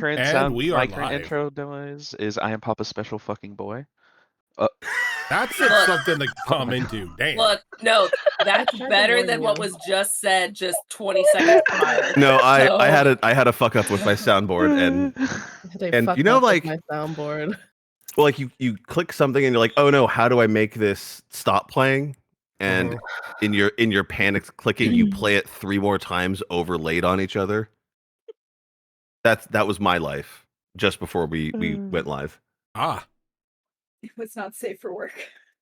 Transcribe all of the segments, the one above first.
current And sound, we are my current live. intro noise is I am Papa's special fucking boy. Uh, That's Look. something to come into. Damn. Look, no, that's Tried to better warn than you. what was just said just 20 seconds prior. No, So- I had a fuck up with my soundboard, and They And fucked you know, up with like- my soundboard. well, like you click something and you're like, oh no, how do I make this stop playing? And in your panic clicking, you play it 3 more times overlaid on each other. That was my life just before we went live. Ah, It was not safe for work.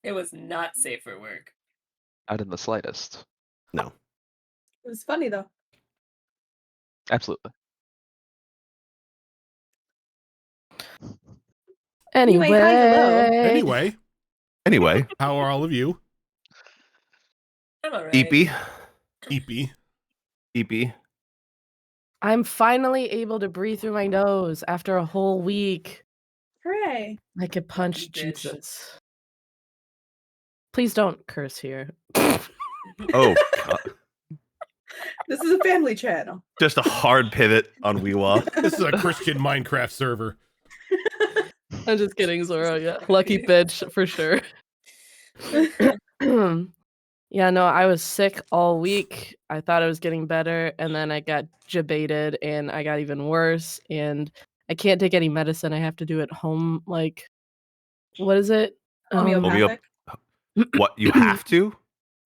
It was not safe for work. Not in the slightest. No. It was funny though. Absolutely. Anyway, Anyway, hi, hello. anyway, how are all of you? I'm alright. Eepy. EP. I'm finally able to breathe through my nose after a whole week. Hooray. I could punch Lucky bitch. Jesus. Please don't curse here. Oh, God. This is a family channel. Just a hard pivot on WiWa. This is a Christian Minecraft server. I'm just kidding, Zoro. Yeah, lucky bitch for sure. Yeah, no, I was sick all week. I thought I was getting better, and then I got jebaited, and I got even worse. And I can't take any medicine. I have to do it home. Like, what is it? Homeopathic. What, you have to?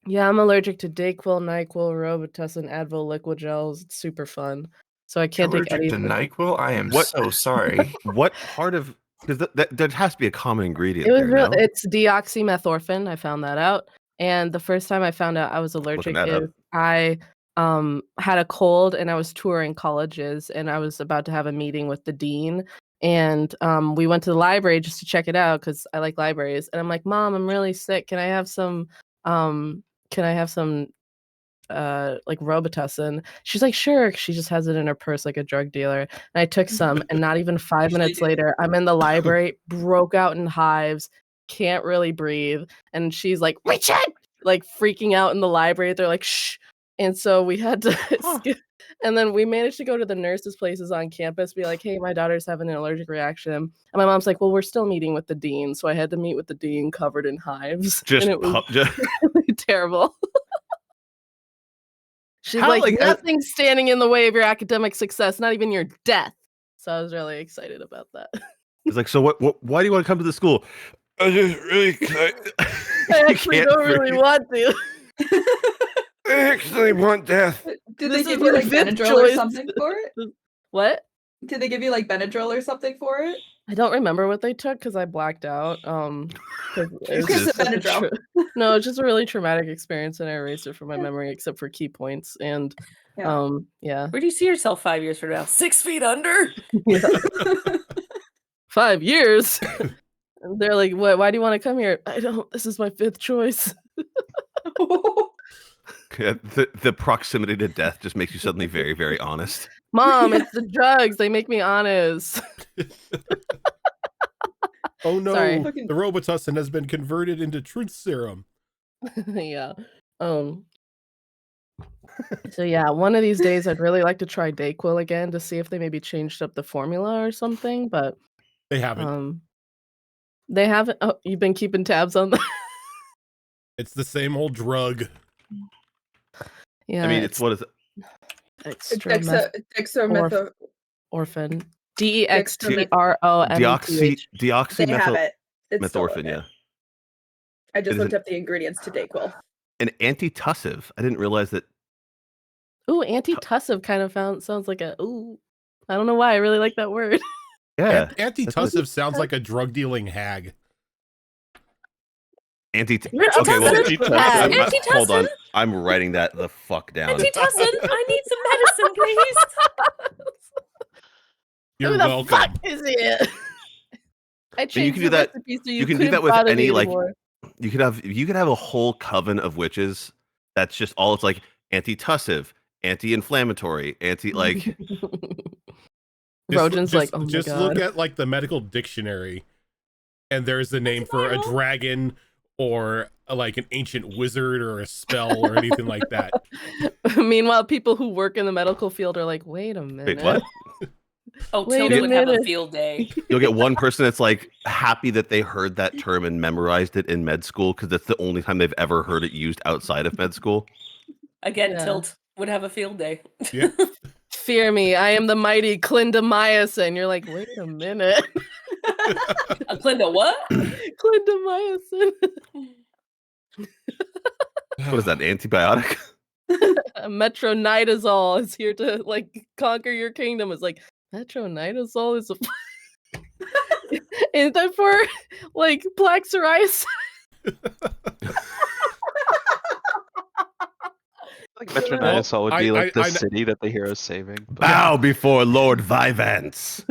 Yeah, I'm allergic to Dayquil, NyQuil, Robitussin, Advil, liquid gels. It's super fun. So I can't take Allergic to anything. NyQuil? I am What- so sorry. What part of, because that has to be a common ingredient It was there, real. no? It's deoxymethorphan. I found that out. And the first time I found out I was allergic that up. is I had a cold and I was touring colleges and I was about to have a meeting with the dean. And we went to the library just to check it out because I like libraries. And I'm like, Mom, I'm really sick. Can I have some like Robitussin? She's like, sure. She just has it in her purse like a drug dealer. And I took some, and not even 5 minutes later, I'm in the library, broke out in hives, can't really breathe. And she's like, Richard, like freaking out in the library. They're like, shh. And so we had to skip. And then we managed to go to the nurses' places on campus, be like, hey, my daughter's having an allergic reaction. And my mom's like, well, we're still meeting with the dean. So I had to meet with the dean covered in hives. Just, and it was just really terrible. She's How, like, like, nothing's standing in the way of your academic success, not even your death. So I was really excited about that. it's like, so what? Why do you want to come to the school? I just really can't. I You actually can't don't really breathe. want to. I actually want death. Did This they is give you my like fifth Benadryl or choice. something for it? What? Did they give you like Benadryl or something for it? I don't remember what they took because I blacked out. 'Cause it was Jesus. just such a Benadryl. no, it's just a really traumatic experience, and I erased it from my memory except for key points. And Yeah. yeah, Where do you see yourself 5 years from now? 6 feet under? 5 years. And they're like, "What? Why do you want to come here?" I don't. This is my 5th choice. Yeah, the proximity to death just makes you suddenly very, very honest. Mom, it's the drugs. They make me honest. Oh no, Sorry. the Robitussin has been converted into truth serum. Yeah. So yeah, one of these days I'd really like to try Dayquil again to see if they maybe changed up the formula or something, but They haven't. they haven't. Oh, you've been keeping tabs on that. It's the same old drug. Yeah. I mean, it's what is it? extra meth- Dextrometho. orphan. DEXTROMETH. They have Deoxymethyl it. It's still methorphan, in it. yeah. I just Is looked it- up the ingredients to Dayquil. An antitussive. I didn't realize that. Ooh, antitussive kind of sounds like a ooh. I don't know why I really like that word. Yeah, Antitussive sounds like a drug dealing hag. Okay, Antitussive? well, Yeah. hold on. I'm writing that the fuck down. Antitussive, I need some medicine, please. You're Who the welcome. fuck is it? I you changed can the do that- recipe so you can do couldn't that with bother any, me like, anymore. You could have a whole coven of witches. That's just all. It's like antitussive, anti-inflammatory, like. Rojan's like, oh my just god. look at like the medical dictionary, and there's the name for a dragon or like an ancient wizard or a spell or anything like that. Meanwhile, people who work in the medical field are like, wait a minute. Wait, what? Oh, Wait Tilt a would have a minute. field day. You'll get one person that's like happy that they heard that term and memorized it in med school because that's the only time they've ever heard it used outside of med school. Again, Yeah. Tilt would have a field day. Yeah. Fear me, I am the mighty clindamycin. You're like, wait a minute. A Glinda what? Clindamycin. What is that, antibiotic? Metronidazole is here to like conquer your kingdom. It's like metronidazole is a is that for like plaque psoriasis? Like Metronidazole would be like the I- city that the hero's saving. But Bow before Lord Vivance.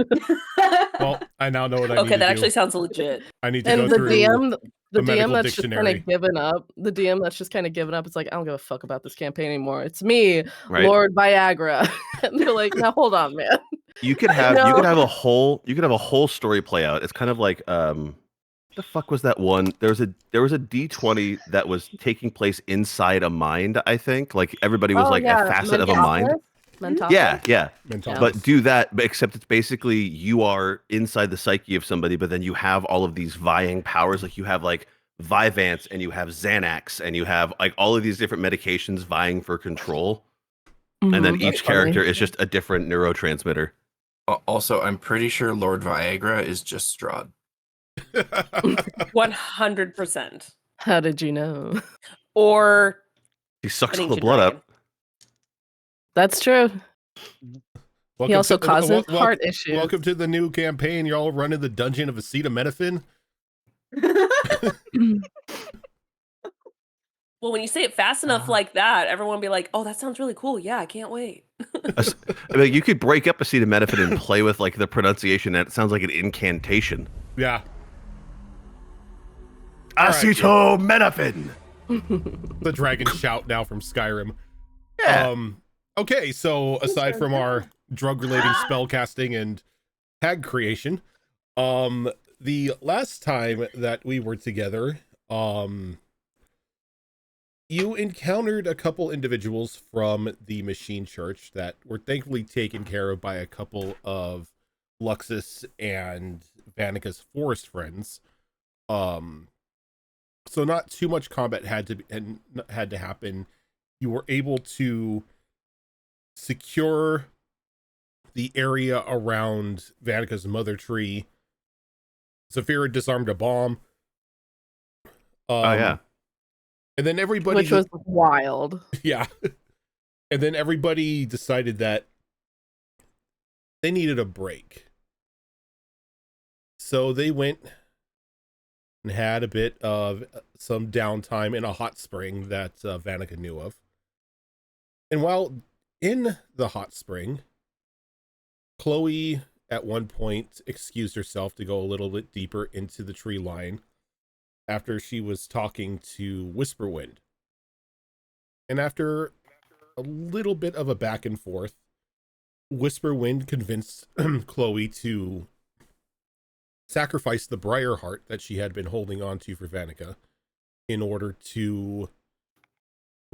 Well, I now know what I need Okay, to that do. actually sounds legit. I need to And go the through DM, the a DM medical that's just kind dictionary. of given up. The DM that's just kind of given up. It's like I don't give a fuck about this campaign anymore. It's me, Right. Lord Viagra. And they're like, now hold on, man. You could have No. a whole story play out. It's kind of like the fuck was that one? There was a D20 that was taking place inside a mind, I think. Like everybody was Oh, like yeah, a facet of a mind. Mentality. Yeah. mental. But do that, but except it's basically you are inside the psyche of somebody, but then you have all of these vying powers. Like you have like Vyvanse and you have Xanax and you have like all of these different medications vying for control. And then Mhm, each that's funny. character is just a different neurotransmitter. Also, I'm pretty sure Lord Viagra is just Strahd. 100%. How did you know? Or He sucks an all the ancient blood dragon. up. That's true. Welcome He also to- causes wel- wel- heart issues. Welcome to the new campaign. You're all running the dungeon of acetaminophen. Well, when you say it fast enough like that, everyone will be like, "Oh, that sounds really cool. Yeah, I can't wait." I mean, you could break up acetaminophen and play with like the pronunciation, and it sounds like an incantation. Yeah. All right. Acetaminophen. The dragon shout now from Skyrim. Yeah. Okay, so aside from our drug-related spell casting and tag creation, the last time that we were together, you encountered a couple individuals from the Machine Church that were thankfully taken care of by a couple of Luxus and Vanica's forest friends. So not too much combat had to happen. You were able to secure the area around Vanica's mother tree. Saphira disarmed a bomb. Oh yeah. And then everybody, Which was wild. yeah. And then everybody decided that they needed a break. So they went and had a bit of some downtime in a hot spring that Vanica knew of. And while in the hot spring, Chloe at one point excused herself to go a little bit deeper into the tree line after she was talking to Whisperwind. And after a little bit of a back and forth, Whisperwind convinced Chloe to sacrifice the briar heart that she had been holding on to for Vanica in order to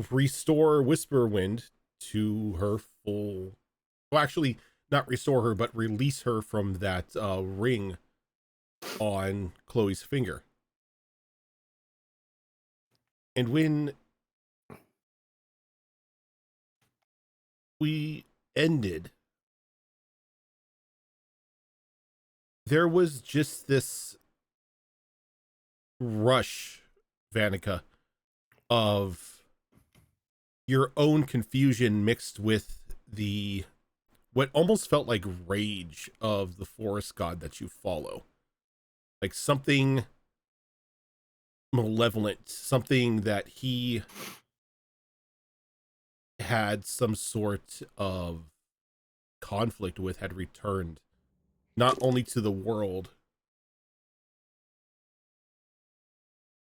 restore Whisperwind to her full... Well, actually, not restore her, but release her from that ring on Chloe's finger. And when we ended, there was just this rush, Vanica, of your own confusion mixed with the what almost felt like rage of the forest god that you follow. Like something malevolent, something that he had some sort of conflict with had returned, not only to the world.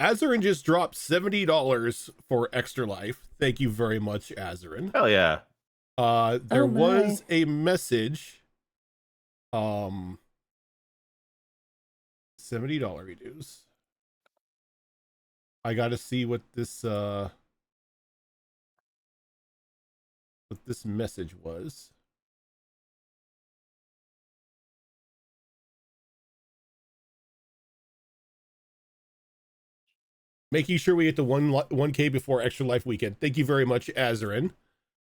Azarin just dropped $70 for Extra Life. Thank you very much, Azarin. Hell yeah. There Oh, was a message. $70 reduce. I gotta see what this message was. Making sure we get to 1K before Extra Life Weekend. Thank you very much, Azarin.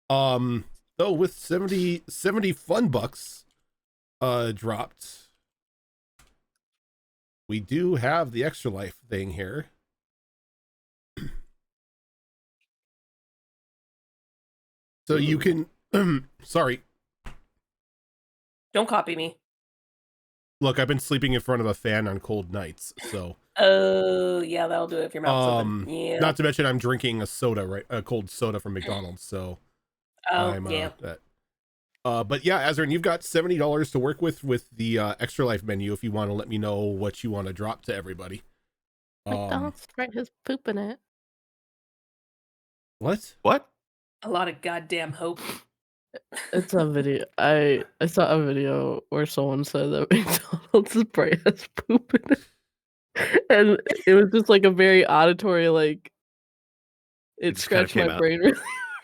Though with 70 fun bucks dropped, we do have the Extra Life thing here. So you can sorry. Don't copy me. Look, I've been sleeping in front of a fan on cold nights, so Oh, yeah, that'll do it if your mouth's open. Yeah. not to mention I'm drinking a soda, right? A cold soda from McDonald's, so Oh, I'm yeah. but yeah, Azrin, you've got $70 to work with the Extra Life menu if you want to let me know what you want to drop to everybody. McDonald's Sprite has poop in it. What? What? A lot of goddamn hope. It's a video. I saw a video where someone said that McDonald's Sprite has poop in it, and it was just like a very auditory, like it just kinda scratched came my out. brain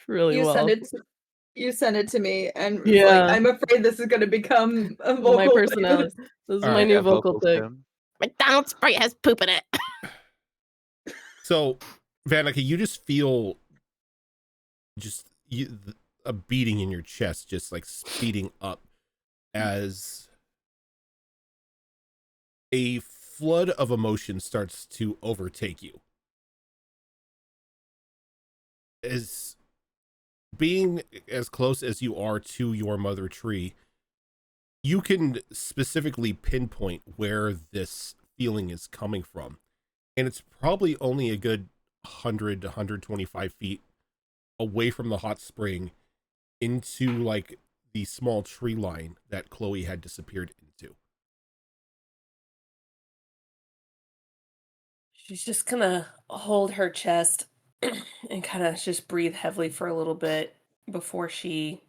really You well. send it to me, and it's Yeah. like, I'm afraid this is going to become a vocal My thing. personality. This is All my right, new Yeah, vocal thing. stem. McDonald's Sprite has poop in it. So, Vanica, you just feel a beating in your chest, just like speeding up as a flood of emotion starts to overtake you. As being as close as you are to your mother tree, you can specifically pinpoint where this feeling is coming from. And it's probably only a good 100 to 125 feet away from the hot spring into like the small tree line that Chloe had disappeared into. She's just gonna hold her chest and kind of just breathe heavily for a little bit before she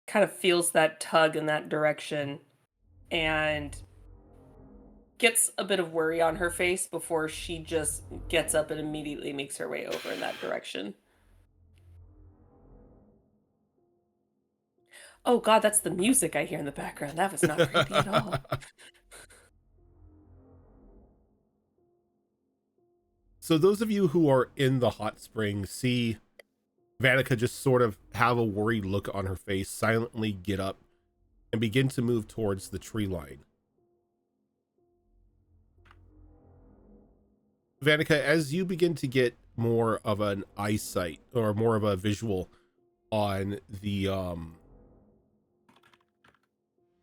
kind of feels that tug in that direction and gets a bit of worry on her face before she just gets up and immediately makes her way over in that direction. Oh god, that's the music I hear in the background. That was not creepy at all. So those of you who are in the hot spring see Vanica just sort of have a worried look on her face, silently get up and begin to move towards the tree line. Vanica, as you begin to get more of an eyesight or more of a visual on the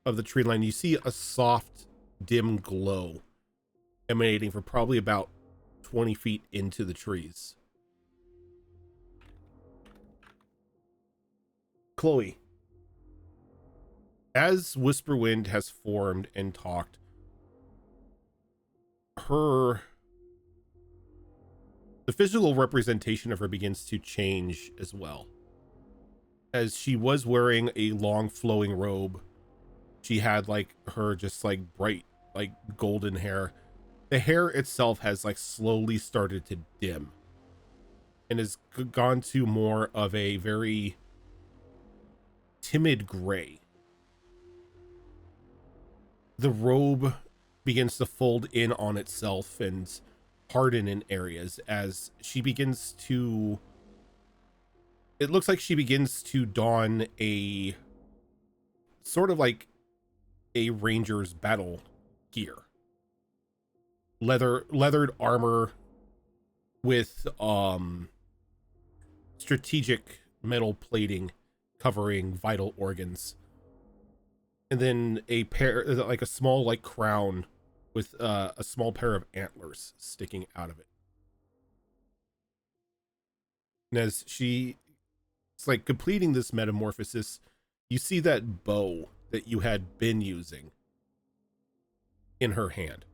of the tree line, you see a soft, dim glow emanating from probably about 20 feet into the trees. Chloe, as Whisperwind has formed and talked, the physical representation of her begins to change as well. As she was wearing a long flowing robe, she had like her just like bright like golden hair. The hair itself has like slowly started to dim and has gone to more of a very timid gray. The robe begins to fold in on itself and harden in areas as she begins to, it looks like she begins to don a sort of like a ranger's battle gear. Leathered armor with strategic metal plating covering vital organs, and then a pair, like a small like crown with a small pair of antlers sticking out of it. And as it's like completing this metamorphosis, you see that bow that you had been using in her hand.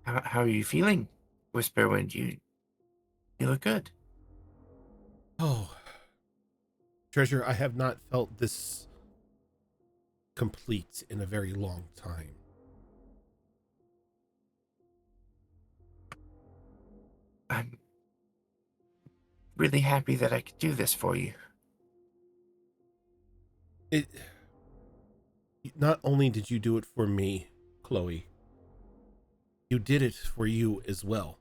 How are you feeling, Whisperwind? You look good. Oh, Treasure, I have not felt this complete in a very long time. I'm really happy that I could do this for you. not only did you do it for me, Chloe, you did it for you as well.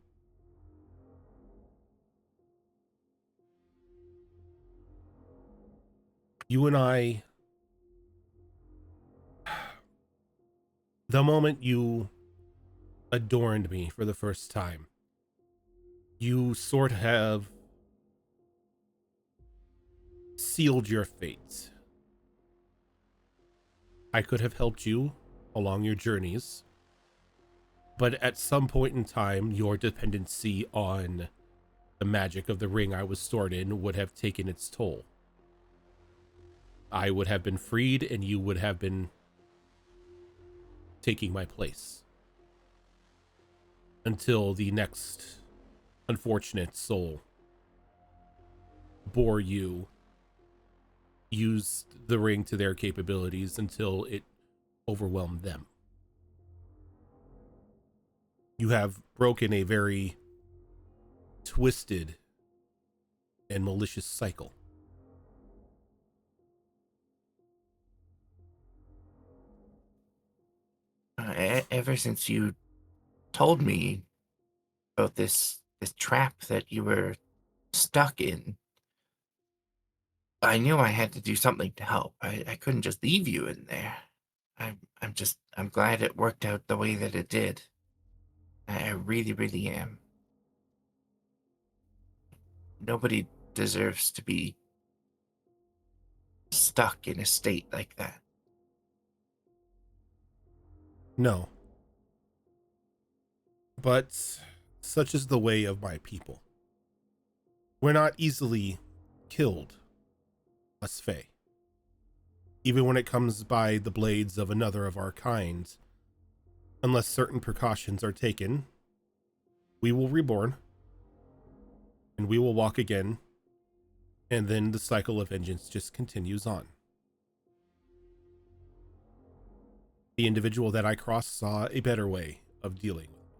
You and I, the moment you adorned me for the first time, you sort of have sealed your fate. I could have helped you along your journeys, but at some point in time, your dependency on the magic of the ring I was stored in would have taken its toll. I would have been freed, and you would have been taking my place until the next unfortunate soul bore you, used the ring to their capabilities until it overwhelmed them. You have broken a very twisted and malicious cycle. Ever since you told me about this trap that you were stuck in, I knew I had to do something to help. I couldn't just leave you in there. I'm glad it worked out the way that it did. I really, really am. Nobody deserves to be stuck in a state like that. No. But such is the way of my people. We're not easily killed, us Fae. Even when it comes by the blades of another of our kind, unless certain precautions are taken, we will reborn, and we will walk again, and then the cycle of vengeance just continues on. The individual that I crossed saw a better way of dealing with it.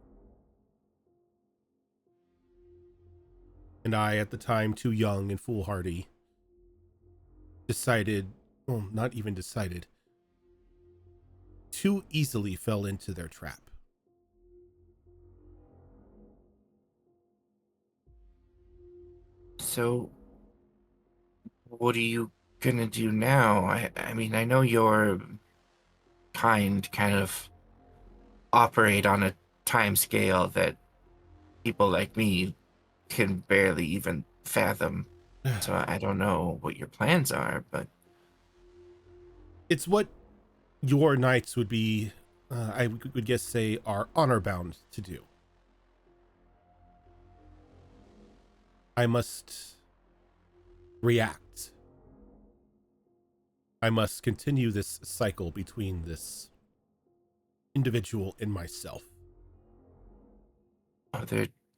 And I, at the time, too young and foolhardy, not even decided, too easily fell into their trap. So, what are you gonna do now? I mean, I know your kind of operate on a time scale that people like me can barely even fathom. So I don't know what your plans are, but It's what your knights would be, I would guess say, are honor bound to do. I must react. I must continue this cycle between this individual and myself. oh,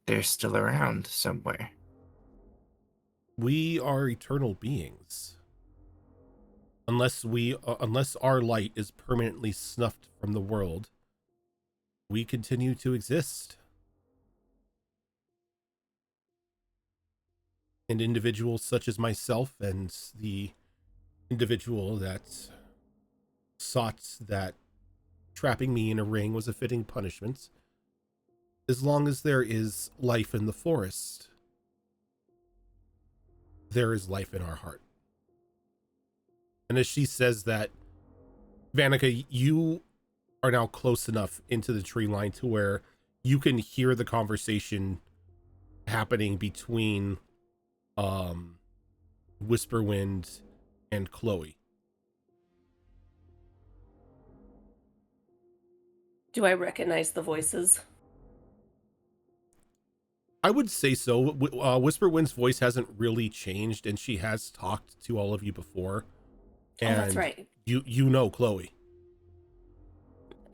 they're still around somewhere. We are eternal beings. Unless our light is permanently snuffed from the world, we continue to exist. And individuals such as myself and the individual that sought that trapping me in a ring was a fitting punishment, as long as there is life in the forest, there is life in our heart. And as she says that, Vanica, you are now close enough into the tree line to where you can hear the conversation happening between Whisperwind and Chloe. Do I recognize the voices? I would say so. Whisperwind's voice hasn't really changed, and she has talked to all of you before. And Oh, that's right. You know Chloe.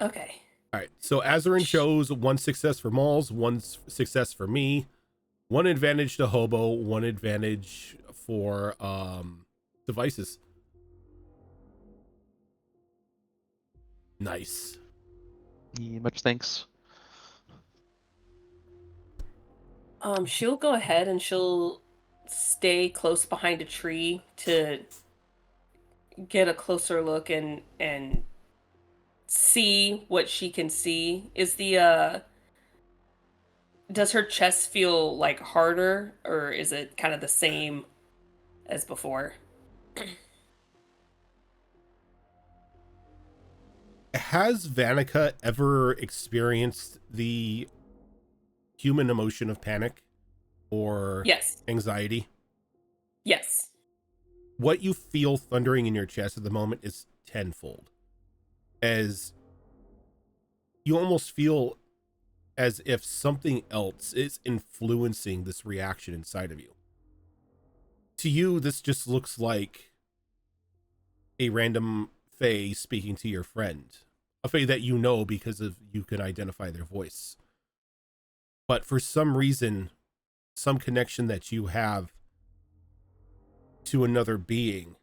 Okay. All right. So Azarin chose 1 success for Malls, 1 success for me, 1 advantage to Hobo, 1 advantage for devices. Nice. Yeah, much thanks. She'll go ahead and she'll stay close behind a tree to get a closer look and see what she can see. Is the does her chest feel like harder, or is it kind of the same as before? Has Vanica ever experienced the human emotion of panic or Yes. anxiety? Yes. What you feel thundering in your chest at the moment is tenfold, as you almost feel as if something else is influencing this reaction inside of you. To you, this just looks like a random fae speaking to your friend, a fae that you know because of you can identify their voice. But for some reason, some connection that you have to another being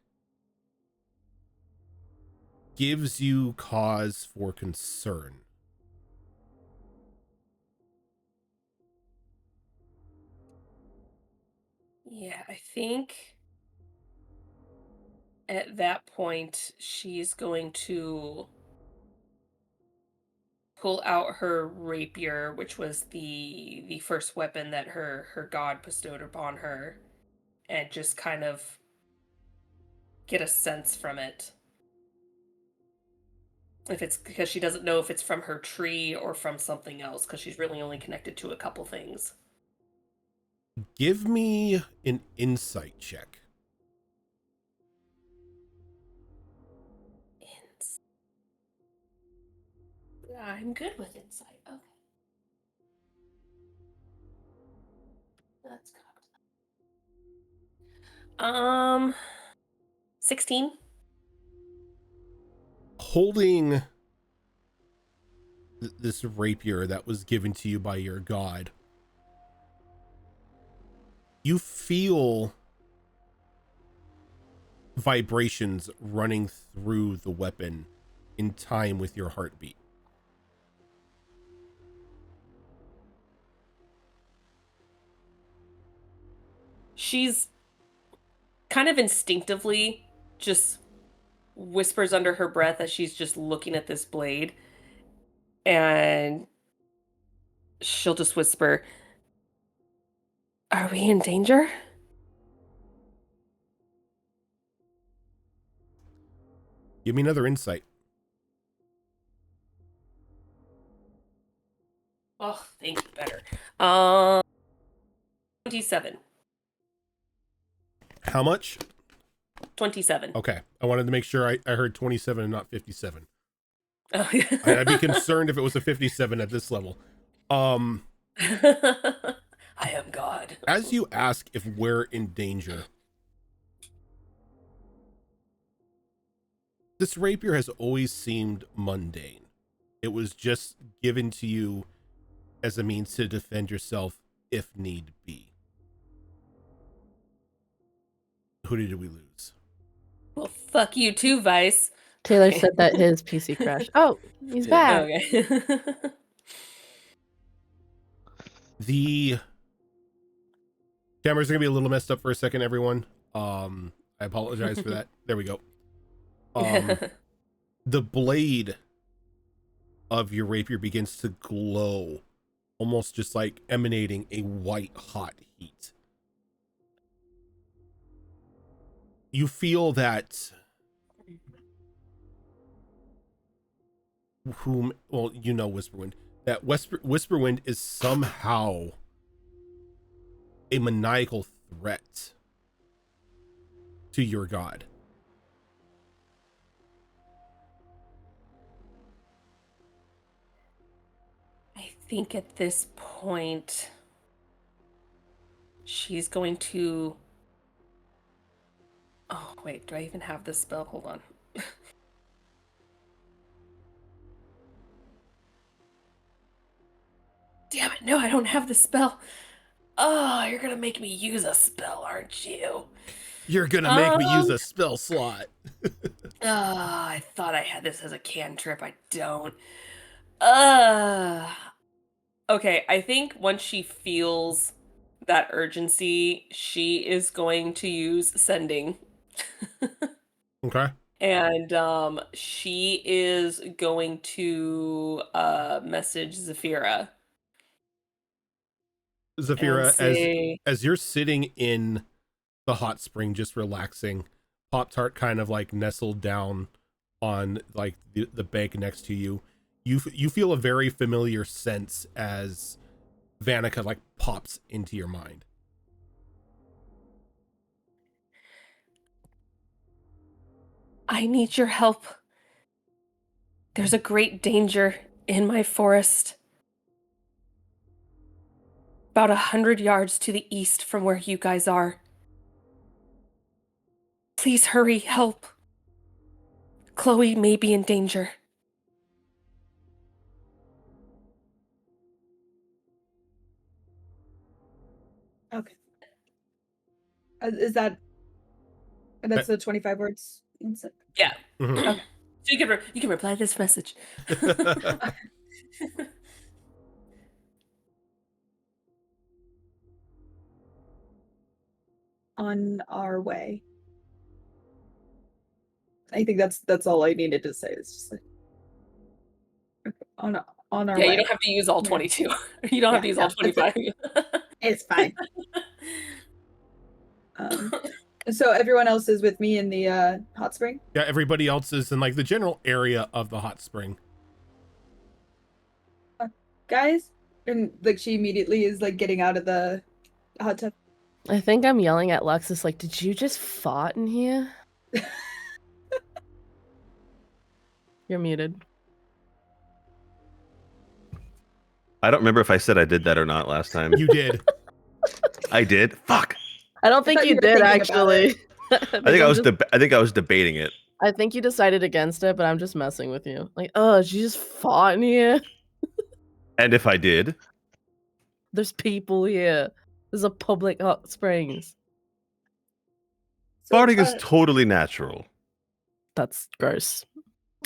gives you cause for concern. Yeah, I think at that point she's going to pull out her rapier, which was the first weapon that her god bestowed upon her, and just kind of get a sense from it. If it's because she doesn't know if it's from her tree or from something else, because she's really only connected to a couple things. Give me an insight check. I'm good with insight. Okay. That's cocked. 16. Holding this rapier that was given to you by your god, you feel vibrations running through the weapon in time with your heartbeat. She's kind of instinctively just whispers under her breath as she's just looking at this blade, and she'll just whisper, "Are we in danger?" Give me another insight. Oh, thank you. Better. 27. How much? 27. Okay. I wanted to make sure I heard 27 and not 57. Oh, I'd be concerned if it was a 57 at this level. I am God. As you ask if we're in danger, this rapier has always seemed mundane. It was just given to you as a means to defend yourself if need be. Who did we lose? Well, fuck you too, Vice. Taylor said that his PC crashed. Oh, he's back. Okay. The camera's gonna be a little messed up for a second, everyone. I apologize for that. There we go. The blade of your rapier begins to glow, almost just like emanating a white hot heat. You feel that Whisperwind, that Whisperwind is somehow a maniacal threat to your god. I think at this point, she's going to... Oh, wait, do I even have this spell? Hold on. Damn it, no, I don't have the spell. Oh, you're gonna make me use a spell, aren't you? You're gonna make me use a spell slot. I thought I had this as a cantrip. I don't. Okay, I think once she feels that urgency, she is going to use sending. Okay. And she is going to message Zafira. Zafira, say, as you're sitting in the hot spring, just relaxing, Pop-Tart kind of like nestled down on like the bank next to you. You feel a very familiar sense as Vanica like pops into your mind. I need your help. There's a great danger in my forest. About 100 yards to the east from where you guys are. Please hurry, help. Chloe may be in danger. Okay. That's the 25 words? Yeah. Mhm. Okay. So you can reply to this message. On our way. I think that's all I needed to say. It's just like on our way. You don't have to use all 22. You don't have to use all 25. It's fine. So everyone else is with me in the hot spring? Yeah, everybody else is in like the general area of the hot spring. Guys? And like she immediately is like getting out of the hot tub. I think I'm yelling at Luxus like, did you just fart in here? You're muted. I don't remember if I said I did that or not last time. You did. I did. Fuck. I don't think thought you you were did thinking about actually. I think I was debating it. I think you decided against it, but I'm just messing with you. Like, oh, did you just fart in here? And if I did, There's people here. There's a public hot springs. So, farting is totally natural. That's gross.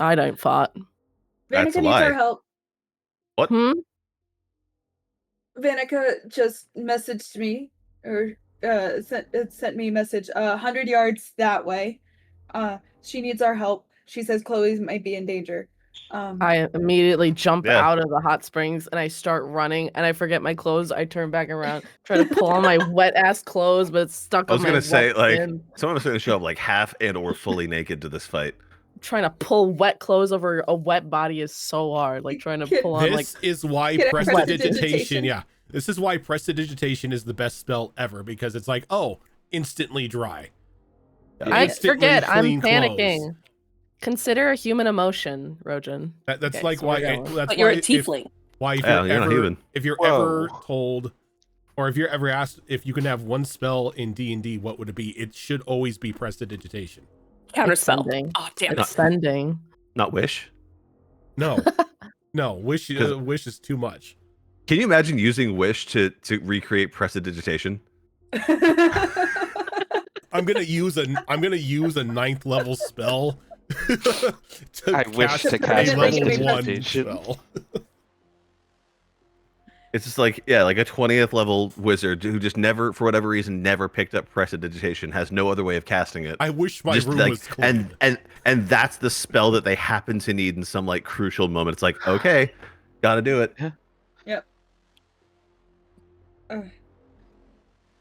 I don't fart. That's Vanica a needs our lie. help. What? Vanica just messaged me or sent me a message 100 yards that way. She needs our help. She says Chloe might be in danger. I immediately jump Yeah. out of the hot springs and I start running and I forget my clothes. I turn back around, try to pull on my wet ass clothes, but it's stuck I on was my gonna say wet like skin. someone was gonna show up like half and or fully naked to this fight. Trying to pull wet clothes over a wet body is so hard. Like trying to pull on like This is why Get it? prestidigitation. Prestidigitation. Yeah, this is why prestidigitation is the best spell ever, because it's like, oh, instantly dry. I Instantly forget. I'm clean panicking. clothes. Consider a human emotion, Rojan. That's Okay, like so we're why. going. That's But you're why a tiefling. if Yeah, you're you're not ever human. if you're Whoa. ever told, or if you're ever asked if you can have one spell in D&D, what would it be? It should always be prestidigitation. Counterspell. Ascending. Oh, damn it. Ascending. Not wish. No, no, wish is too much. Can you imagine using wish to recreate prestidigitation? I'm gonna use a 9th level spell. I wish to cast a level 1 prestidigitation. spell. It's just like, yeah, like a 20th level wizard who just never, for whatever reason, never picked up prestidigitation, has no other way of casting it. I wish my Just room like, was clean. and that's the spell that they happen to need in some like crucial moment. It's like, okay, gotta do it. Yep. All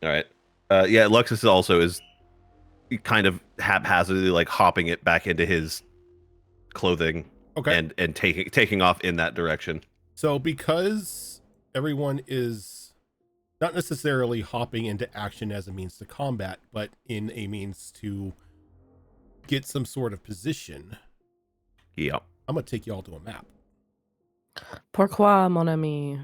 right. Yeah, Luxus also is kind of haphazardly like hopping it back into his clothing Okay. and taking off in that direction. So because everyone is not necessarily hopping into action as a means to combat, but in a means to get some sort of position, Yeah. I'm gonna take y'all to a map. Pourquoi, mon ami?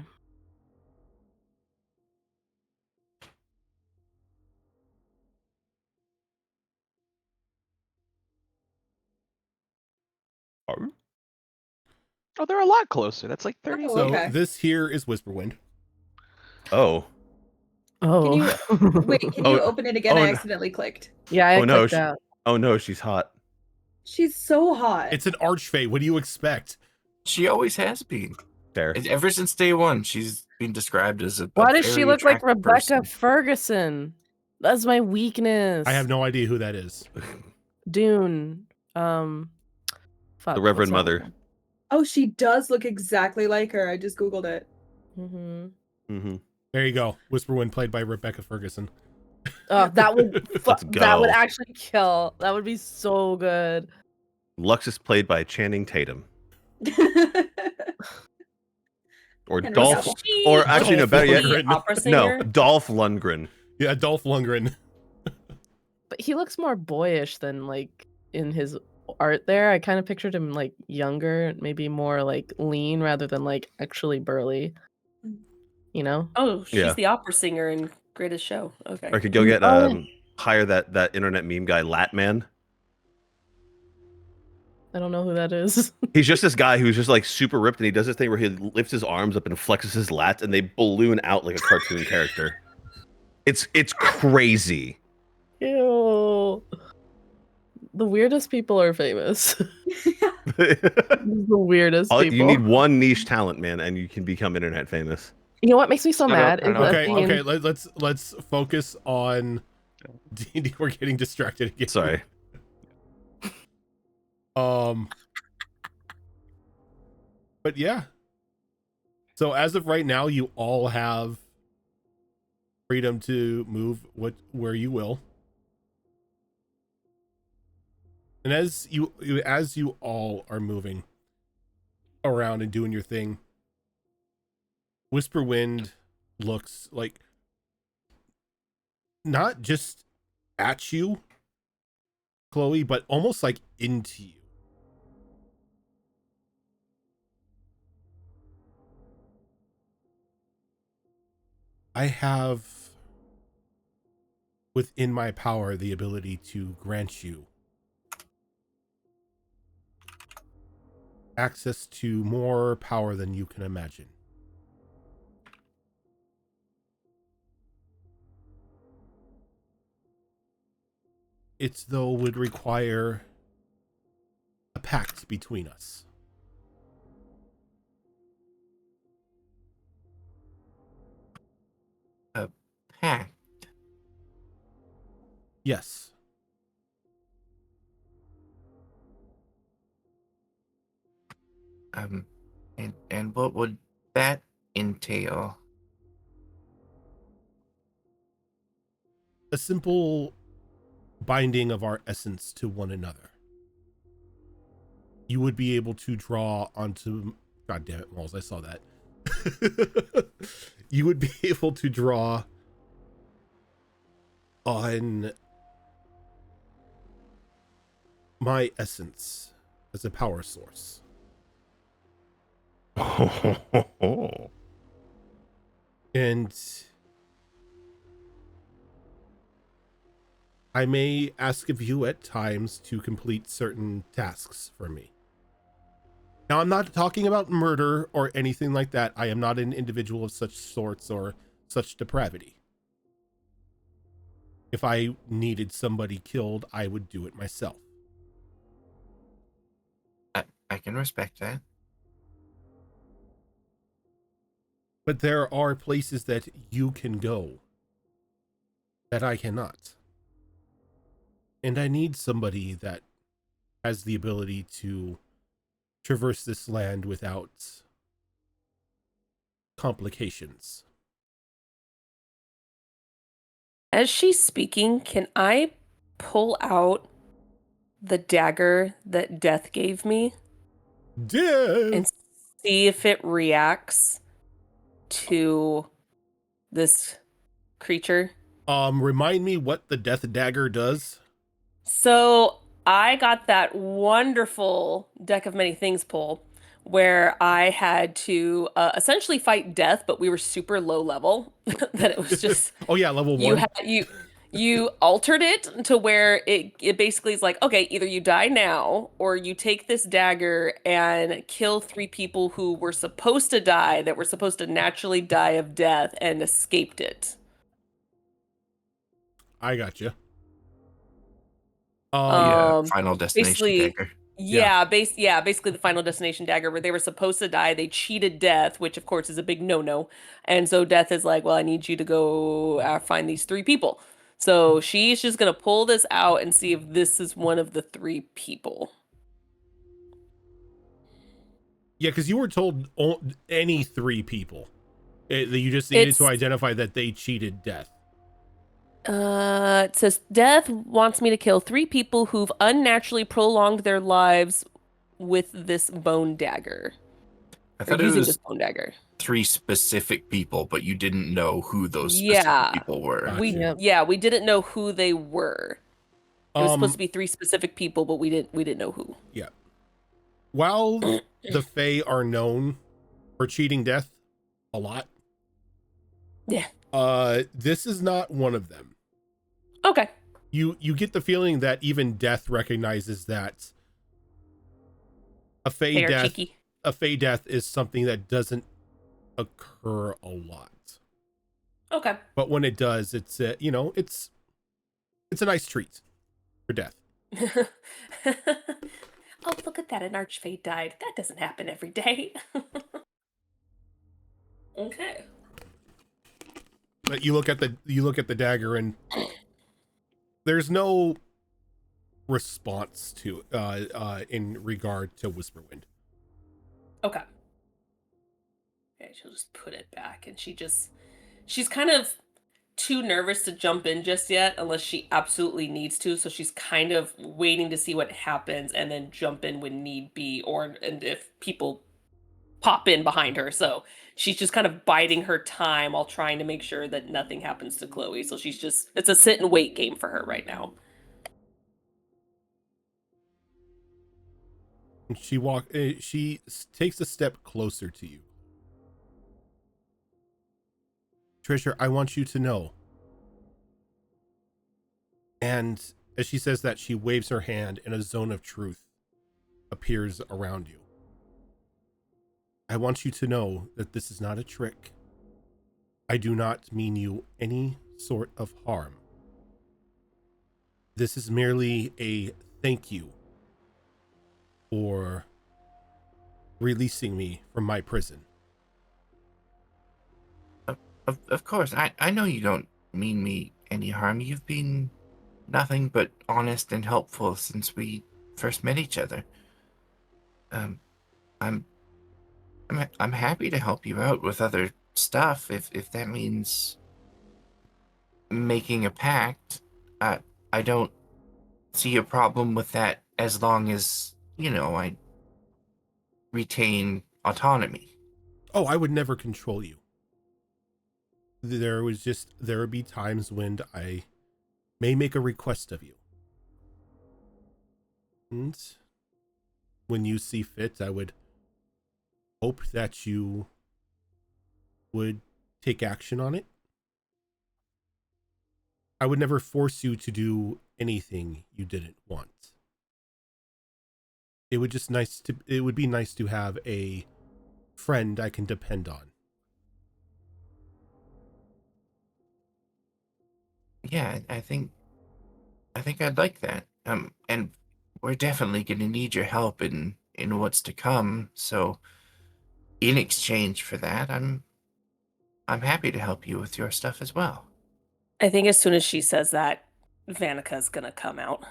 Oh, they're a lot closer. That's like 30. Oh, So okay. this here is Whisperwind. Oh. Oh. Wait, can you Oh, open it again? oh, I no. accidentally clicked. Yeah, I Oh, no, clicked she- out. Oh no, she's hot. She's so hot. It's an archfey. What do you expect? She always has been. Fair. Ever since day one, she's been described as a. Why a does she very look like attractive Rebecca person. Ferguson? That's my weakness. I have no idea who that is. Dune. Fuck, The Reverend what's that Mother. one? Oh, she does look exactly like her. I just googled it. Mm-hmm. There you go. Whisperwind played by Rebecca Ferguson. Oh, that would Let's that would go. actually kill. That would be so good. Lux is played by Channing Tatum. Or Henry Dolph. Cavill. Or actually, no, Dolph better yet. the Lundgren. opera No, singer? Dolph Lundgren. Yeah, Dolph Lundgren. But he looks more boyish than like in his art there. I kind of pictured him like younger, maybe more like lean rather than like actually burly. You know? Oh, she's Yeah. the opera singer in Greatest Show. Okay. Or could go get Oh, yeah. hire that internet meme guy, Latman. I don't know who that is. He's just this guy who's just like super ripped, and he does this thing where he lifts his arms up and flexes his lats, and they balloon out like a cartoon character. It's crazy. Ew. The weirdest people are famous. The weirdest You people. need one niche talent, man, and you can become internet famous. You know what makes me so Shut up, mad is Pranav. that Okay, let's focus on D&D. We're getting distracted again. Sorry. But yeah. So as of right now, you all have freedom to move where you will. And as you all are moving around and doing your thing, Whisperwind looks like not just at you, Chloe, but almost like into you. I have within my power the ability to grant you access to more power than you can imagine. It though would require a pact between us. Pact. Yes. And what would that entail? A simple binding of our essence to one another. You would be able to draw onto... God damn it, Walls, I saw that. You would be able to draw on my essence as a power source. And I may ask of you at times to complete certain tasks for me. Now, I'm not talking about murder or anything like that. I am not an individual of such sorts or such depravity. If I needed somebody killed, I would do it myself. I can respect that. But there are places that you can go that I cannot. And I need somebody that has the ability to traverse this land without complications. As she's speaking, can I pull out the dagger that Death gave me Death! and see if it reacts to this creature? Remind me what the death dagger does. So I got that wonderful deck of many things pull where I had to essentially fight death, but we were super low level. That it was just Oh yeah, level 1. you altered it to where it basically is like, okay, either you die now or you take this dagger and kill 3 people who were supposed to die, that were supposed to naturally die of death and escaped it. I got you. Yeah, Final Destination basically- dagger. Yeah, basically the Final Destination dagger where they were supposed to die, they cheated death, which of course is a big no-no. And so death is like, well, I need you to go find these 3 people. So she's just gonna pull this out and see if this is one of the 3 people. Yeah, because you were told any 3 people. That you just needed to identify that they cheated death. It says Death wants me to kill 3 people who've unnaturally prolonged their lives with this bone dagger. I Or thought it using was this bone dagger. 3 specific people, but you didn't know who those specific people were. Gotcha. We didn't know who they were. It was supposed to be 3 specific people, but we didn't know who. Yeah. While the Fae are known for cheating death a lot, Yeah. this is not one of them. Okay. You get the feeling that even death recognizes that a They are Fae cheeky. death is something that doesn't occur a lot. Okay. But when it does, it's a nice treat for death. Oh, look at that. An archfey died. That doesn't happen every day. Okay. But you look at the dagger and there's no response to in regard to Whisperwind. Okay. Okay, she'll just put it back, and she's kind of too nervous to jump in just yet unless she absolutely needs to, so she's kind of waiting to see what happens and then jump in when need be, and if people pop in behind her. So she's just kind of biding her time while trying to make sure that nothing happens to Chloe. So it's a sit and wait game for her right now. She takes a step closer to you. Treasure, I want you to know. And as she says that, she waves her hand and a zone of truth appears around you. I want you to know that this is not a trick. I do not mean you any sort of harm. This is merely a thank you for releasing me from my prison. Of course, I know you don't mean me any harm. You've been nothing but honest and helpful since we first met each other. I'm happy to help you out with other stuff if that means making a pact. I don't see a problem with that as long as, I retain autonomy. Oh, I would never control you. There would be times when I may make a request of you. And when you see fit, I would hope that you would take action on it. I would never force you to do anything you didn't want. It would be nice to have a friend I can depend on. Yeah, I think I'd like that. And we're definitely going to need your help in what's to come. So, in exchange for that, I'm happy to help you with your stuff as well. I think as soon as she says that, Vanika's gonna come out.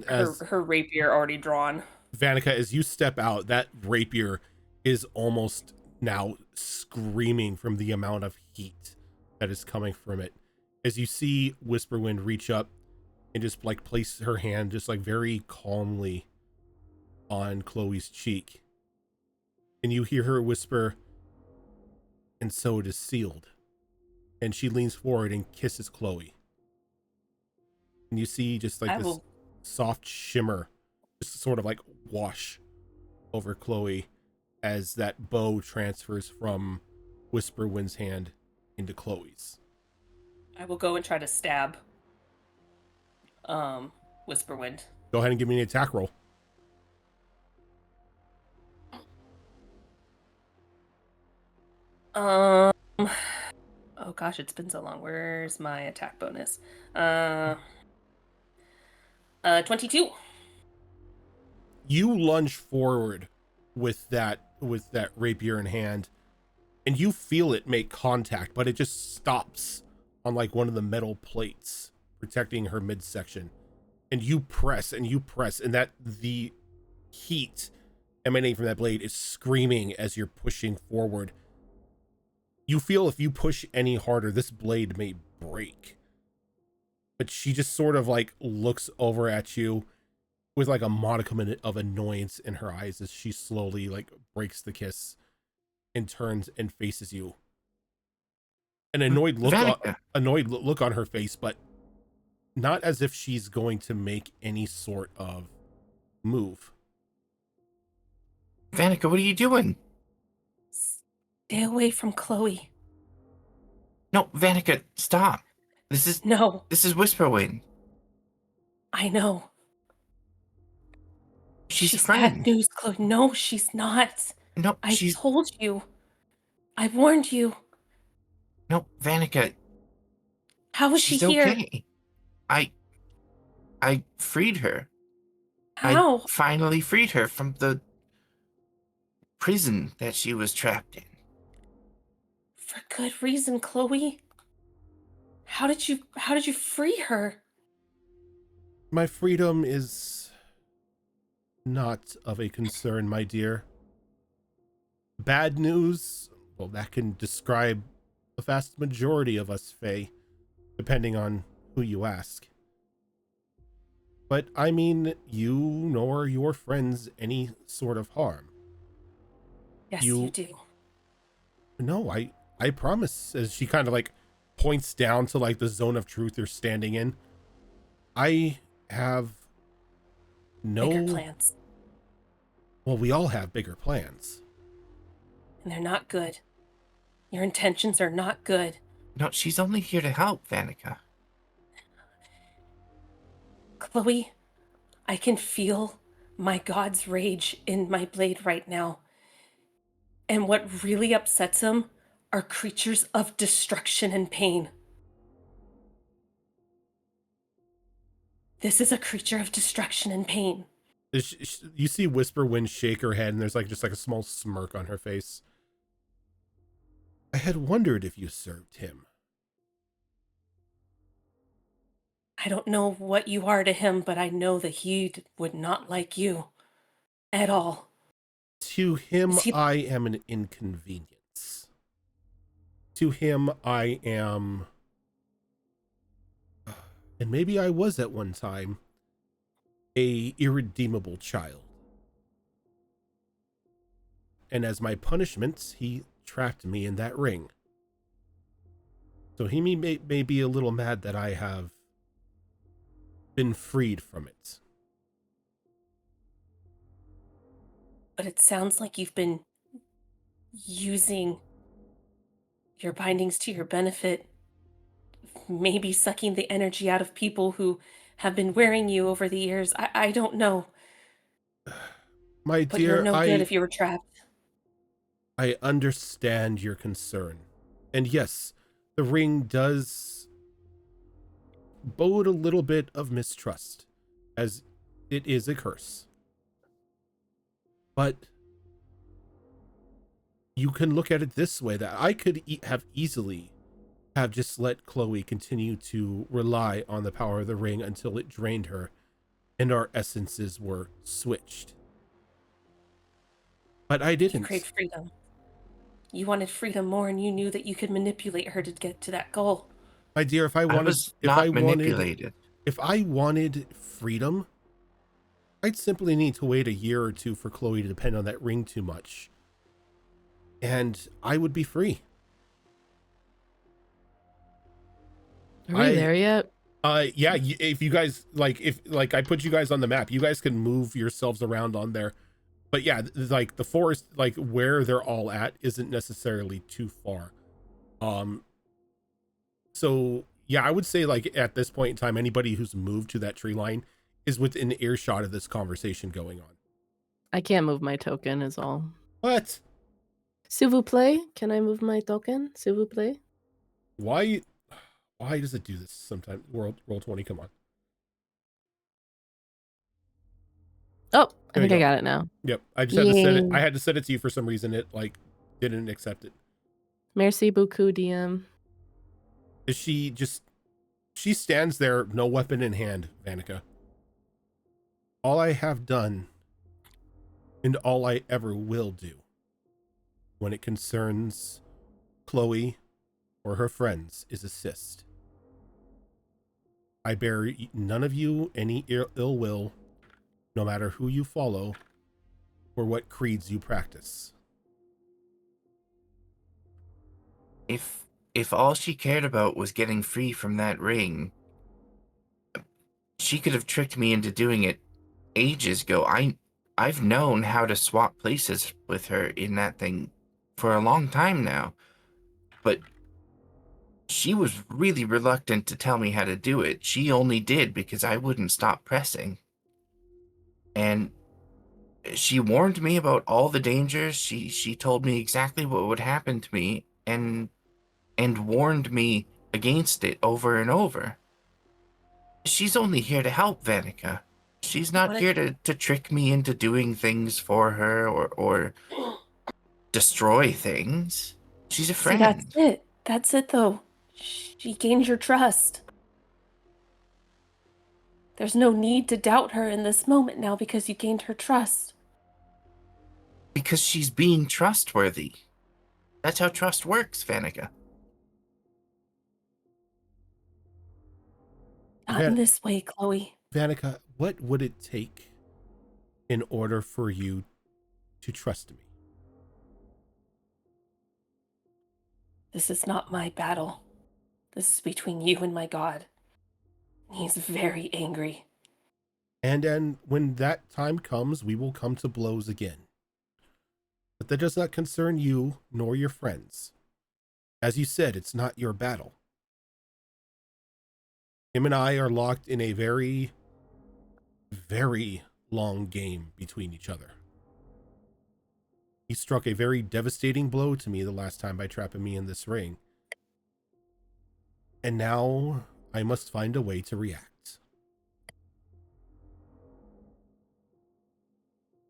Her rapier already drawn. Vanica, as you step out, that rapier is almost now screaming from the amount of heat that is coming from it. As you see Whisperwind reach up and just place her hand just very calmly on Chloe's cheek. And you hear her whisper, "And so it is sealed." And she leans forward and kisses Chloe. And you see just this soft shimmer just sort of wash over Chloe as that bow transfers from Whisperwind's hand into Chloe's. I will go and try to stab Whisperwind. Go ahead and give me an attack roll. Oh gosh, it's been so long. Where's my attack bonus? 22. You lunge forward with that rapier in hand, and you feel it make contact, but it just stops on like one of the metal plates protecting her midsection. And you press and you press, and that the heat emanating from that blade is screaming as you're pushing forward. You feel if you push any harder, this blade may break. But she just sort of like looks over at you with like a modicum of annoyance in her eyes as she slowly like breaks the kiss and turns and faces you. An annoyed look on her face, but not as if she's going to make any sort of move. Vanica, what are you doing? Stay away from Chloe. No, Vanica, stop. No, This is Whisperwind. I know. She's a She's friend. bad news, Chloe. No, she's not. No, I she's told you. I warned you. no, Vanica. How is she She's here? okay. I freed her. How? I finally freed her from the prison that she was trapped in. For good reason, Chloe. How did you free her? My freedom is not of a concern, my dear. Bad news, well, that can describe the vast majority of us, Fae, depending on who you ask. But I mean you nor your friends any sort of harm. Yes, you do. No, I promise, as she kind of like points down to like the zone of truth you're standing in. I have no Bigger plans. Well, we all have bigger plans. And they're not good. Your intentions are not good. No, she's only here to help, Vanica. Chloe, I can feel my god's rage in my blade right now. And what really upsets him are creatures of destruction and pain. This is a creature of destruction and pain. You see Whisperwind shake her head, and there's like just like a small smirk on her face. I had wondered if you served him. I don't know what you are to him, but I know that he would not like you at all. To him, I am an inconvenience. To him, I am... And maybe I was at one time a irredeemable child. And as my punishment, he trapped me in that ring. So he may be a little mad that I have been freed from it. But it sounds like you've been using your bindings to your benefit, maybe sucking the energy out of people who have been wearing you over the years. I don't know. My But dear, you're no good if you were trapped. I understand your concern. And yes, the ring does bode a little bit of mistrust, as it is a curse. But you can look at it this way, that I could have easily have just let Chloe continue to rely on the power of the ring until it drained her and our essences were switched. But I didn't. You crave freedom. You wanted freedom more, and you knew that you could manipulate her to get to that goal. My dear, if I wanted freedom, I'd simply need to wait a year or two for Chloe to depend on that ring too much. And I would be free. Are we there yet? Yeah, if you guys if I put you guys on the map, you guys can move yourselves around on there. But yeah, like the forest, like where they're all at isn't necessarily too far. So yeah, I would say like at this point in time, anybody who's moved to that tree line is within earshot of this conversation going on. I can't move my token is all. What? S'il vous plaît? Can I move my token? S'il vous plaît? Why does it do this sometimes? Roll 20, come on. Oh, I think I got it now. Yep. I just had to set it. I had to set it to you for some reason. It like didn't accept it. Merci beaucoup, DM. She stands there, no weapon in hand, Vanica. All I have done, and all I ever will do, when it concerns Chloe or her friends, is assist. I bear none of you any ill will, no matter who you follow or what creeds you practice. If all she cared about was getting free from that ring, she could have tricked me into doing it ages ago. I've known how to swap places with her in that thing for a long time now, but she was really reluctant to tell me how to do it. She only did because I wouldn't stop pressing. And she warned me about all the dangers. She told me exactly what would happen to me and warned me against it over and over. She's only here to help, Vanica. She's not here to trick me into doing things for her or destroy things. She's a friend. See, that's it. That's it, though. She gained your trust. There's no need to doubt her in this moment now because you gained her trust. Because she's being trustworthy. That's how trust works, Vanica. Not in this way, Chloe. Vanica, what would it take in order for you to trust me? This is not my battle. This is between you and my God. He's very angry. And then when that time comes, we will come to blows again. But that does not concern you nor your friends. As you said, it's not your battle. Him and I are locked in a very, very long game between each other. He struck a very devastating blow to me the last time by trapping me in this ring. And now I must find a way to react.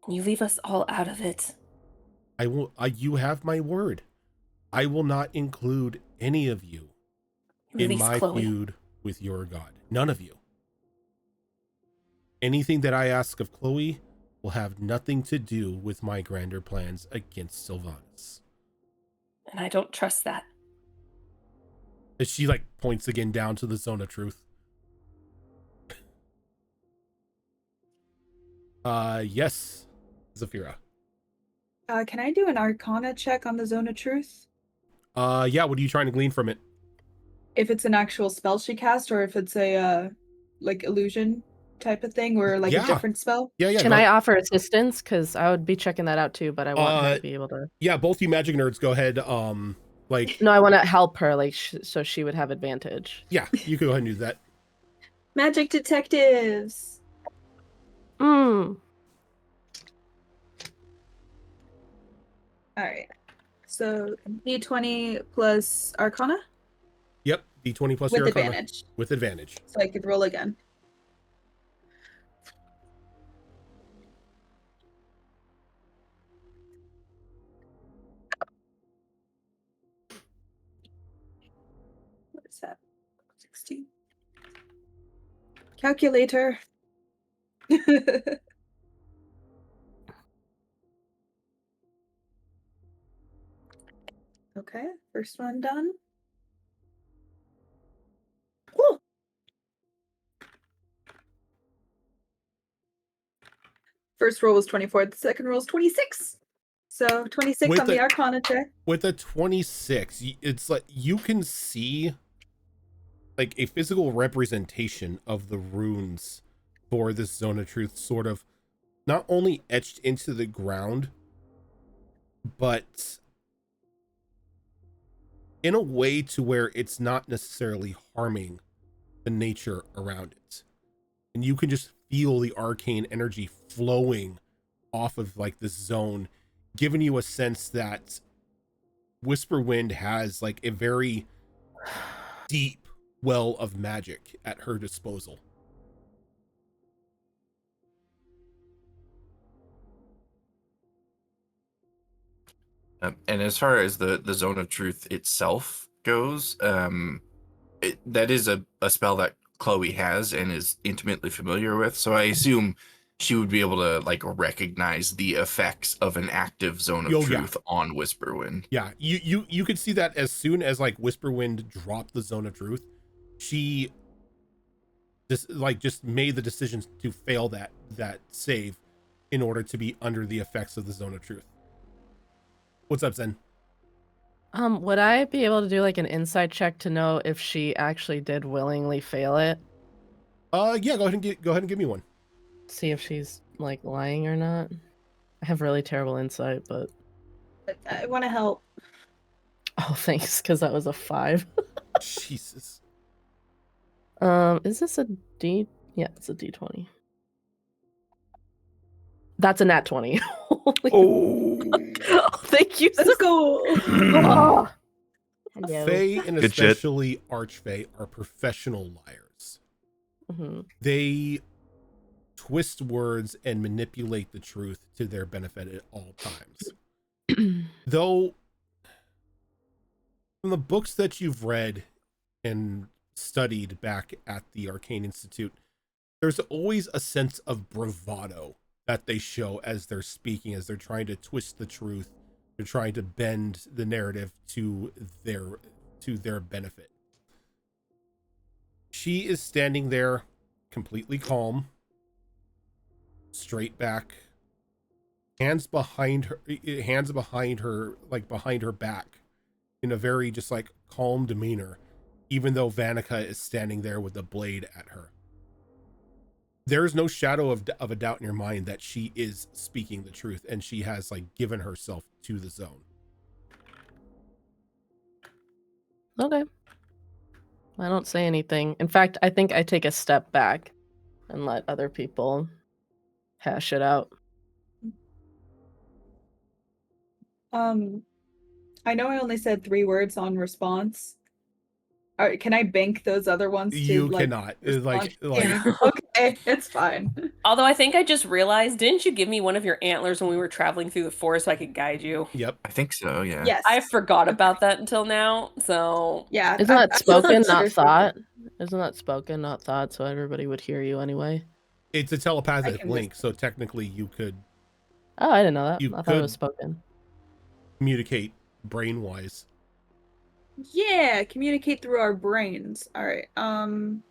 You leave us all out of it. I will. You have my word. I will not include any of you in my feud with your God. None of you. Anything that I ask of Chloe will have nothing to do with my grander plans against Sylvanas. And I don't trust that. As she points again down to the zone of truth. Yes, Zafira. Can I do an Arcana check on the Zone of Truth? Yeah, what are you trying to glean from it? If it's an actual spell she cast, or if it's a illusion type of thing, or a different spell. Yeah. Can I offer assistance? Because I would be checking that out too, but I want her to be able to. Yeah, both you magic nerds, go ahead. No, I want to help her, so she would have advantage. Yeah, you can go ahead and do that. Magic detectives. Mm. All right. So D20 plus Arcana. Yep, D20 plus with your Arcana. advantage. With advantage. So I could roll again. What is that? 16. Calculator. Okay, first one done. Cool. First roll was 24, the second roll is 26. So 26 on the Arcana check. With a 26, it's you can see a physical representation of the runes for this Zone of Truth sort of not only etched into the ground, but in a way to where it's not necessarily harming the nature around it. And you can just feel the arcane energy flowing off of this zone, giving you a sense that Whisperwind has a very deep well of magic at her disposal. And as far as the Zone of Truth itself goes, that is a spell that Chloe has and is intimately familiar with. So I assume she would be able to like recognize the effects of an active zone of Oh, yeah. truth on Whisperwind. Yeah, you could see that as soon as like Whisperwind dropped the zone of truth, she just made the decision to fail that save in order to be under the effects of the zone of truth. What's up, Zen? Would I be able to do like an insight check to know if she actually did willingly fail it? Yeah, go ahead and give me one. See if she's like lying or not. I have really terrible insight, but I want to help. oh, thanks, because that was a 5. Jesus. Is this a D? Yeah, it's a D20. That's a nat 20. Oh. Thank you. Let's go. Oh. Hello. Fae and Good shit. especially Archfae are professional liars. Mm-hmm. They twist words and manipulate the truth to their benefit at all times. Though, from the books that you've read and studied back at the Arcane Institute, there's always a sense of bravado that they show as they're speaking, as they're trying to twist the truth. They're trying to bend the narrative to their benefit. She is standing there completely calm, straight back, hands behind her, like behind her back, in a very just like calm demeanor, even though Vanica is standing there with the blade at her. There's no shadow of a doubt in your mind that she is speaking the truth, and she has like given herself to the zone. Okay. I don't say anything. In fact, I think I take a step back and let other people hash it out. I know I only said 3 words on response. All right, can I bank those other ones to You like cannot. Like okay, it's fine. Although I think I just realized, didn't you give me one of your antlers when we were traveling through the forest so I could guide you? Yep. I think so, yeah. Yes. I forgot about that until now, so Yeah. Isn't that I spoken, wasn't not sure if you thought? Isn't that spoken, not thought? So everybody would hear you anyway. It's a telepathic can link, so technically you could Oh, I didn't know that. You I thought it was could- spoken. communicate brain-wise. Yeah, communicate through our brains. All right. I mean,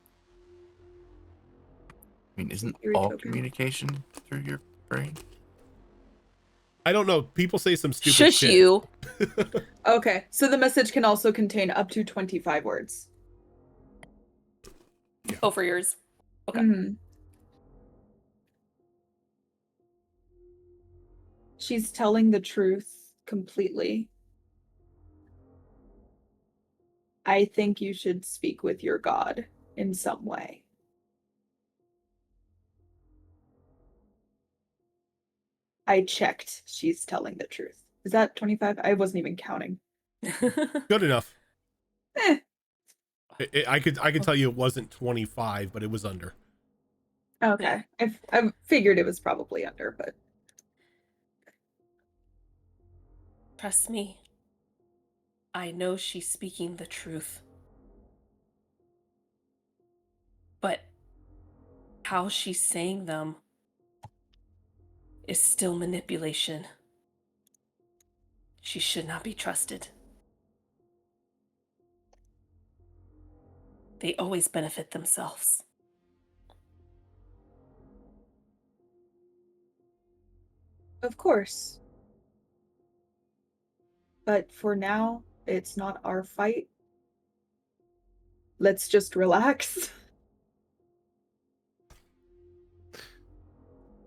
isn't Eerie all token. communication through your brain? I don't know. People say some stupid shush shit. you. Okay, so the message can also contain up to 25 words. Oh, for yours. Okay. Mhm. She's telling the truth completely. I think you should speak with your god in some way. I checked. She's telling the truth. Is that 25? I wasn't even counting. Good enough. Eh, I could tell you it wasn't 25, but it was under. okay. I figured it was probably under, but Trust me. I know she's speaking the truth. But how she's saying them is still manipulation. She should not be trusted. They always benefit themselves. of course. But for now, it's not our fight. Let's just relax.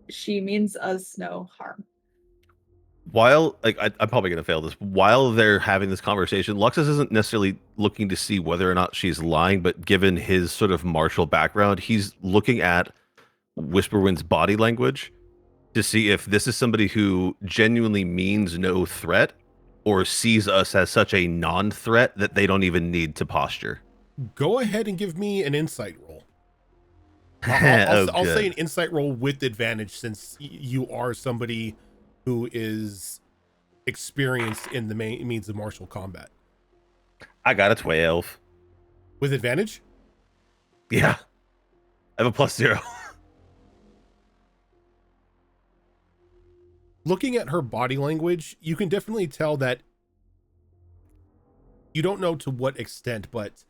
She means us no harm. While I'm probably gonna fail this. While they're having this conversation, Luxus isn't necessarily looking to see whether or not she's lying, but given his sort of martial background, he's looking at Whisperwind's body language to see if this is somebody who genuinely means no threat or sees us as such a non-threat that they don't even need to posture. Go ahead and give me an insight roll. I'll good. say an insight roll with advantage, since you are somebody who is experienced in the means of martial combat. I got a 12. With advantage? Yeah. I have a +0. Looking at her body language, you can definitely tell that you don't know to what extent, but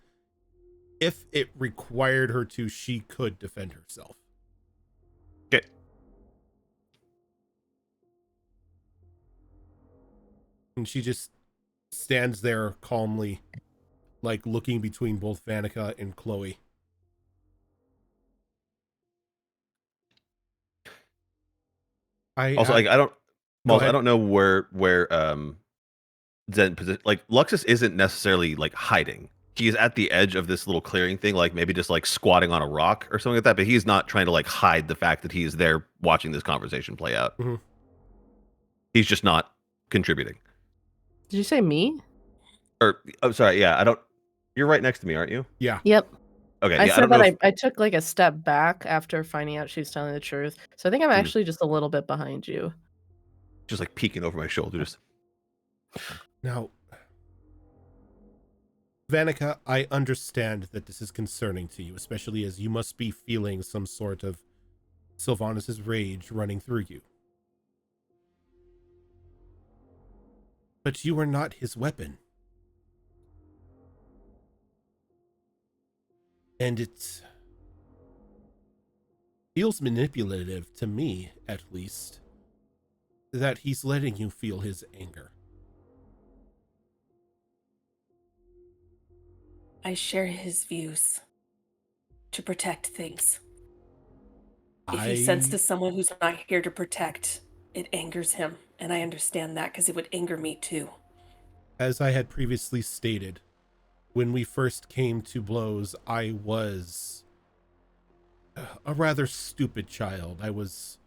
if it required her to, she could defend herself. Okay. And she just stands there calmly, like looking between both Vanica and Chloe. Also, like I don't, Go Miles, I ahead. don't know where Zen position. Like Luxus isn't necessarily like hiding. He is at the edge of this little clearing thing, like maybe just like squatting on a rock or something like that. But he's not trying to like hide the fact that he is there watching this conversation play out. Mhm. He's just not contributing. Did you say me? Or oh, sorry, yeah, I don't. You're right next to me, aren't you? Yeah. Yep. Okay, I yeah, I said don't know. that If, I took like a step back after finding out she was telling the truth. So I think I'm Mhm. actually just a little bit behind you. just like peeking over my shoulder, just Now, Vanica, I understand that this is concerning to you, especially as you must be feeling some sort of Sylvanus' rage running through you. But you are not his weapon. And it feels manipulative to me, at least, that he's letting you feel his anger. I share his views to protect things. If he senses someone who's not here to protect, it angers him. And I understand that because it would anger me too. As I had previously stated, when we first came to blows, I was a rather stupid child. I was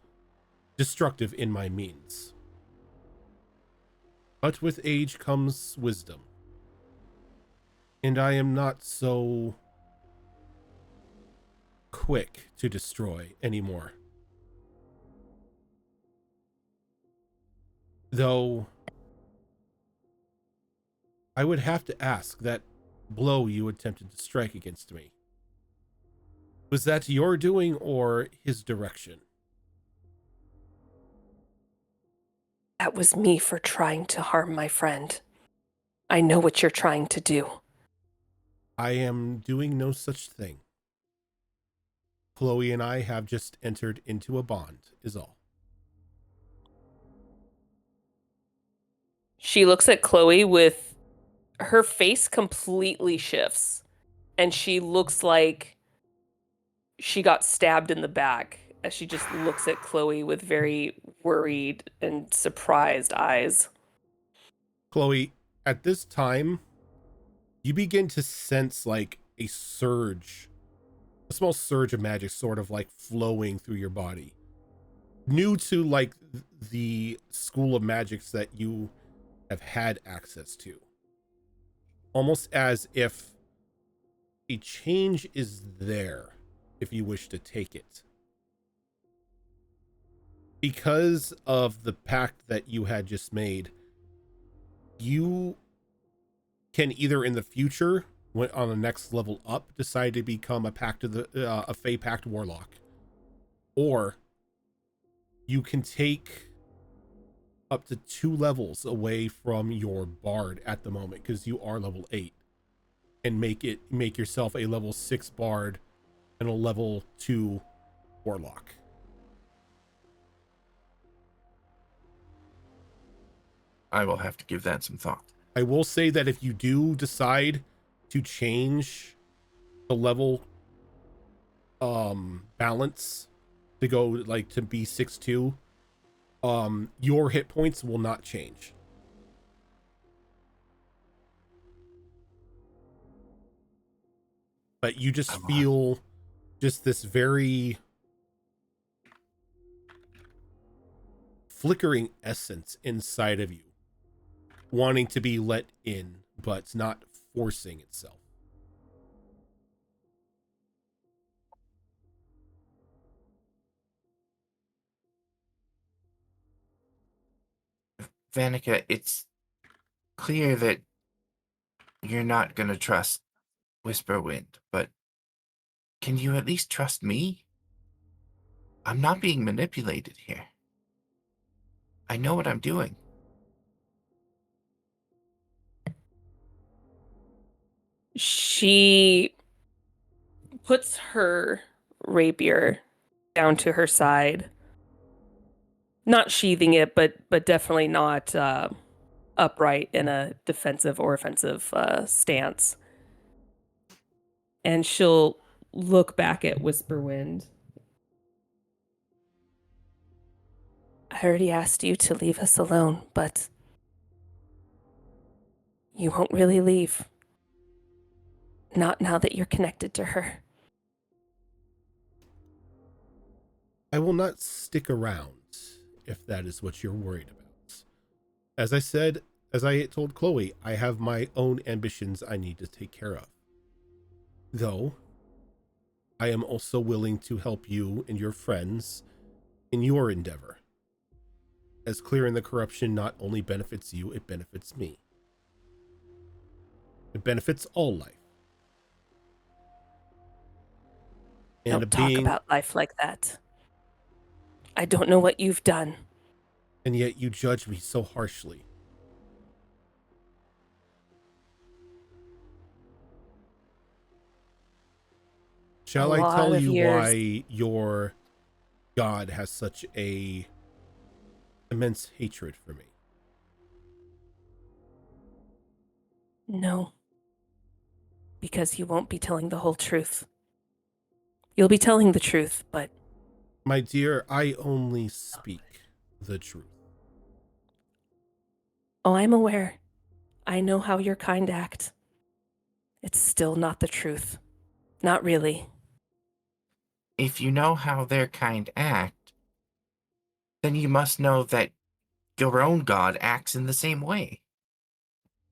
destructive in my means. But with age comes wisdom. And I am not so quick to destroy anymore. Though, I would have to ask, that blow you attempted to strike against me, was that your doing or his direction? That was me for trying to harm my friend. I know what you're trying to do. I am doing no such thing. Chloe and I have just entered into a bond, is all. She looks at Chloe with her face completely shifts, and she looks like she got stabbed in the back as she just looks at Chloe with very worried and surprised eyes. Chloe, at this time, you begin to sense like a surge, a small surge of magic sort of like flowing through your body. New to like the school of magics that you have had access to. Almost as if a change is there if you wish to take it. Because of the pact that you had just made, you can either in the future, when on the next level up, decide to become a pact of the a Fey Pact warlock, or you can take up to 2 levels away from your bard at the moment because you are level 8, and make yourself a level 6 bard and a level 2 warlock. I will have to give that some thought. I will say that if you do decide to change the level balance to go like to be 6-2, your hit points will not change. But you just feel just this very flickering essence inside of you, wanting to be let in, but not forcing itself. Vanica, it's clear that you're not going to trust Whisperwind, but can you at least trust me? I'm not being manipulated here. I know what I'm doing. She puts her rapier down to her side, not sheathing it, but definitely not upright in a defensive or offensive stance. And she'll look back at Whisperwind. I already asked you to leave us alone, but you won't really leave. Not now that you're connected to her. I will not stick around if that is what you're worried about. As I said, as I told Chloe, I have my own ambitions I need to take care of. Though, I am also willing to help you and your friends in your endeavor. As clearing the corruption not only benefits you, it benefits me. It benefits all life. And Don't talk about life like that. I don't know what you've done. And yet you judge me so harshly. Shall I tell you why your God has such a immense hatred for me? No. Because you won't be telling the whole truth. You'll be telling the truth, but... My dear, I only speak the truth. Oh, I'm aware. I know how your kind act. It's still not the truth. Not really. If you know how their kind act, then you must know that your own god acts in the same way.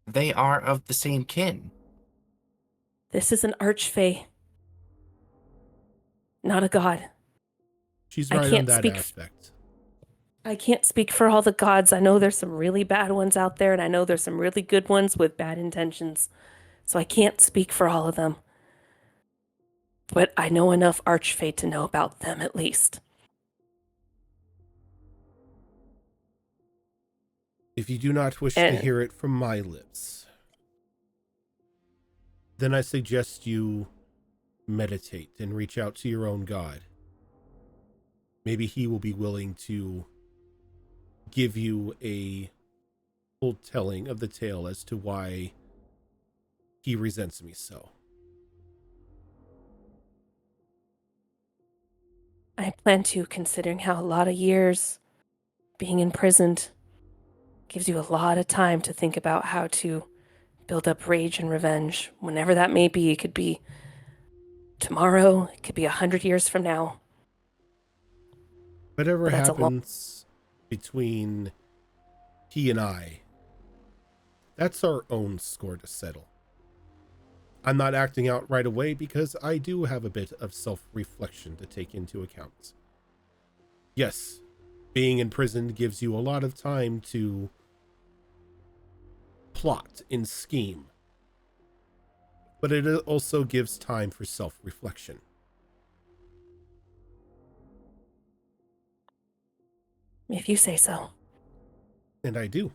They are of the same kin. This is an archfey. Not a god. She's right on that aspect. I can't speak for all the gods. I know there's some really bad ones out there, and I know there's some really good ones with bad intentions. So I can't speak for all of them. But I know enough archfey to know about them, at least. If you do not wish to hear it from my lips, then I suggest you meditate and reach out to your own God. Maybe he will be willing to give you a full telling of the tale as to why he resents me so. I plan to, considering how a lot of years being imprisoned gives you a lot of time to think about how to build up rage and revenge, whenever that may be. It could be tomorrow, it could be 100 years from now. Whatever happens between he and I, that's our own score to settle. I'm not acting out right away because I do have a bit of self-reflection to take into account. Yes, being imprisoned gives you a lot of time to plot and scheme, but it also gives time for self-reflection. If you say so. And I do.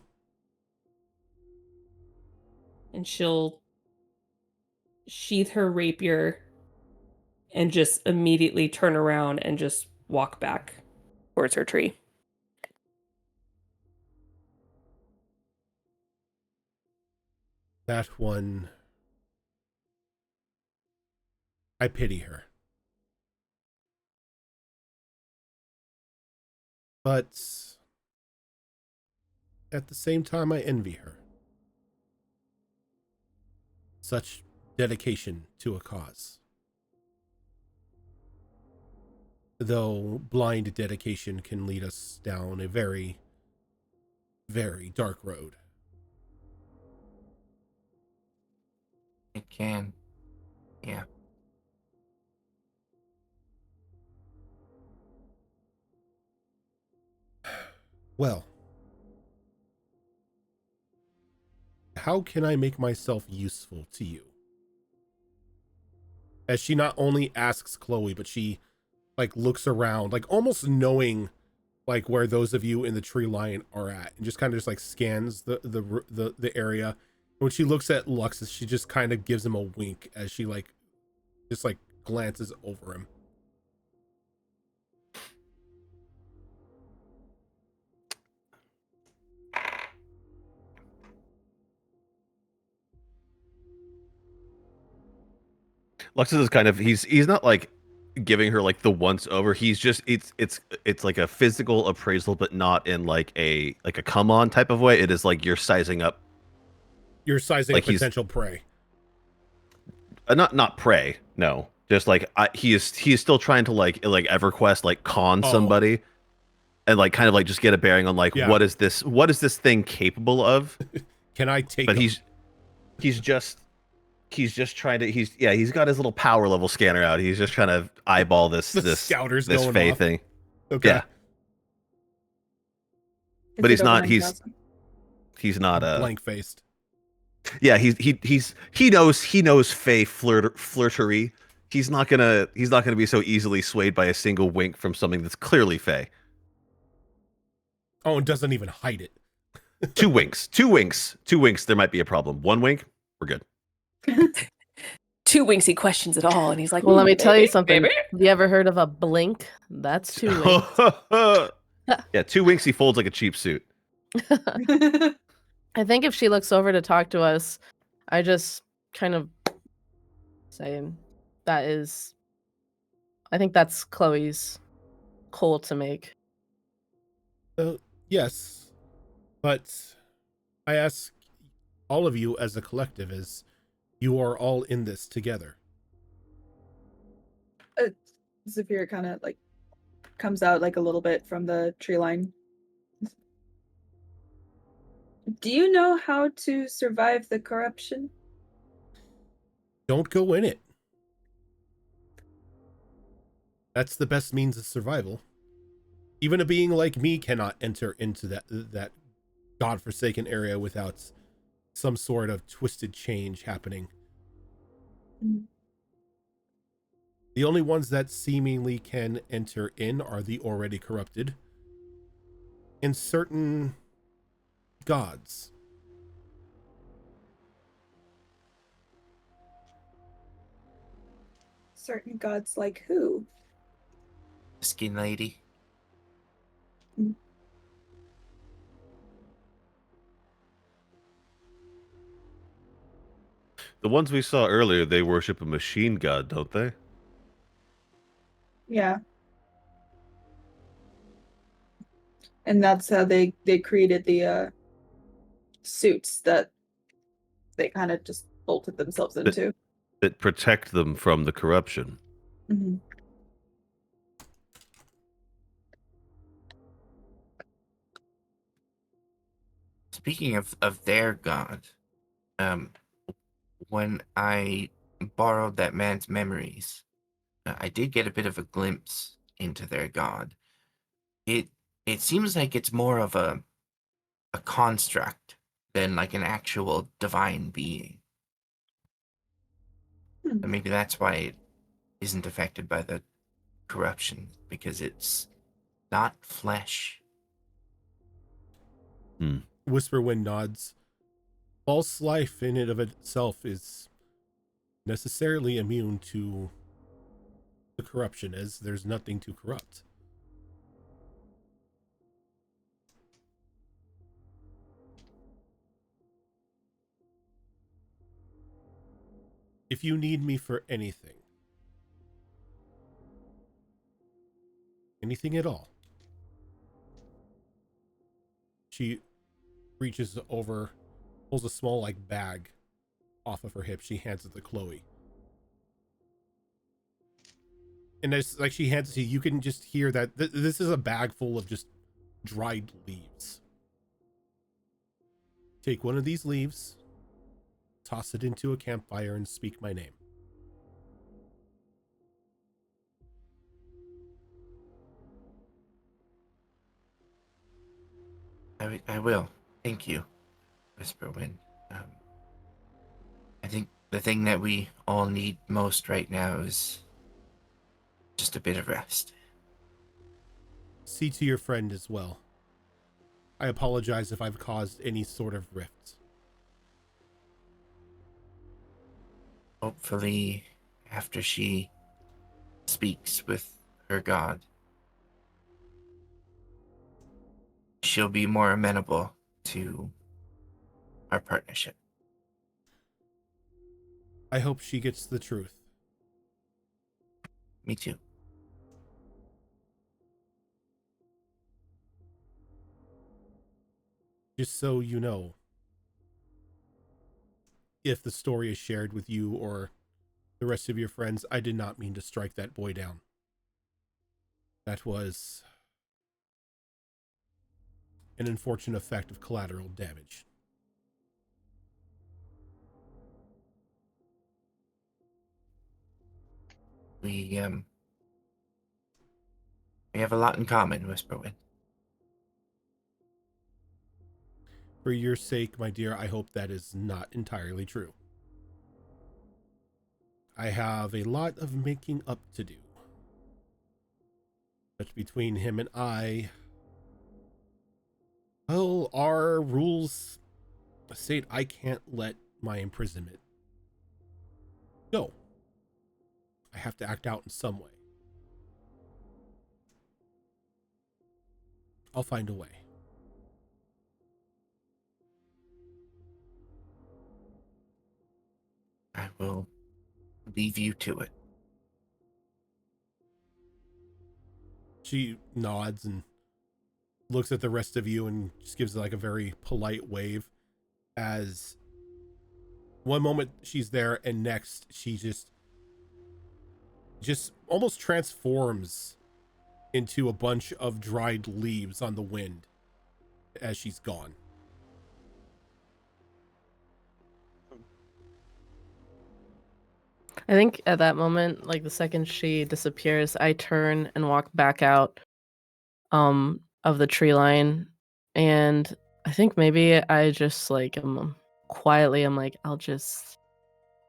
And she'll sheath her rapier and just immediately turn around and just walk back towards her tree. That one, I pity her. But at the same time, I envy her. Such dedication to a cause. Though blind dedication can lead us down a very, very dark road. It can. Yeah. Well, how can I make myself useful to you? as she not only asks Chloe, but she like looks around, like almost knowing like where those of you in the tree line are at, and just kind of just like scans the area. And when she looks at Luxus, she just kind of gives him a wink as she like just like glances over him. Luxus is kind of he's not like giving her like the once over. He's just it's like a physical appraisal, but not in like a come on type of way. It is like you're sizing up. You're sizing Like a potential prey. Not prey. No, just like he is still trying to like EverQuest like con somebody, and like kind of like just get a bearing on like what is this thing capable of? Can I take? But he's just trying to he's got his little power level scanner out. He's just trying to eyeball this scouters this going Faye off. thing. Okay. Yeah. But he's not blank faced. Yeah, he knows Faye flirtery. He's not gonna be so easily swayed by a single wink from something that's clearly Faye. Oh, and doesn't even hide it. Two winks. There might be a problem. One wink, we're good. 2 winks, he questions it all, and he's like, Well, let me "Ooh, tell you baby, something. baby." Have you ever heard of a blink? That's 2 winks. Yeah, 2 winks. He folds like a cheap suit. I think if she looks over to talk to us, I just kind of say I think that's Chloe's call to make. Yes, but I ask all of you as a collective, as you are all in this together. Zephyr kind of like comes out like a little bit from the tree line. Do you know how to survive the corruption? Don't go in it. That's the best means of survival. Even a being like me cannot enter into that godforsaken area without some sort of twisted change happening. Mm. The only ones that seemingly can enter in are the already corrupted and certain gods. Certain gods like who? Skin lady. The ones we saw earlier, they worship a machine god, don't they? Yeah. And that's how they created the suits that they kind of just bolted themselves into. That protect them from the corruption. Mm-hmm. Speaking of their god, when I borrowed that man's memories, I did get a bit of a glimpse into their god. It seems like it's more of a construct than like an actual divine being. And maybe that's why it isn't affected by the corruption, because it's not flesh. Whisperwind nods. False life in and of itself is necessarily immune to the corruption, as there's nothing to corrupt. If you need me for anything at all, she reaches over, pulls a small like bag off of her hip. She hands it to Chloe, and as like she hands it to you, you can just hear that this is a bag full of just dried leaves. Take one of these leaves, toss it into a campfire, and speak my name. I will. Thank you, Whisperwind. I think The thing that we all need most right now is just a bit of rest. See to your friend as well. I apologize if I've caused any sort of rifts. Hopefully, after she speaks with her god, she'll be more amenable to our partnership. I hope she gets the truth. Me too. Just so you know, if the story is shared with you or the rest of your friends, I did not mean to strike that boy down. That was an unfortunate effect of collateral damage. We have a lot in common, Whisperwind. For your sake, my dear, I hope that is not entirely true. I have a lot of making up to do. But between him and I, well, our rules state I can't let my imprisonment go. I have to act out in some way. I'll find a way. I will leave you to it. She nods and looks at the rest of you and just gives like a very polite wave, as one moment she's there and next she just almost transforms into a bunch of dried leaves on the wind as she's gone. I think at that moment, like the second she disappears, I turn and walk back out of the tree line, and I think maybe I just like am quietly I'm like, I'll just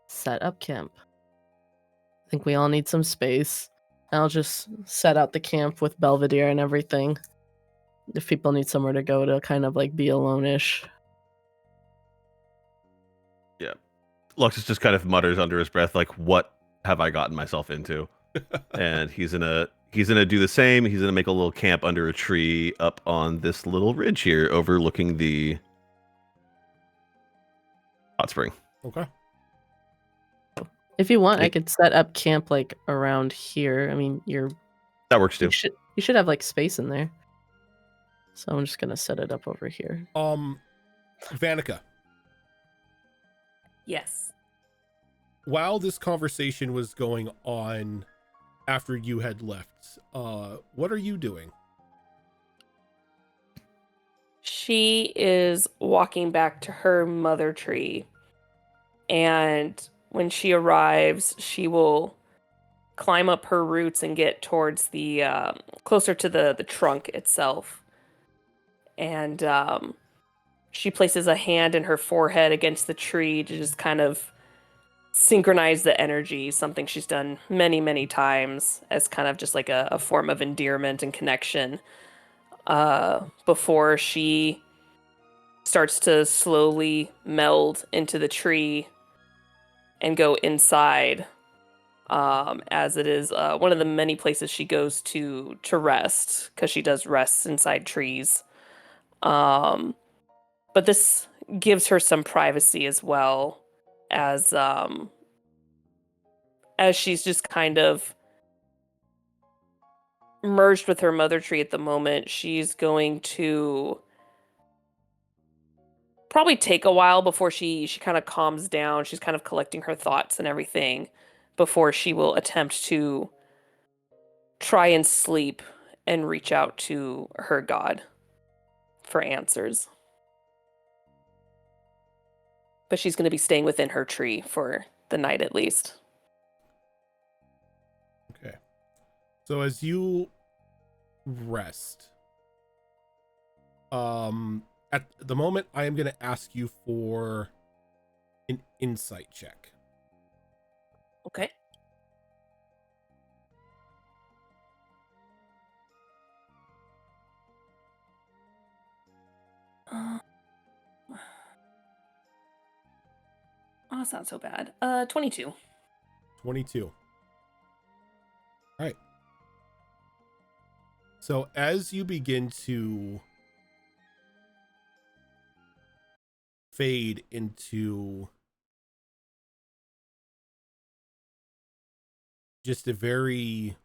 set up camp. I think we all need some space. I'll just set out the camp with Belvedere and everything. If people need somewhere to go to kind of like be alone-ish. Yeah. Luxus just kind of mutters under his breath, like, "What have I gotten myself into?" And he's gonna do the same. He's gonna make a little camp under a tree up on this little ridge here, overlooking the hot spring. Okay. If you want, I Hey. could set up camp like around here. I mean, That works too. you should have like space in there. So I'm just gonna set it up over here. Vanica, Yes. while this conversation was going on after you had left, what are you doing? She is walking back to her mother tree. And when she arrives, she will climb up her roots and get towards the closer to the trunk itself. And she places a hand in her forehead against the tree to just kind of synchronize the energy, something she's done many, many times as kind of just like a form of endearment and connection before she starts to slowly meld into the tree and go inside, as it is one of the many places she goes to rest, because she does rest inside trees. But this gives her some privacy as well, as she's just kind of merged with her mother tree at the moment. She's going to probably take a while before she kind of calms down. She's kind of collecting her thoughts and everything before she will attempt to try and sleep and reach out to her god for answers. But she's going to be staying within her tree for the night at least. Okay. So as you rest, at the moment, I am going to ask you for an insight check. Okay. Oh, it's not so bad. 22. 22. All right. So as you begin to fade into just a very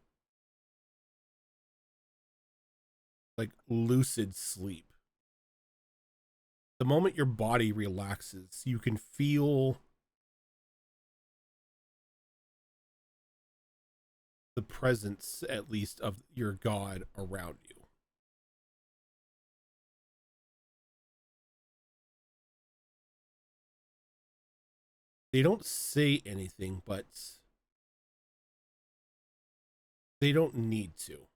like lucid sleep, the moment your body relaxes, you can feel the presence, at least, of your god around you. They don't say anything, but they don't need to.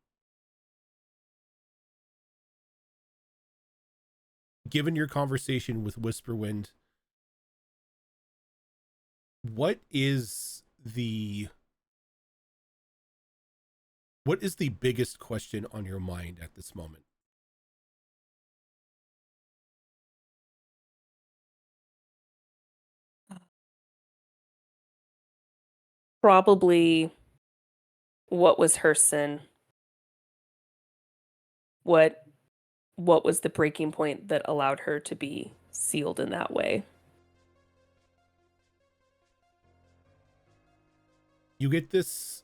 Given your conversation with Whisperwind, what is the biggest question on your mind at this moment? Probably, what was her sin? What was the breaking point that allowed her to be sealed in that way? You get this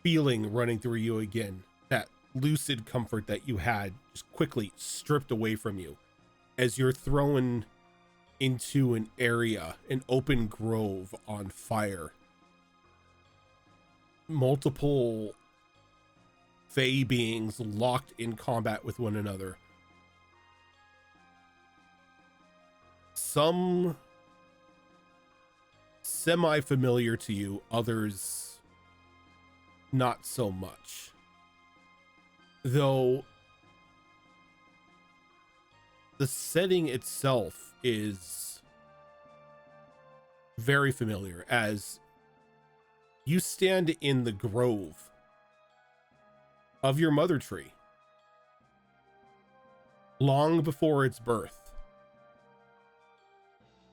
feeling running through you again, that lucid comfort that you had just quickly stripped away from you as you're thrown into an area, an open grove on fire. Multiple Fey beings locked in combat with one another. Some semi-familiar to you, others not so much. Though the setting itself is very familiar, as you stand in the grove of your mother tree long before its birth.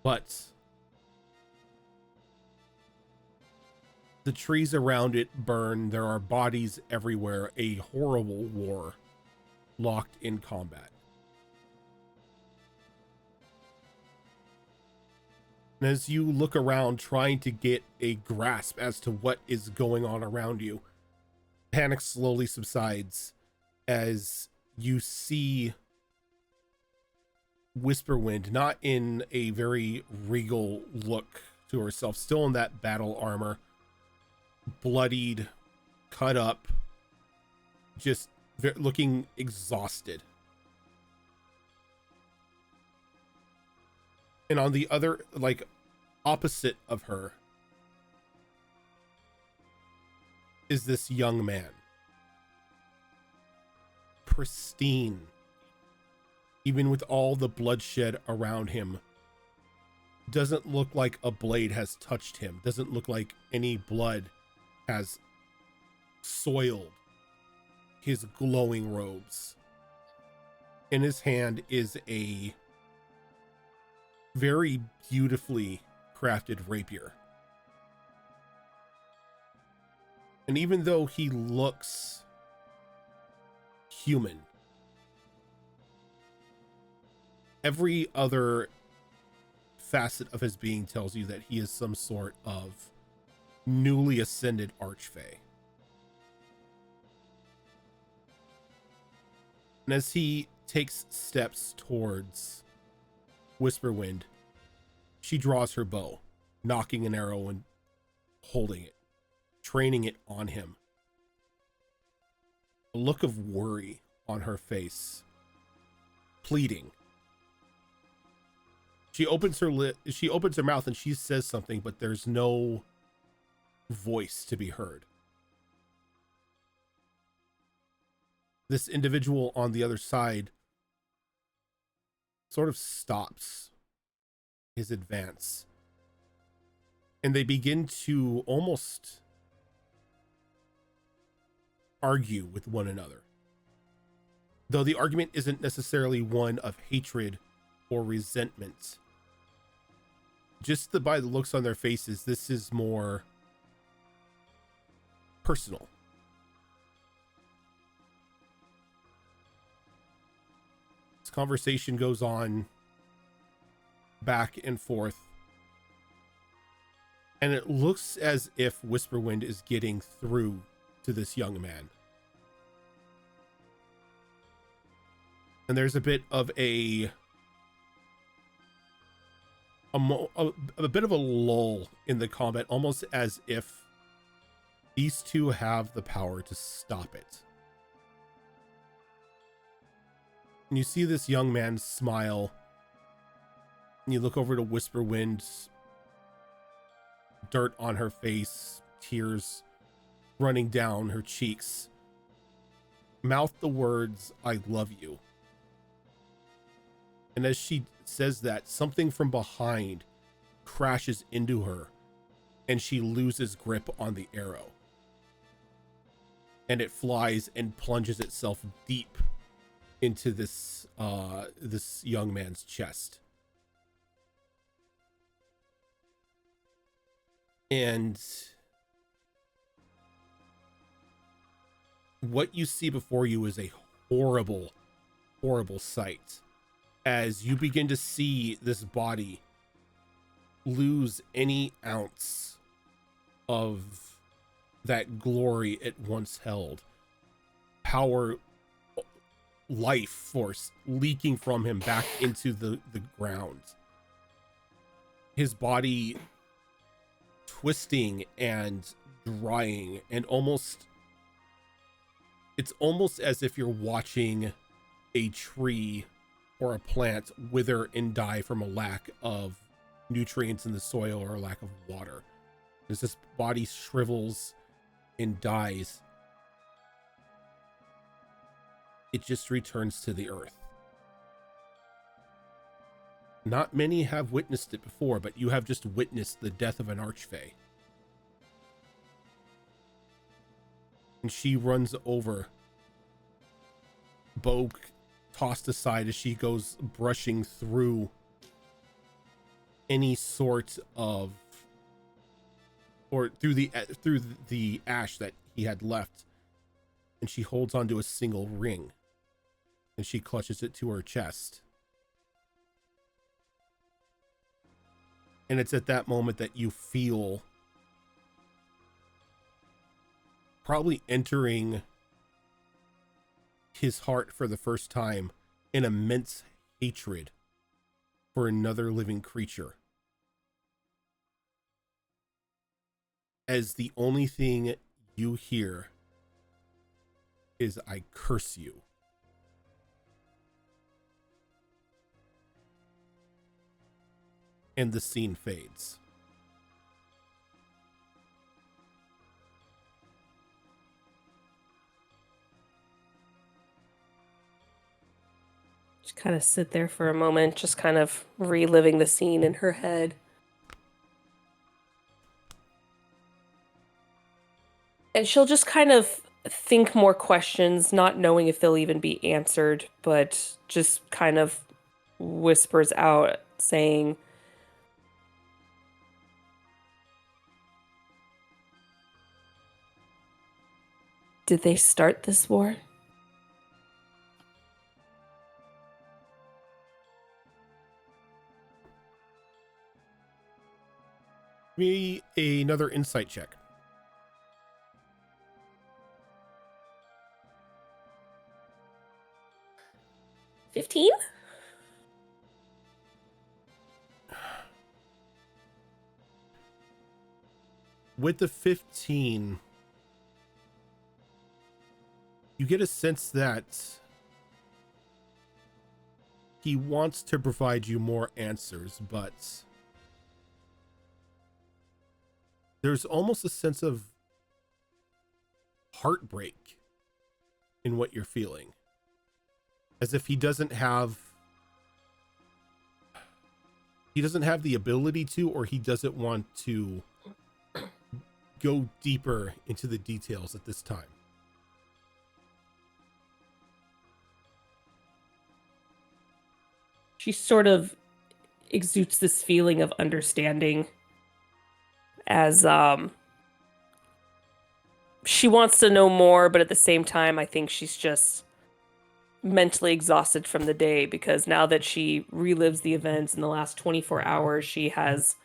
But the trees around it burn. There are bodies everywhere. A horrible war locked in combat. And as you look around trying to get a grasp as to what is going on around you, panic slowly subsides as you see Whisperwind, not in a very regal look to herself, still in that battle armor, bloodied, cut up, just looking exhausted. And on the other, like, opposite of her is this young man. Pristine. Even with all the bloodshed around him. Doesn't look like a blade has touched him. Doesn't look like any blood has soiled his glowing robes. In his hand is a very beautifully crafted rapier. And even though he looks human, every other facet of his being tells you that he is some sort of newly ascended archfey. And as he takes steps towards Whisperwind, she draws her bow, knocking an arrow and holding it, training it on him. A look of worry on her face, pleading. She opens her mouth and she says something, but there's no voice to be heard. This individual on the other side sort of stops, his advance. And they begin to almost argue with one another. Though the argument isn't necessarily one of hatred or resentment. Just by the looks on their faces, this is more personal. This conversation goes on back and forth. And it looks as if Whisperwind is getting through to this young man. And there's a bit of a bit of a lull in the combat, almost as if these two have the power to stop it. And you see this young man smile, and you look over to Whisperwind, dirt on her face, tears running down her cheeks. Mouth the words, "I love you." And as she says that, something from behind crashes into her, and she loses grip on the arrow. And it flies and plunges itself deep into this young man's chest. And what you see before you is a horrible, horrible sight. As you begin to see this body lose any ounce of that glory it once held. Power, life force leaking from him back into the ground. His body twisting and drying, and it's almost as if you're watching a tree or a plant wither and die from a lack of nutrients in the soil or a lack of water. As this body shrivels and dies, it just returns to the earth. Not many have witnessed it before, but you have just witnessed the death of an archfey. And she runs over, bow tossed aside as she goes brushing through any sort of, or through the ash that he had left, and she holds onto a single ring, and she clutches it to her chest. And it's at that moment that you feel, probably entering his heart for the first time, an immense hatred for another living creature. As the only thing you hear is, "I curse you." And the scene fades. Just kind of sit there for a moment, just kind of reliving the scene in her head. And she'll just kind of think more questions, not knowing if they'll even be answered, but just kind of whispers out saying, "Did they start this war?" Me another insight check. "15?" With the 15, you get a sense that he wants to provide you more answers, but there's almost a sense of heartbreak in what you're feeling. As if he doesn't have he doesn't have the ability to, or he doesn't want to go deeper into the details at this time. She sort of exudes this feeling of understanding as she wants to know more, but at the same time I think she's just mentally exhausted from the day, because now that she relives the events in the last 24 hours, she has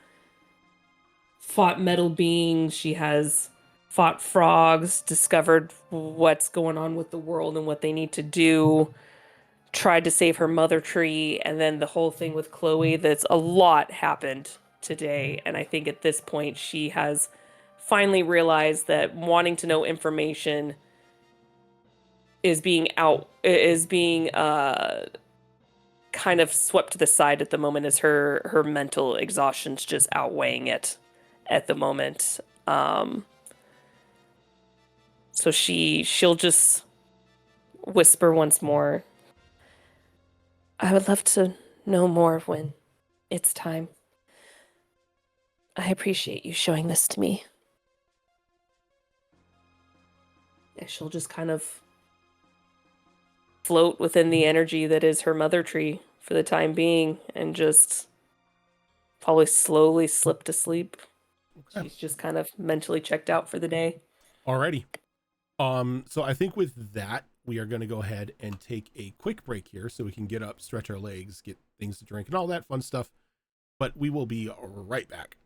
fought metal beings, she has fought frogs, discovered what's going on with the world and what they need to do, tried to save her mother tree, and then the whole thing with Chloe. That's a lot happened today, and I think at this point she has finally realized that wanting to know information is being kind of swept to the side at the moment, as her mental exhaustion's just outweighing it at the moment. So she'll just whisper once more, I would love to know more when it's time. I appreciate you showing this to me. And she'll just kind of float within the energy that is her mother tree for the time being, and just probably slowly slip to sleep. Okay. She's just kind of mentally checked out for the day. Alrighty. So I think with that, we are going to go ahead and take a quick break here so we can get up, stretch our legs, get things to drink and all that fun stuff. But we will be right back.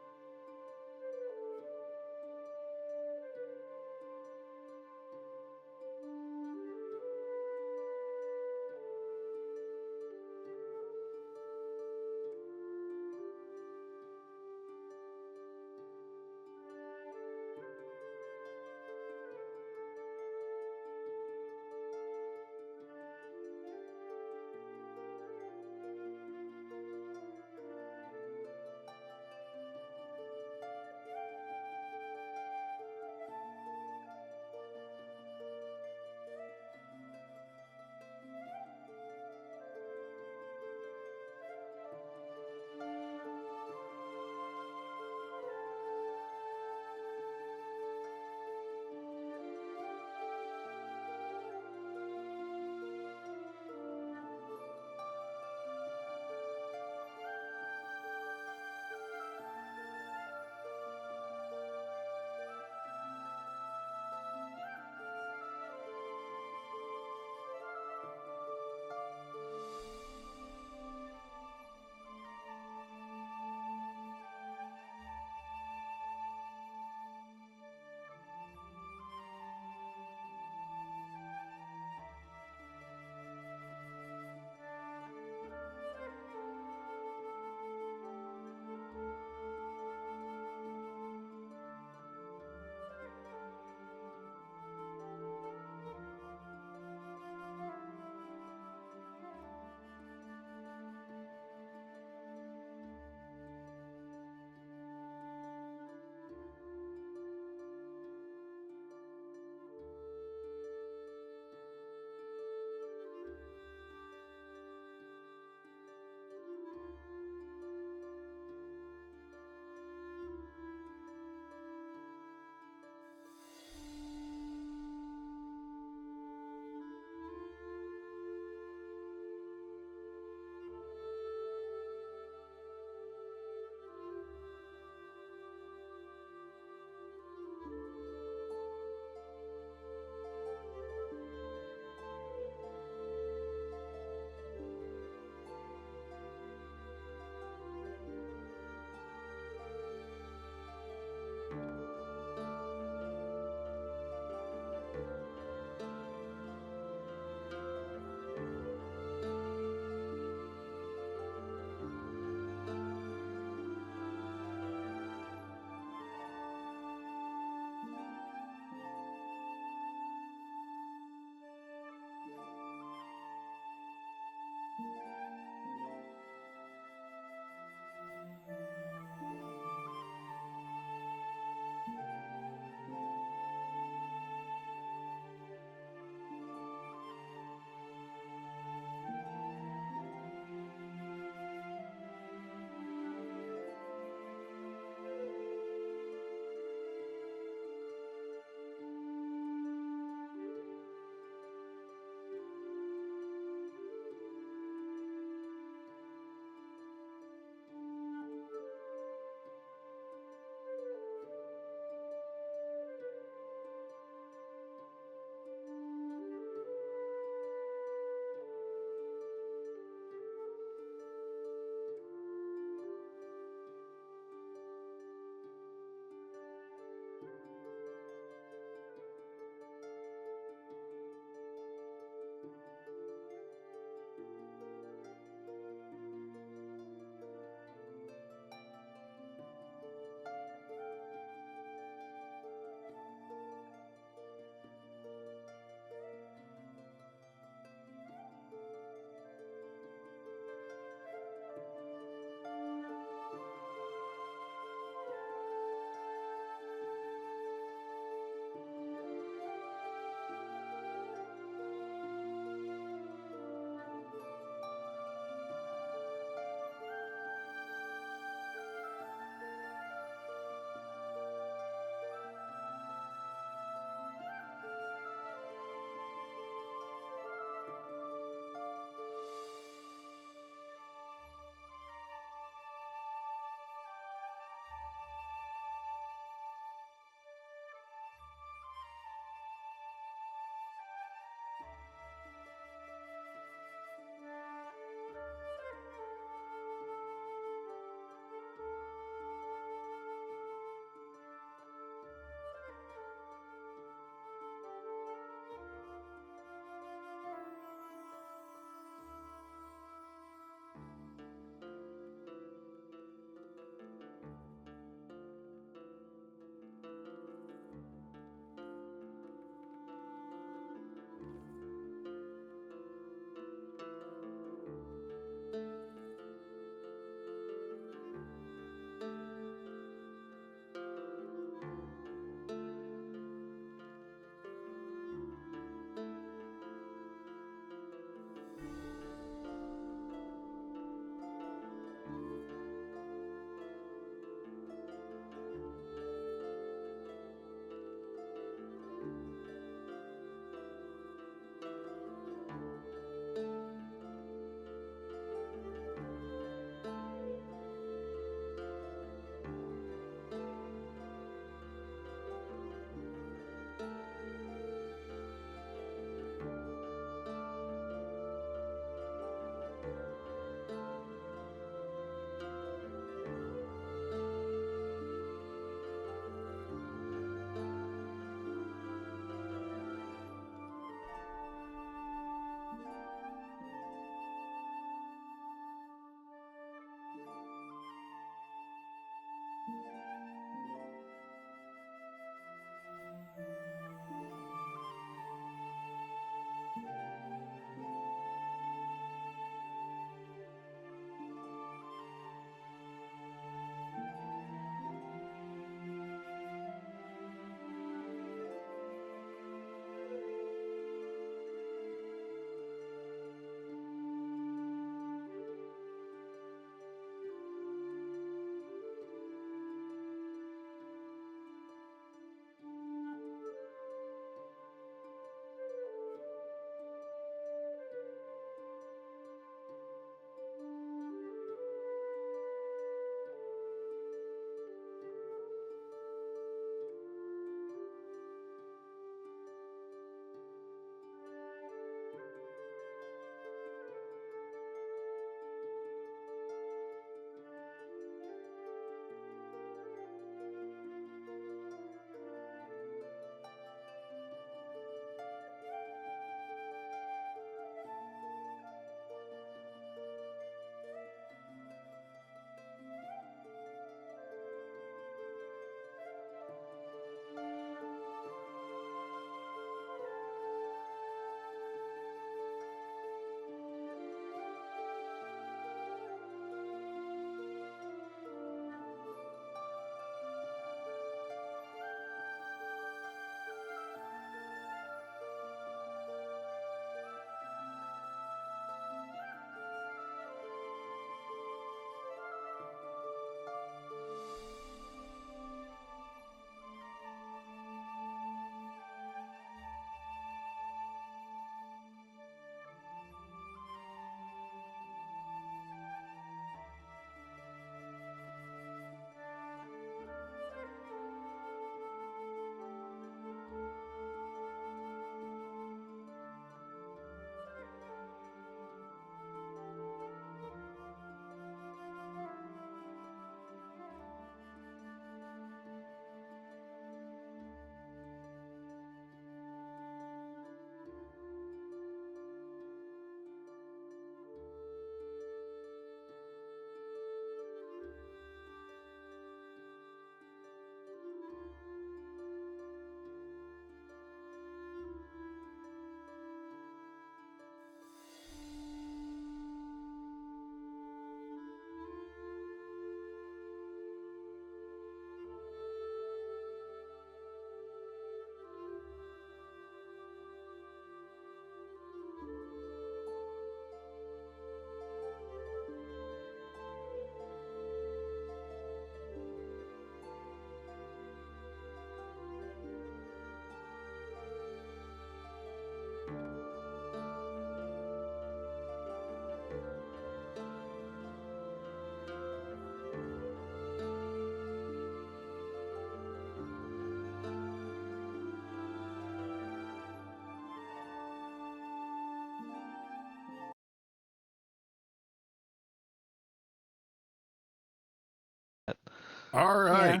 All right. Yeah.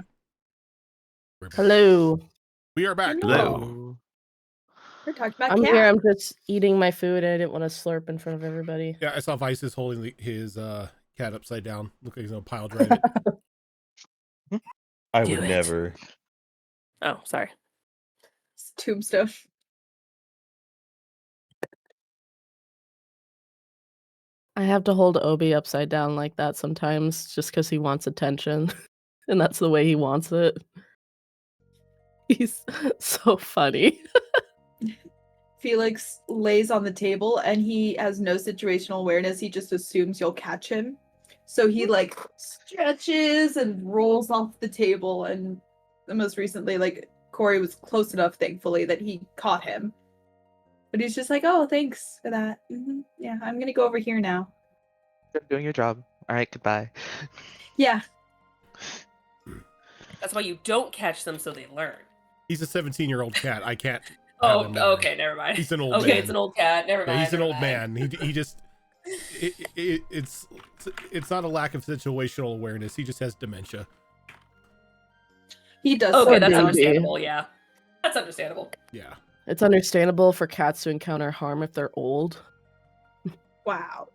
We're back. Hello. We are back. Hello. We're talking about I'm cat. here. I'm just eating my food. I didn't want to slurp in front of everybody. Yeah, I saw Vice is holding his cat upside down. Look like he's gonna pile drive it. I Do would it. never. Oh, sorry. It's Tombstone. I have to hold Obi upside down like that sometimes just because he wants attention. And that's the way he wants it. He's so funny. Felix lays on the table and he has no situational awareness. He just assumes you'll catch him. So he like stretches and rolls off the table. And most recently, like Corey was close enough, thankfully, that he caught him. But he's just like, oh, thanks for that. Yeah, I'm going to go over here now. You're doing your job. All right, goodbye. Yeah. That's why you don't catch them so they learn. He's a 17-year-old cat. I can't. have Oh, him there. okay, never mind. He's an old okay, man. it's an old cat. Never mind. Yeah, he's an never old mind. man. He just. It's not a lack of situational awareness. He just has dementia. He does. Okay, so that's baby. understandable. Yeah, that's understandable. Yeah. It's understandable for cats to encounter harm if they're old. Wow.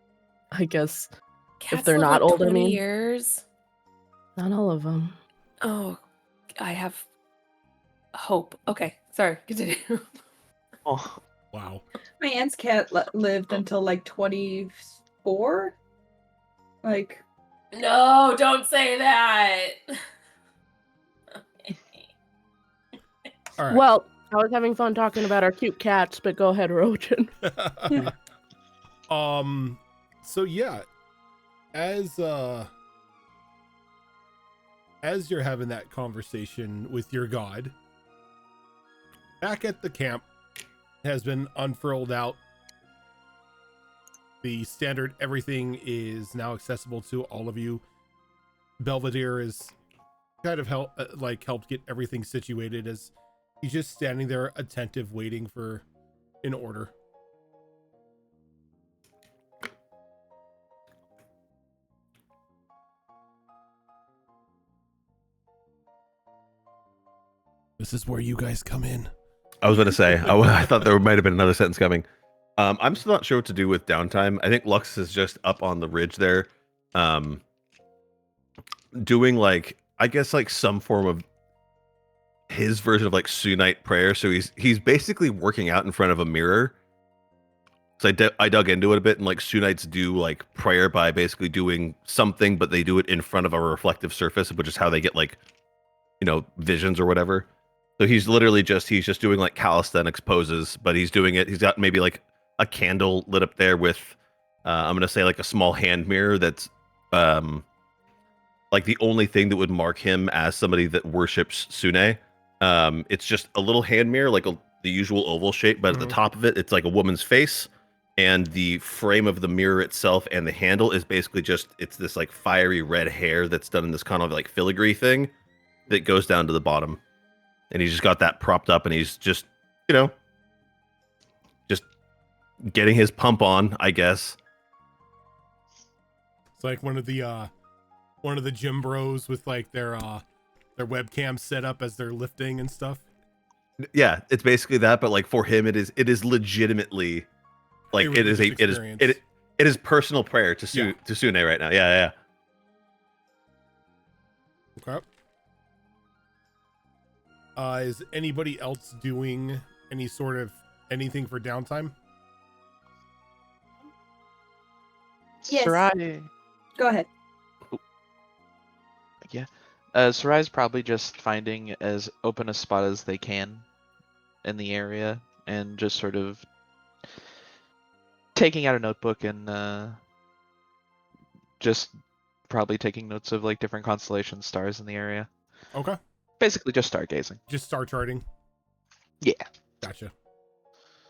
I guess Cats they're live, not like, old, I 20 mean. years. not all of them. Oh, I have hope. Okay, sorry. Continue. Oh, Wow. My aunt's cat lived until like 24. Like, No, don't say that. All right. Well, I was having fun talking about our cute cats, but go ahead, Rojan. So yeah, as you're having that conversation with your god, back at the camp has been unfurled out. The standard everything is now accessible to all of you. Belvedere is kind of helped get everything situated as he's just standing there attentive, waiting for an order. This is where you guys come in. I was going to say, I thought there might have been another sentence coming. I'm still not sure what to do with downtime. I think Lux is just up on the ridge there, doing like, I guess like some form of his version of like Sunite prayer. So he's basically working out in front of a mirror. So I dug into it a bit, and like Sunites do like prayer by basically doing something, but they do it in front of a reflective surface, which is how they get like, visions or whatever. So he's just doing like calisthenics poses, but he's doing it. He's got maybe like a candle lit up there with, I'm gonna say like a small hand mirror that's, like the only thing that would mark him as somebody that worships Sune. It's just a little hand mirror, like the usual oval shape, but at the top of it, it's like a woman's face, and the frame of the mirror itself and the handle is basically it's this like fiery red hair that's done in this kind of like filigree thing that goes down to the bottom. And he's just got that propped up, and he's just, just getting his pump on, I guess. It's like one of the gym bros with like their webcam set up as they're lifting and stuff. Yeah, it's basically that, but like for him, it is legitimately like A it is religious experience. it is personal prayer to Sune right now. Yeah. Okay. Is anybody else doing any sort of anything for downtime? Yes. Sarai. go ahead. Yeah. Sarai's probably just finding as open a spot as they can in the area and just sort of taking out a notebook and just probably taking notes of like different constellations, stars in the area. Okay. Basically just stargazing. Just star charting. Yeah. Gotcha.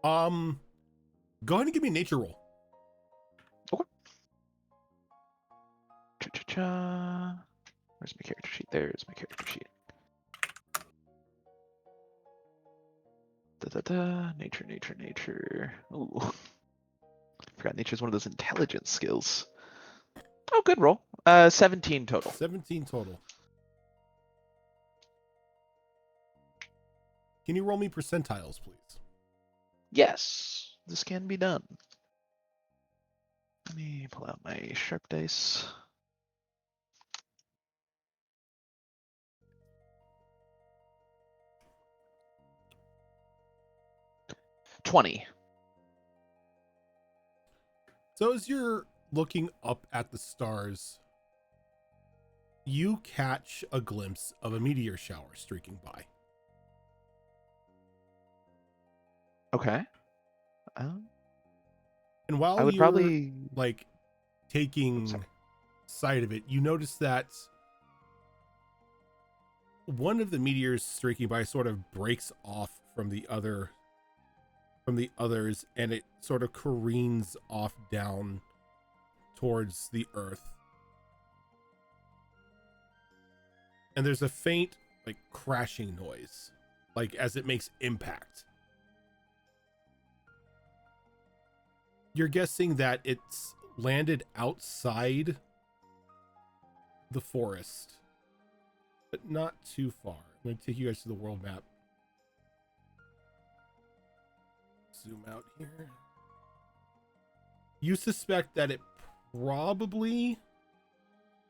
Go ahead and give me a nature roll. Cha-cha-cha. Where's my character sheet? There's my character sheet. Da-da-da. Nature. Ooh. Forgot nature's one of those intelligence skills. Oh, good roll. 17 total. 17 total. Can you roll me percentiles, please? Yes, this can be done. Let me pull out my sharp dice. $20. So as you're looking up at the stars, you catch a glimpse of a meteor shower streaking by. Okay. And while I would you're probably like taking sorry. sight of it, you notice that one of the meteors streaking by sort of breaks off from the others, and it sort of careens off down towards the earth. And there's a faint like crashing noise, like as it makes impact. You're guessing that it's landed outside the forest, but not too far. I'm going to take you guys to the world map. Zoom out here. You suspect that it probably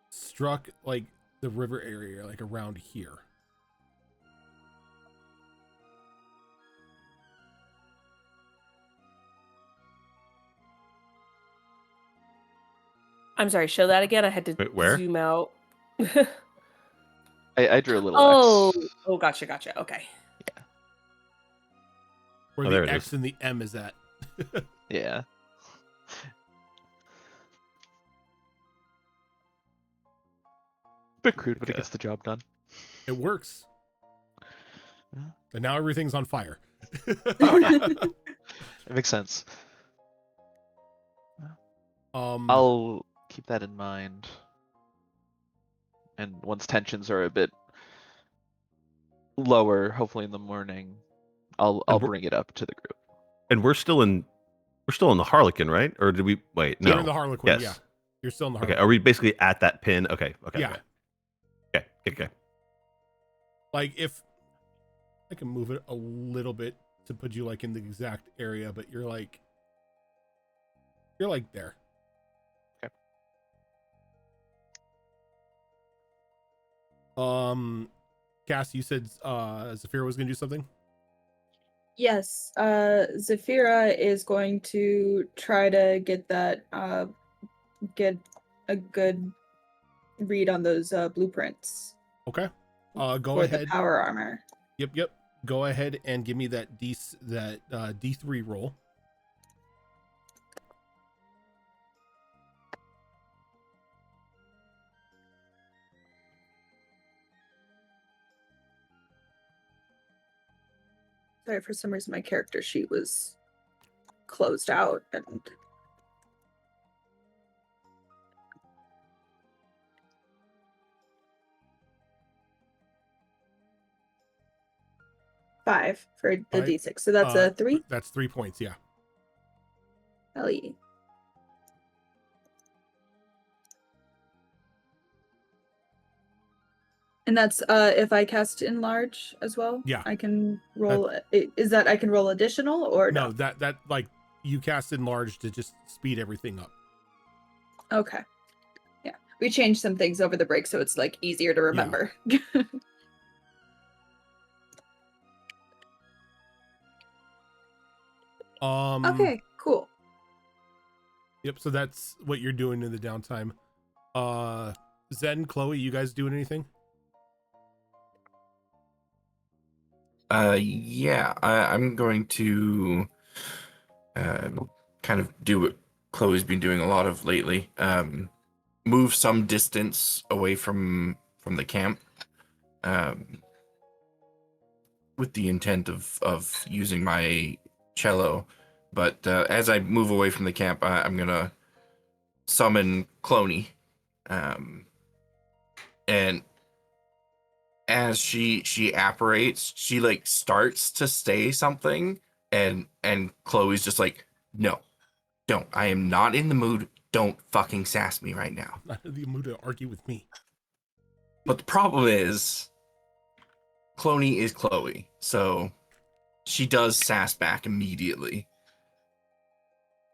struck like the river area, like around here. I'm sorry, show that again. I had to Wait, where? zoom out. I drew a little Oh, X. oh, gotcha. Okay. Where Oh, there the it X is. and the M is at. Yeah. Bit crude, but it Okay. gets the job done. It works. Yeah. And now everything's on fire. Oh, yeah. It makes sense. I'll keep that in mind. And once tensions are a bit lower, hopefully in the morning, I'll And we're- bring it up to the group. And we're still in the Harlequin, right? Or did we wait? No. You're in the Harlequin, Yes. yeah. You're still in the Okay. Harlequin. Are we basically at that pin? Okay. Yeah. Okay. Like if I can move it a little bit to put you like in the exact area, but you're like there. Okay. Cass, you said Zafira was gonna do something? Yes, Zafira is going to try to get that get a good read on those blueprints Okay. Go for ahead. the power armor. Yep. Go ahead and give me that D3 roll. Sorry, for some reason my character sheet was closed out and five for the Five? D6. So that's a 3. That's 3 points, yeah. Hell yeah. And that's if I cast enlarge as well. Yeah. I can roll. Is that I can roll additional or No, no? that like you cast enlarge to just speed everything up. Okay. Yeah, we changed some things over the break, so it's like easier to remember. Okay, cool. Yep, so that's what you're doing in the downtime. Zen, Chloe, you guys doing anything? Yeah, I'm going to kind of do what Chloe's been doing a lot of lately. Move some distance away from the camp, with the intent of using my cello. But as I move away from the camp, I'm gonna summon Cloney, and as she apparates, she like starts to say something, and Chloe's just like, no, don't. I am not in the mood. Don't fucking sass me right now. Not in the mood to argue with me. But the problem is, Cloney is Chloe, so she does sass back immediately.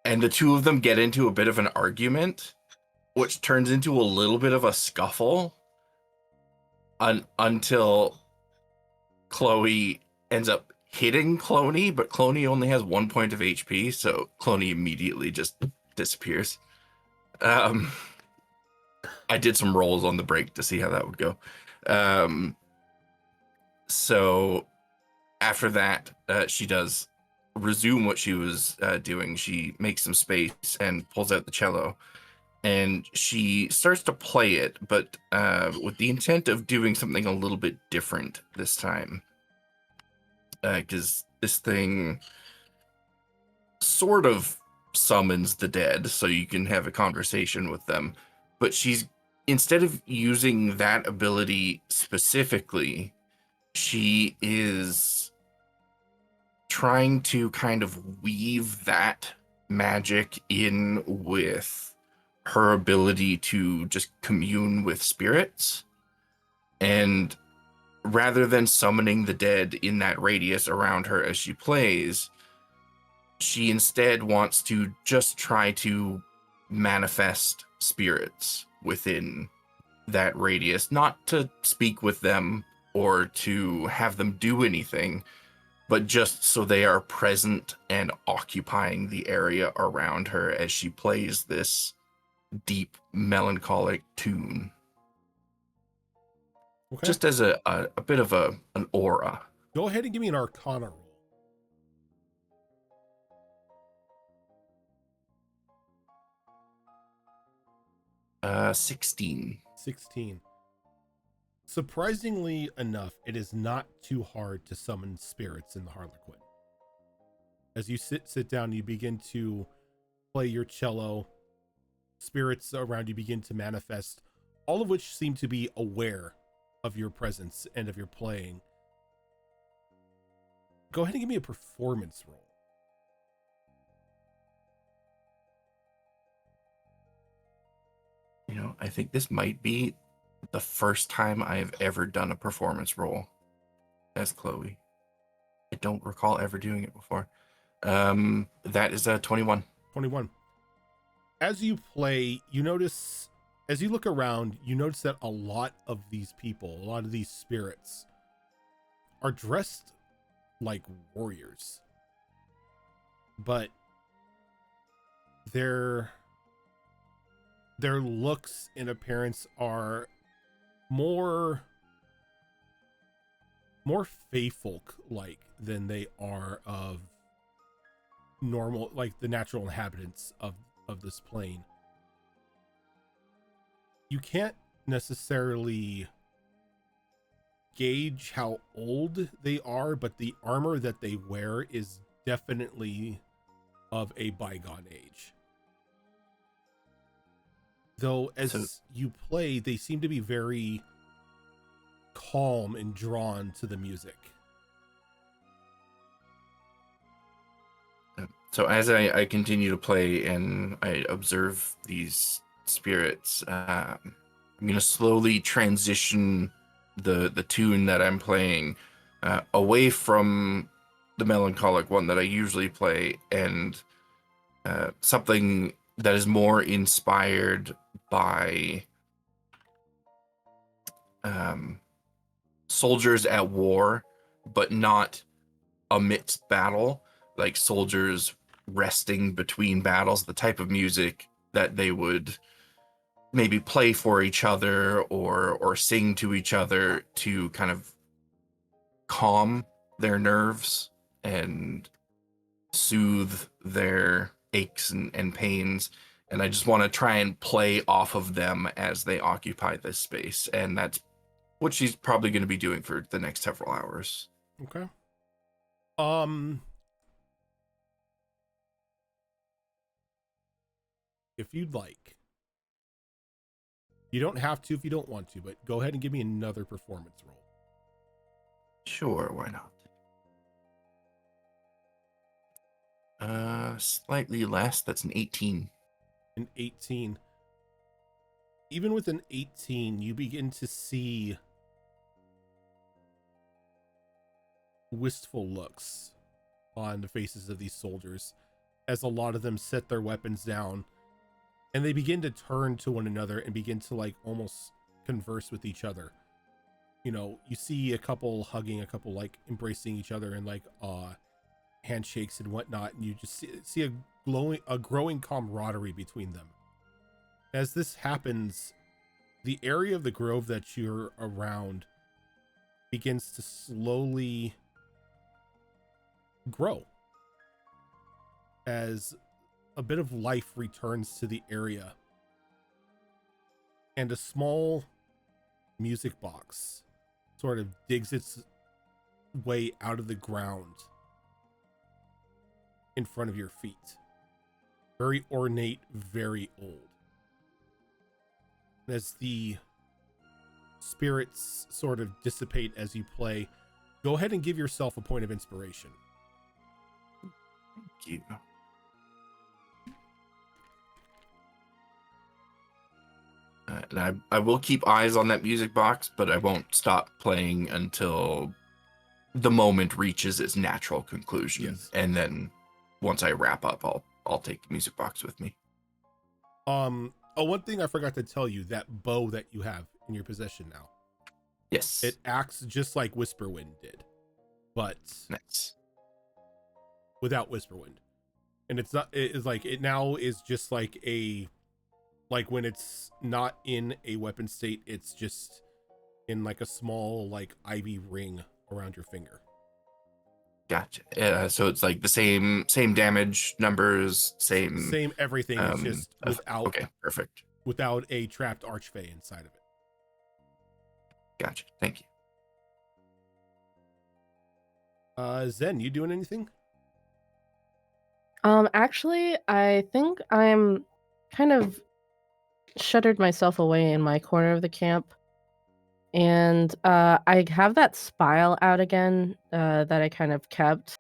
And the two of them get into a bit of an argument, which turns into a little bit of a scuffle until Chloe ends up hitting Cloney, but Cloney only has 1 point of HP, so Cloney immediately just disappears. I did some rolls on the break to see how that would go. So after that, she does resume what she was doing. She makes some space and pulls out the cello, and she starts to play it, but with the intent of doing something a little bit different this time. Because this thing sort of summons the dead, so you can have a conversation with them. But she's, instead of using that ability specifically, she is trying to kind of weave that magic in with her ability to just commune with spirits. And rather than summoning the dead in that radius around her as she plays, she instead wants to just try to manifest spirits within that radius, not to speak with them or to have them do anything, but just so they are present and occupying the area around her as she plays this deep, melancholic tune. Okay. Just as a bit of an aura. Go ahead and give me an Arcana roll. 16. 16. Surprisingly enough, it is not too hard to summon spirits in the Harlequin. As you sit down, you begin to play your cello. Spirits around you begin to manifest, all of which seem to be aware of your presence and of your playing. Go ahead and give me a performance roll. You know, I think this might be the first time I've ever done a performance roll as Chloe. I don't recall ever doing it before. That is a 21. 21. As you play, you notice, as you look around, you notice that a lot of these people, a lot of these spirits, are dressed like warriors. But their looks and appearance are more fae folk like than they are of normal, like the natural inhabitants of this plane. You can't necessarily gauge how old they are, but the armor that they wear is definitely of a bygone age. Though as you play, they seem to be very calm and drawn to the music. So as I continue to play and I observe these spirits, I'm going to slowly transition the tune that I'm playing away from the melancholic one that I usually play, and something that is more inspired by soldiers at war, but not amidst battle, like soldiers resting between battles, the type of music that they would maybe play for each other or sing to each other to kind of calm their nerves and soothe their aches and pains. And I just want to try and play off of them as they occupy this space. And that's what she's probably going to be doing for the next several hours. Okay. If you'd like. You don't have to if you don't want to, but go ahead and give me another performance roll. Sure, why not? Slightly less. That's an 18. An 18. Even with an 18, you begin to see wistful looks on the faces of these soldiers as a lot of them set their weapons down and they begin to turn to one another and begin to like almost converse with each other. You know, you see a couple hugging, a couple like embracing each other and like handshakes and whatnot, and you just see a growing camaraderie between them. As this happens, the area of the grove that you're around begins to slowly grow as a bit of life returns to the area, and a small music box sort of digs its way out of the ground in front of your feet. Very ornate, very old. As the spirits sort of dissipate as you play, go ahead and give yourself a point of inspiration. Thank you. And I will keep eyes on that music box, but I won't stop playing until the moment reaches its natural conclusion. Yes. And then once I wrap up, I'll take the music box with me. Oh, one thing I forgot to tell you, that bow that you have in your possession now, Yes. it acts just like Whisperwind did, but Nice. without Whisperwind. And it's not, it is like, it now is just like like when it's not in a weapon state, it's just in like a small like ivy ring around your finger. Gotcha. So it's like the same damage numbers, Same everything. It's just without Okay, perfect. without a trapped archfey inside of it. Gotcha. Thank you. Zen, you doing anything? Actually, I think I'm kind of shuttered myself away in my corner of the camp. And I have that spile out again that I kind of kept.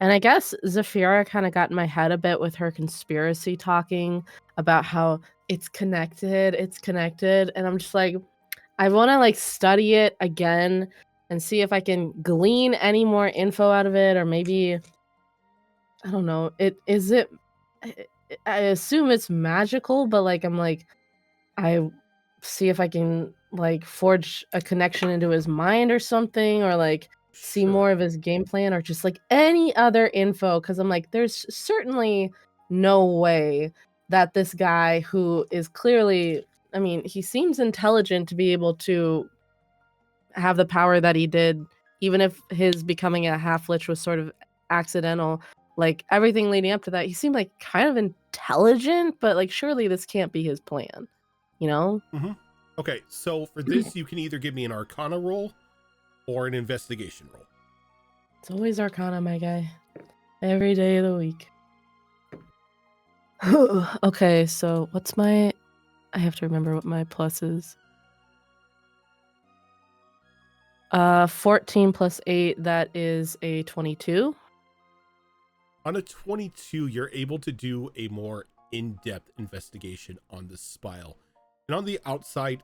And I guess Zafira kind of got in my head a bit with her conspiracy talking about how it's connected. And I'm just like, I want to like study it again and see if I can glean any more info out of it, or maybe, I don't know. I assume it's magical, but like, I'm like, I see if I can like forge a connection into his mind or something, or like see Sure. more of his game plan, or just like any other info, because I'm like, there's certainly no way that this guy, who is clearly, I mean, he seems intelligent to be able to have the power that he did, even if his becoming a half-lich was sort of accidental. Like everything leading up to that, he seemed like kind of intelligent, but like surely this can't be his plan, you know? Mm-hmm. Okay, so for this, you can either give me an Arcana roll or an investigation roll. It's always Arcana, my guy. Every day of the week. Okay, so what's my... I have to remember what my plus is. 14 plus 8, that is a 22. On a 22, you're able to do a more in-depth investigation on the spile. And on the outside,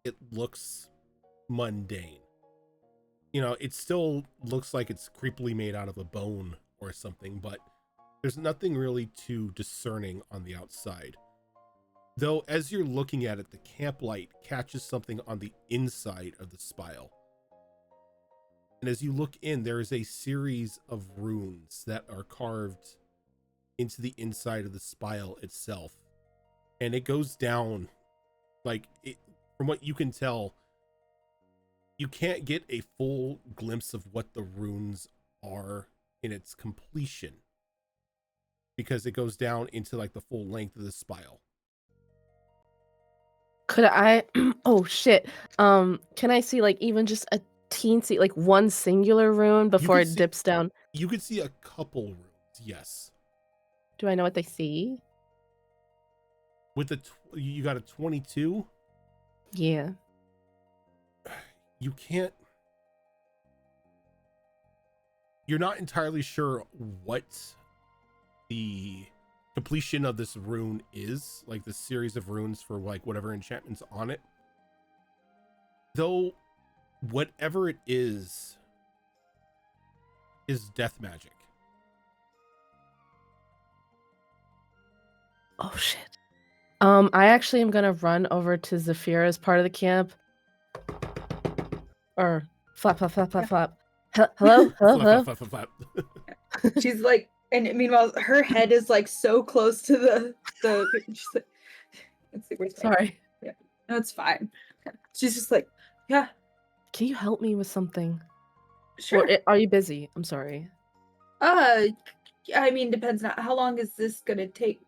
it looks mundane. You know, it still looks like it's creepily made out of a bone or something, but there's nothing really too discerning on the outside. Though, as you're looking at it, the camp light catches something on the inside of the spile. And as you look in, there is a series of runes that are carved into the inside of the spile itself. And it goes down, like, from what you can tell, you can't get a full glimpse of what the runes are in its completion, because it goes down into like the full length of the spile. Could I... oh, shit. Can I see like even just a teensy, like one singular rune before it dips down? You could see a couple runes, yes. Do I know what they see? With the you got a 22? Yeah. You can't... You're not entirely sure what the completion of this rune is, like the series of runes for like whatever enchantment's on it. Though whatever it is death magic. Oh shit. I actually am gonna run over to Zafira's part of the camp. Or flap, flap, flap, flap, flap. Hello? Hello? Hello? Flap, flap, flap, flap. She's like, and meanwhile, her head is like so close to the. She's like, let's see, where's my. Sorry. Yeah, no, it's fine. She's just like, yeah, Can you help me with something? sure. Or are you busy? I'm sorry. I mean, depends on how long is this gonna take.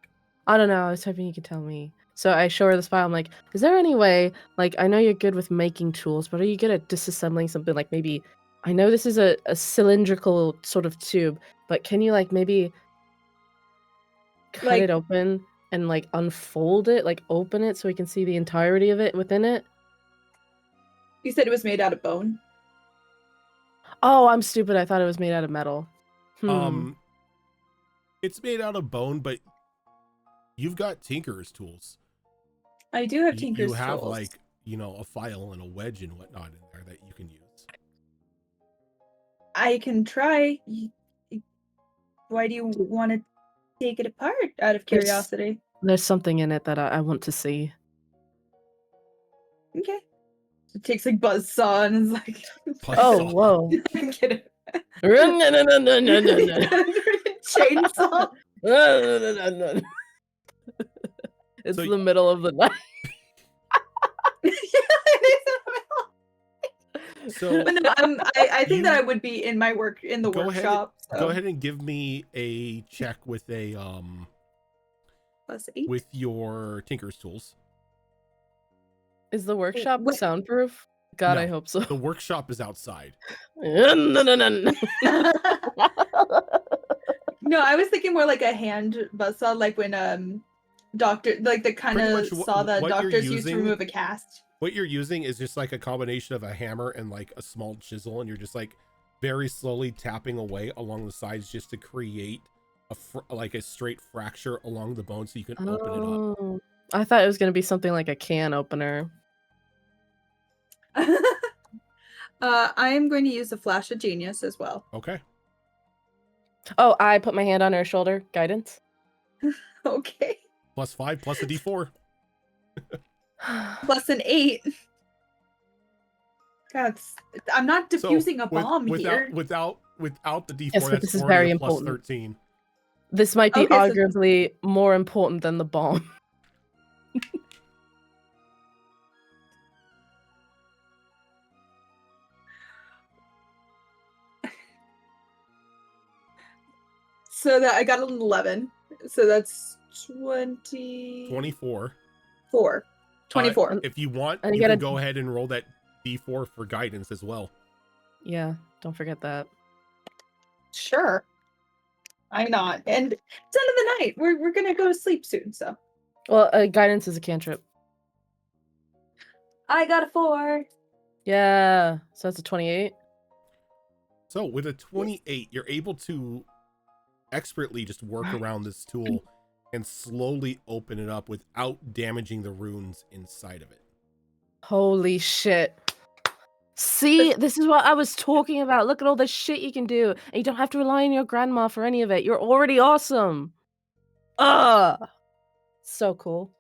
I don't know. I was hoping you could tell me. So I show her the spot. I'm like, is there any way, like, I know you're good with making tools, but are you good at disassembling something? Like maybe, I know this is a cylindrical sort of tube, but can you like maybe cut Like- it open and like unfold it, like open it so we can see the entirety of it within it? You said it was made out of bone. Oh, I'm stupid. I thought it was made out of metal. It's made out of bone, but you've got tinker's tools. I do have You tinker's have tools. like, a file and a wedge and whatnot in there that you can use. I can try. Why do you want to take it apart? Out of There's- curiosity. There's something in it that I want to see. Okay. It takes like buzzsaw and is like. Oh, Buzzsaw. whoa. I'm kidding. No. Chainsaw. It's So- the middle of the night. So But no, I think that You- I would be in my in the Go ahead- workshop. So. go ahead and give me a check with a +8. with your tinker's tools. Is the workshop what- soundproof? God, I No. hope so. The workshop is outside. No. No, I was thinking more like a hand buzzsaw, like when doctor, like the kind Pretty of much saw that what you're doctors used to using- remove a cast. What you're using is just like a combination of a hammer and like a small chisel, and you're just like very slowly tapping away along the sides just to create like a straight fracture along the bone so you can open it up. Oh, I thought it was gonna be something like a can opener. I am going to use a flash of genius as well. Okay. Oh, I put my hand on her shoulder. Guidance. Okay. +5 plus a D4. Plus an 8. God, I'm not So, diffusing a bomb here. Without the D4, Yes, but that's this is already very a plus important. 13. This might be Okay, so- arguably more important than the bomb. So that I got an 11. So that's 24. 24. If you want, And you you can gotta- go ahead and roll that D4 for guidance as well. Yeah, don't forget that. Sure. I'm not. And it's end of the night. We're gonna go to sleep soon, so. Well, guidance is a cantrip. I got a 4. Yeah, so that's a 28. So with a 28, you're able to expertly just work around this tool and slowly open it up without damaging the runes inside of it. Holy shit. See, this is what I was talking about. Look at all the shit you can do. And you don't have to rely on your grandma for any of it. You're already awesome. So cool.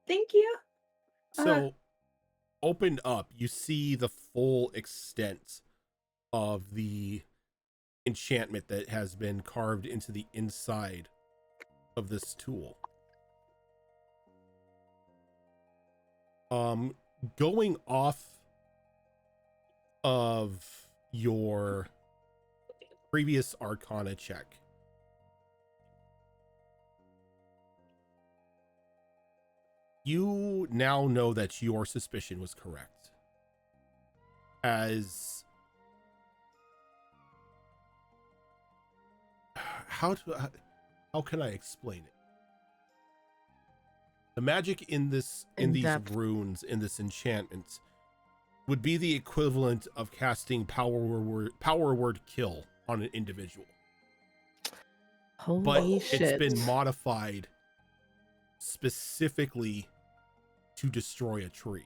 Thank you. So opened up, you see the full extent of the enchantment that has been carved into the inside of this tool. Going off of your previous Arcana check, you now know that your suspicion was correct. As how can I explain it? The magic in these In-depth. runes, in this enchantment, would be the equivalent of casting power word kill on an individual. Holy But shit. it's been modified specifically to destroy a tree.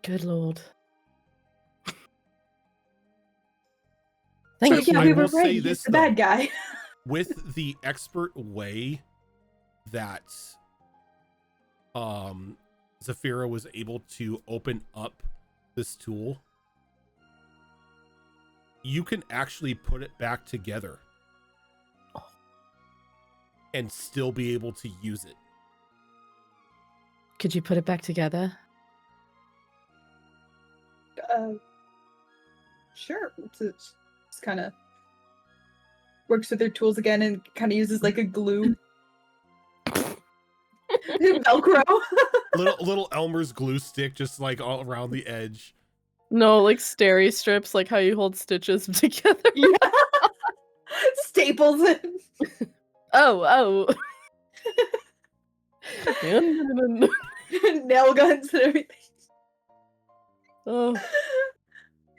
Good lord. Thank So yeah, I we will were say right. this, He's the though. bad guy. With the expert way that Zafira was able to open up this tool, you can actually put it back together and still be able to use it. Could you put it back together? Sure. It's kind of works with their tools again and kind of uses like a glue. Velcro. little Elmer's glue stick just like all around the edge. No, like steri strips, like how you hold stitches together. Yeah. Staples it. Oh. Nail guns and everything. Oh.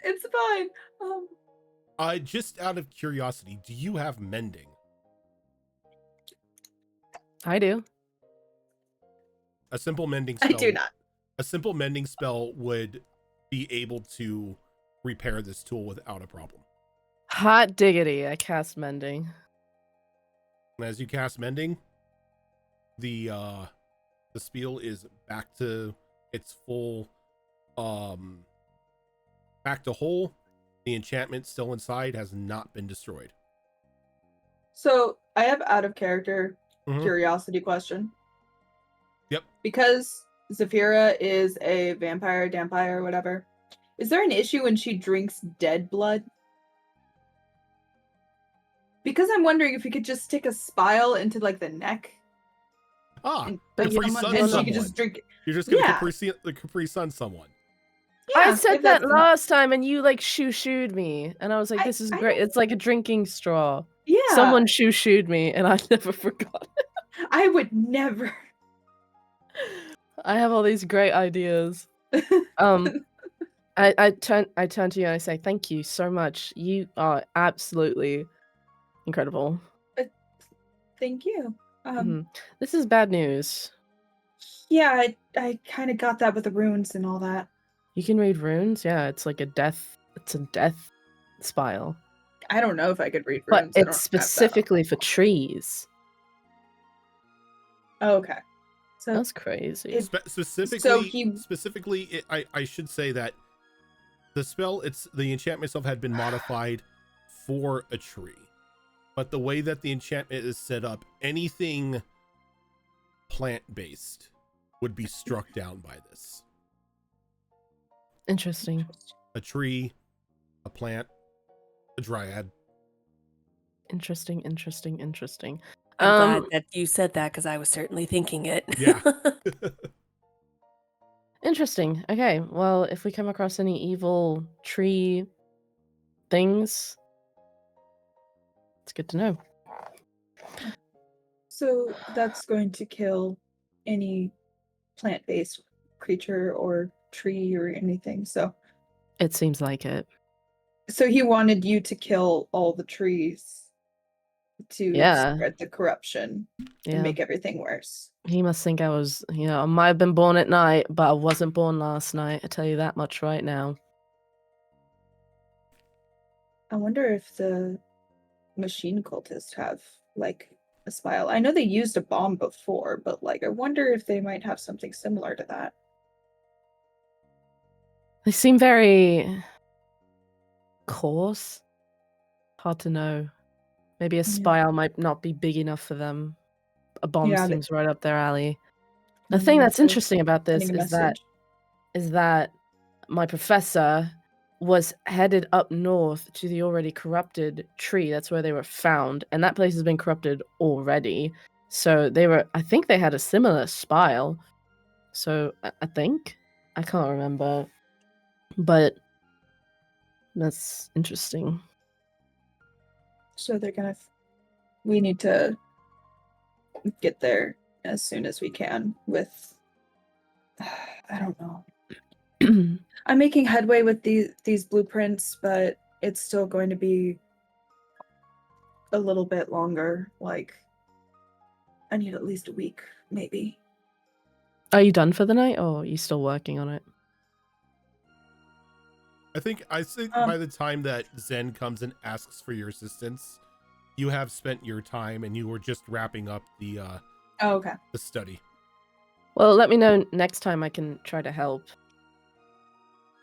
It's fine. Just out of curiosity, do you have mending? I do. A simple mending I spell. do not. A simple mending spell would be able to repair this tool without a problem. Hot diggity, I cast mending. And as you cast mending, the spell is back to its full back to whole. The enchantment still inside has not been destroyed. So I have out of character Mhm. curiosity question. Yep. Because Zafira is a vampire, dampire, whatever. Is there an issue when she drinks dead blood? Because I'm wondering if you could just stick a spile into like the neck. Capri and Sun she someone. could just drink it. You're just gonna Yeah. Capri Sun someone. I Yeah, said if that that's- last time and you like shooed me. And I was like, this is I great. don't- It's like a drinking straw. Yeah. Someone shooed me and I never forgot. I would never. I have all these great ideas. I turn to you and I say, thank you so much. You are absolutely incredible. Thank you. This is bad news. Yeah, I kind of got that with the runes and all that. You can read runes? Yeah, it's like a death spile. I don't know if I could read But runes. I don't it's have specifically for trees. that. Oh, okay. So That's crazy. it- Specifically, I should say that the spell, the enchantment itself had been modified for a tree, but the way that the enchantment is set up, anything plant-based would be struck down by this. Interesting. A tree, a plant, a dryad. I'm Interesting. glad that you said that because I was certainly thinking it. Yeah. Interesting. Okay, well, if we come across any evil tree things, it's good to know. So that's going to kill any plant-based creature or tree or anything. So It seems like it. he wanted you to kill all the trees to Yeah. spread the corruption Yeah. and make everything worse. He must think I was, I might have been born at night, but I wasn't born last night. I tell you that much right now. I wonder if the machine cultists have like a spile. I know they used a bomb before, but like I wonder if they might have something similar to that. They seem very coarse. Hard to know. Maybe a spile might not be big enough for them. A bomb Yeah, seems right up their alley. The thing that's interesting about this Sending a is that my professor was headed up north to the already corrupted tree. That's where they were found, and that place has been corrupted already. So I think they had a similar spile. So I think, I can't remember, but that's interesting. So they're gonna. We need to get there as soon as we can. With, I don't know. I'm making headway with these blueprints, but it's still going to be a little bit longer. Like, I need at least a week, maybe. Are you done for the night, or are you still working on it? I think by the time that Zen comes and asks for your assistance, you have spent your time and you were just wrapping up the okay. the study. Well, let me know next time I can try to help.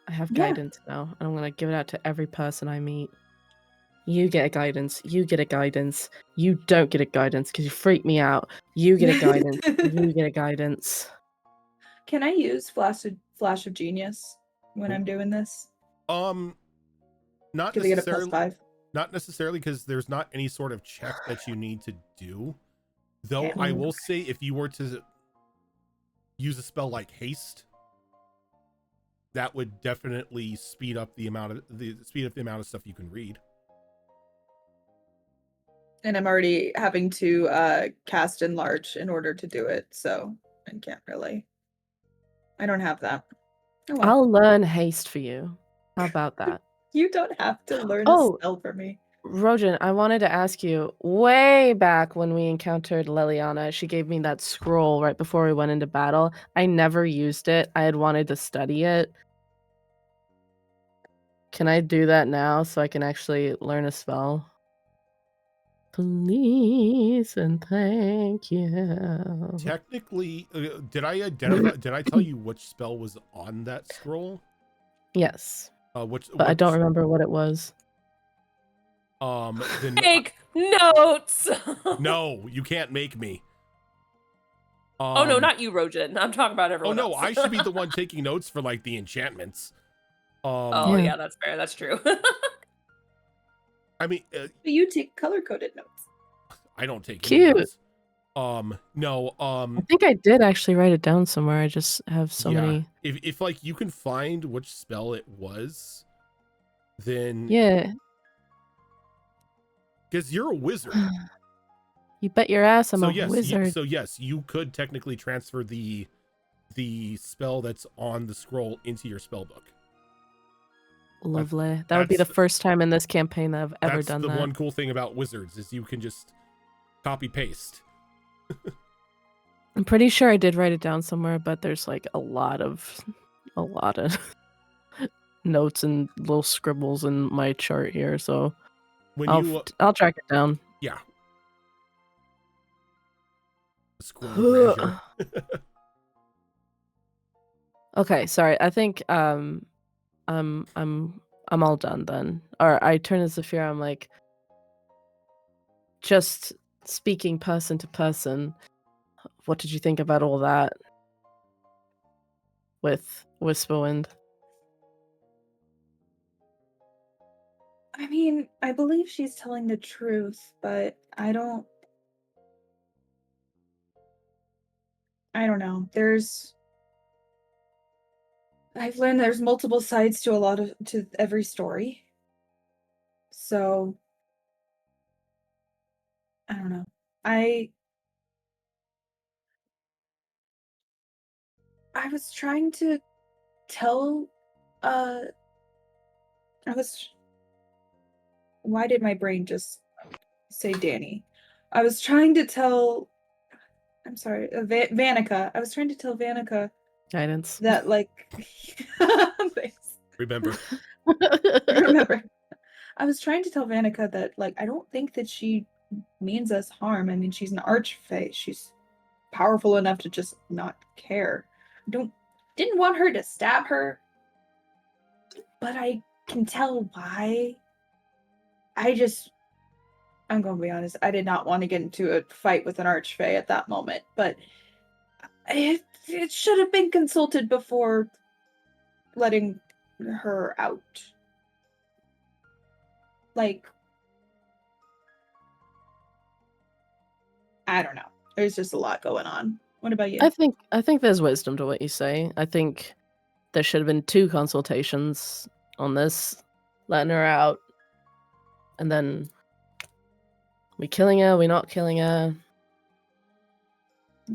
I have Yeah. guidance now, and I'm gonna give it out to every person I meet. You get a guidance. You get a guidance. You don't get a guidance because you freak me out. You get a guidance. You get a guidance. Can I use Flash of Genius when I'm doing this? Not Because I get a necessarily. +5. Not necessarily, because there's not any sort of check that you need to do. Though Okay. I will say, if you were to use a spell like haste, that would definitely speed up the amount of stuff you can read. And I'm already having to cast enlarge in order to do it, so I can't really. I don't have that. Oh, well. I'll learn haste for you. How about that? You don't have to learn a Oh. spell for me. Rojan, I wanted to ask you, way back when we encountered Liliana, she gave me that scroll right before we went into battle. I never used it. I had wanted to study it. Can I do that now so I can actually learn a spell? Please and thank you. Technically, did I identify? Did I tell you which spell was on that scroll? Yes, But I don't remember what it was. Take notes. No, you can't make me. Oh no, not you, Rojan. I'm talking about everyone else. I should be the one taking notes for like the enchantments. Oh yeah, that's fair. That's true. I mean, But you take color-coded notes. I don't take Cute. notes. No. I think I did actually write it down somewhere. I just have so many. If like you can find which spell it was, then Yeah. because you're a wizard. You bet your ass I'm so a yes, wizard. yes, you could technically transfer the spell that's on the scroll into your spell book. Lovely. That would be the first time in this campaign that I've ever done that. That's the one cool thing about wizards is you can just copy paste. I'm pretty sure I did write it down somewhere, but there's like a lot of notes and little scribbles in my chart here, so I'll track it down. Yeah. Scroll treasure. Okay, sorry. I think I'm all done then. Or I turn to Zafira, I'm like, just speaking person to person, what did you think about all that with Whisperwind? I mean, I believe she's telling the truth, but I don't know. I've learned there's multiple sides to every story. So I don't know. I was trying to tell why did my brain just say Danny? I was trying to tell Vanica. I was trying to tell Vanica Guidance. that like thanks. Remember. I was trying to tell Vanica that like I don't think that she means us harm. I mean, she's an archfey. She's powerful enough to just not care. Didn't want her to stab her, but I can tell why. I'm going to be honest, I did not want to get into a fight with an archfey at that moment, but it should have been consulted before letting her out. Like, I don't know. There's just a lot going on. What about you? I think there's wisdom to what you say. I think there should have been 2 consultations on this, letting her out, and then we killing her, we not killing her. I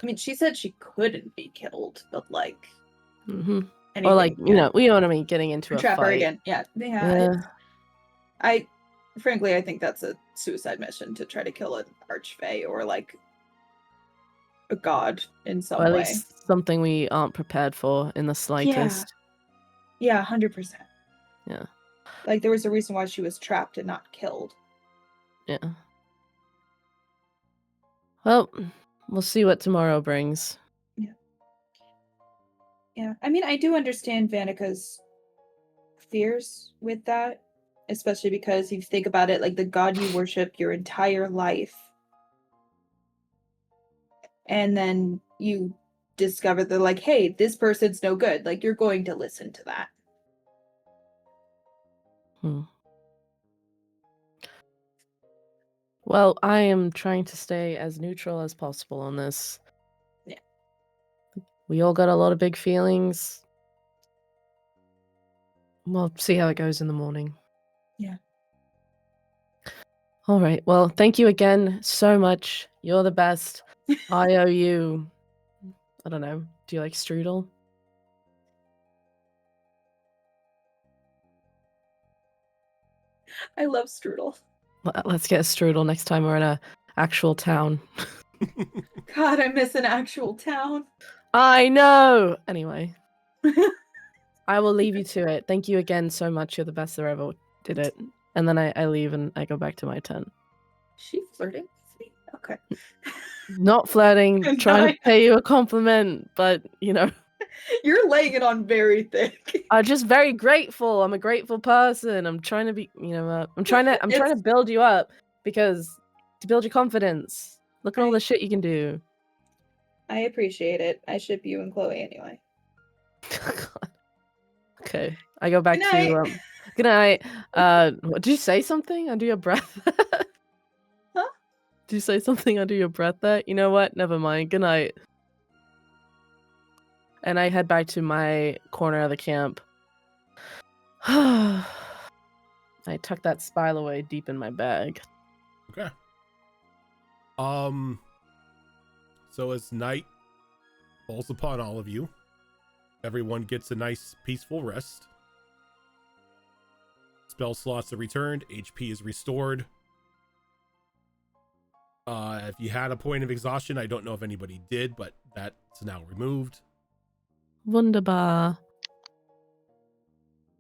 mean, she said she couldn't be killed, but like, or like, you know what I mean, getting into a trap fight. her again. Yeah. I frankly, I think that's a suicide mission to try to kill an archfey or like a god in some or at way. least something we aren't prepared for in the slightest. Yeah, 100%. Yeah. Like, there was a reason why she was trapped and not killed. Yeah. Well, we'll see what tomorrow brings. Yeah, I mean, I do understand Vanica's fears with that, especially because if you think about it, like the god you worship your entire life, and then you discover that, like, hey, this person's no good. Like, you're going to listen to that. Well, I am trying to stay as neutral as possible on this. Yeah. We all got a lot of big feelings. We'll see how it goes in the morning. Yeah. All right. Well, thank you again so much. You're the best. I owe you. I don't know. Do you like strudel? I love strudel. Let's get a strudel next time we're in a actual town. God, I miss an actual town. I know. Anyway, I will leave you to it. Thank you again so much. You're the best that ever did it. And then I leave and I go back to my tent. She flirting with me? Okay. Not flirting, trying to pay you a compliment, but you know. You're laying it on very thick. I'm just very grateful. I'm a grateful person. I'm trying to be, I'm trying to build you up to build your confidence. Look at all the shit you can do. I appreciate it. I ship you and Chloe anyway. Okay, I go back Good to good night. What, did you say something under your breath? Huh? Did you say something under your breath there? You know what? Never mind. Good night. And I head back to my corner of the camp. I tuck that spile away deep in my bag. Okay. So as night falls upon all of you, everyone gets a nice peaceful rest. Spell slots are returned, HP is restored. If you had a point of exhaustion, I don't know if anybody did, but that's now removed. Wunderbar.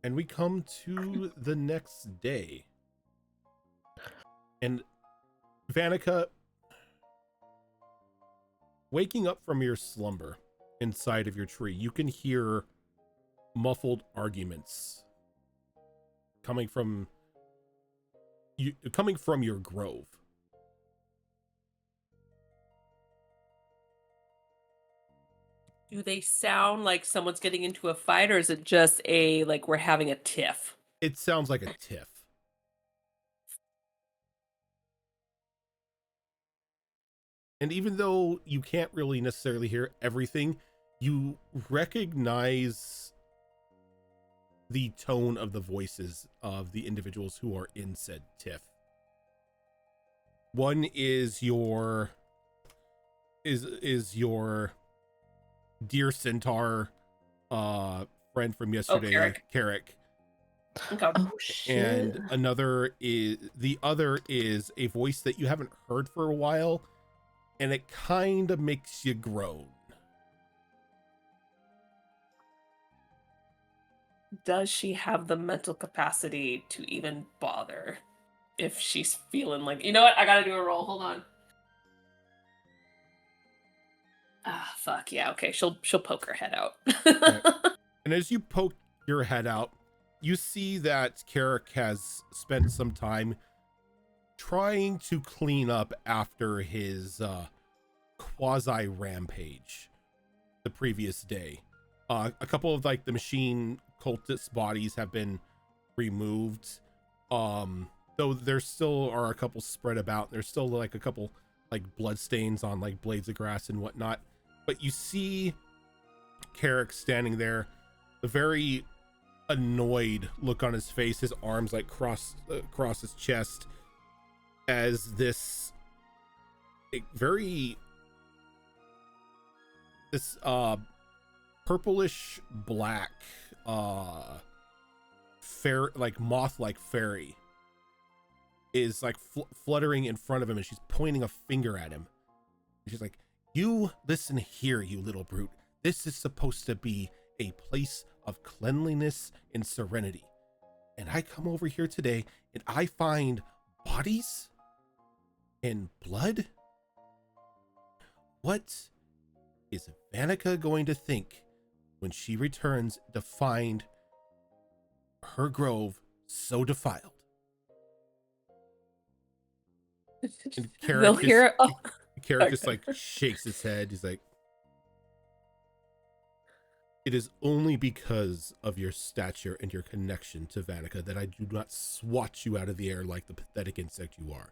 And we come to the next day. And Vanica, waking up from your slumber inside of your tree, you can hear muffled arguments coming from your grove. Do they sound like someone's getting into a fight, or is it just like we're having a tiff? It sounds like a tiff. And even though you can't really necessarily hear everything, you recognize the tone of the voices of the individuals who are in said tiff. One is your dear centaur friend from yesterday, Carrick. Okay. Oh shit. And the other is a voice that you haven't heard for a while, and it kind of makes you groan. Does she have the mental capacity to even bother if she's feeling like, you know what? I gotta do a roll. Hold on. Ah, fuck yeah. Okay, she'll poke her head out. Right. And as you poke your head out, you see that Carrick has spent some time trying to clean up after his quasi rampage the previous day. A couple of like the machine cultist bodies have been removed, though there still are a couple spread about. There's still like a couple like blood stains on like blades of grass and whatnot, but you see Carrick standing there, the very annoyed look on his face, his arms like cross his chest, as this purplish black like moth-like fairy is like fluttering in front of him, and she's pointing a finger at him. And she's like, "You listen here, you little brute. This is supposed to be a place of cleanliness and serenity. And I come over here today and I find bodies and blood. What is Vanica going to think when she returns to find her grove so defiled? And They'll hear it. Oh, Carrick just like shakes his head. He's like, it is only because of your stature and your connection to Vanica that I do not swat you out of the air like the pathetic insect you are.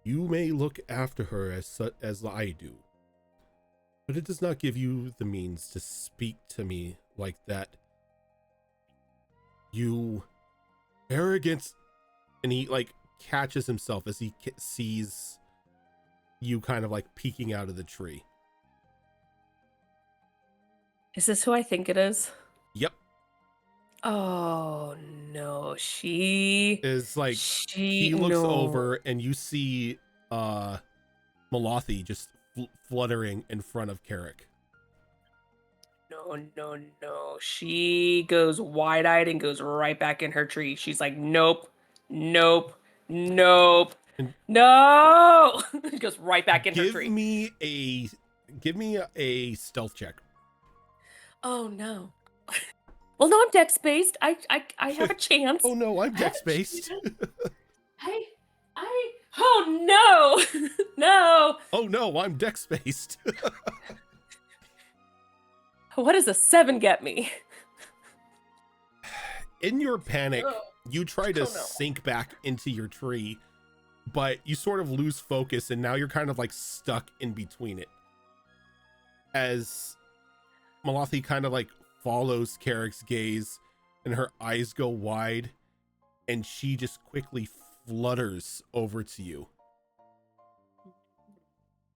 You may look after her as I do, but it does not give you the means to speak to me like that. You arrogant. And he like catches himself as he sees you kind of like peeking out of the tree. is this who I think it is? Yep. Oh no, she Is like he looks over and you see Malathi just fluttering in front of Carrick. No. She goes wide-eyed and goes right back in her tree. She's like, nope. No. She goes right back in her tree. Give me a stealth check. Oh no. Well, no, I'm dex based. I have a chance. Oh no, I'm dex based. Oh no. No. Oh no, I'm dex based. What does a 7 get me? In your panic, you try to sink back into your tree, but you sort of lose focus and now you're kind of like stuck in between it. As Malathi kind of like follows Carrick's gaze and her eyes go wide and she just quickly flutters over to you.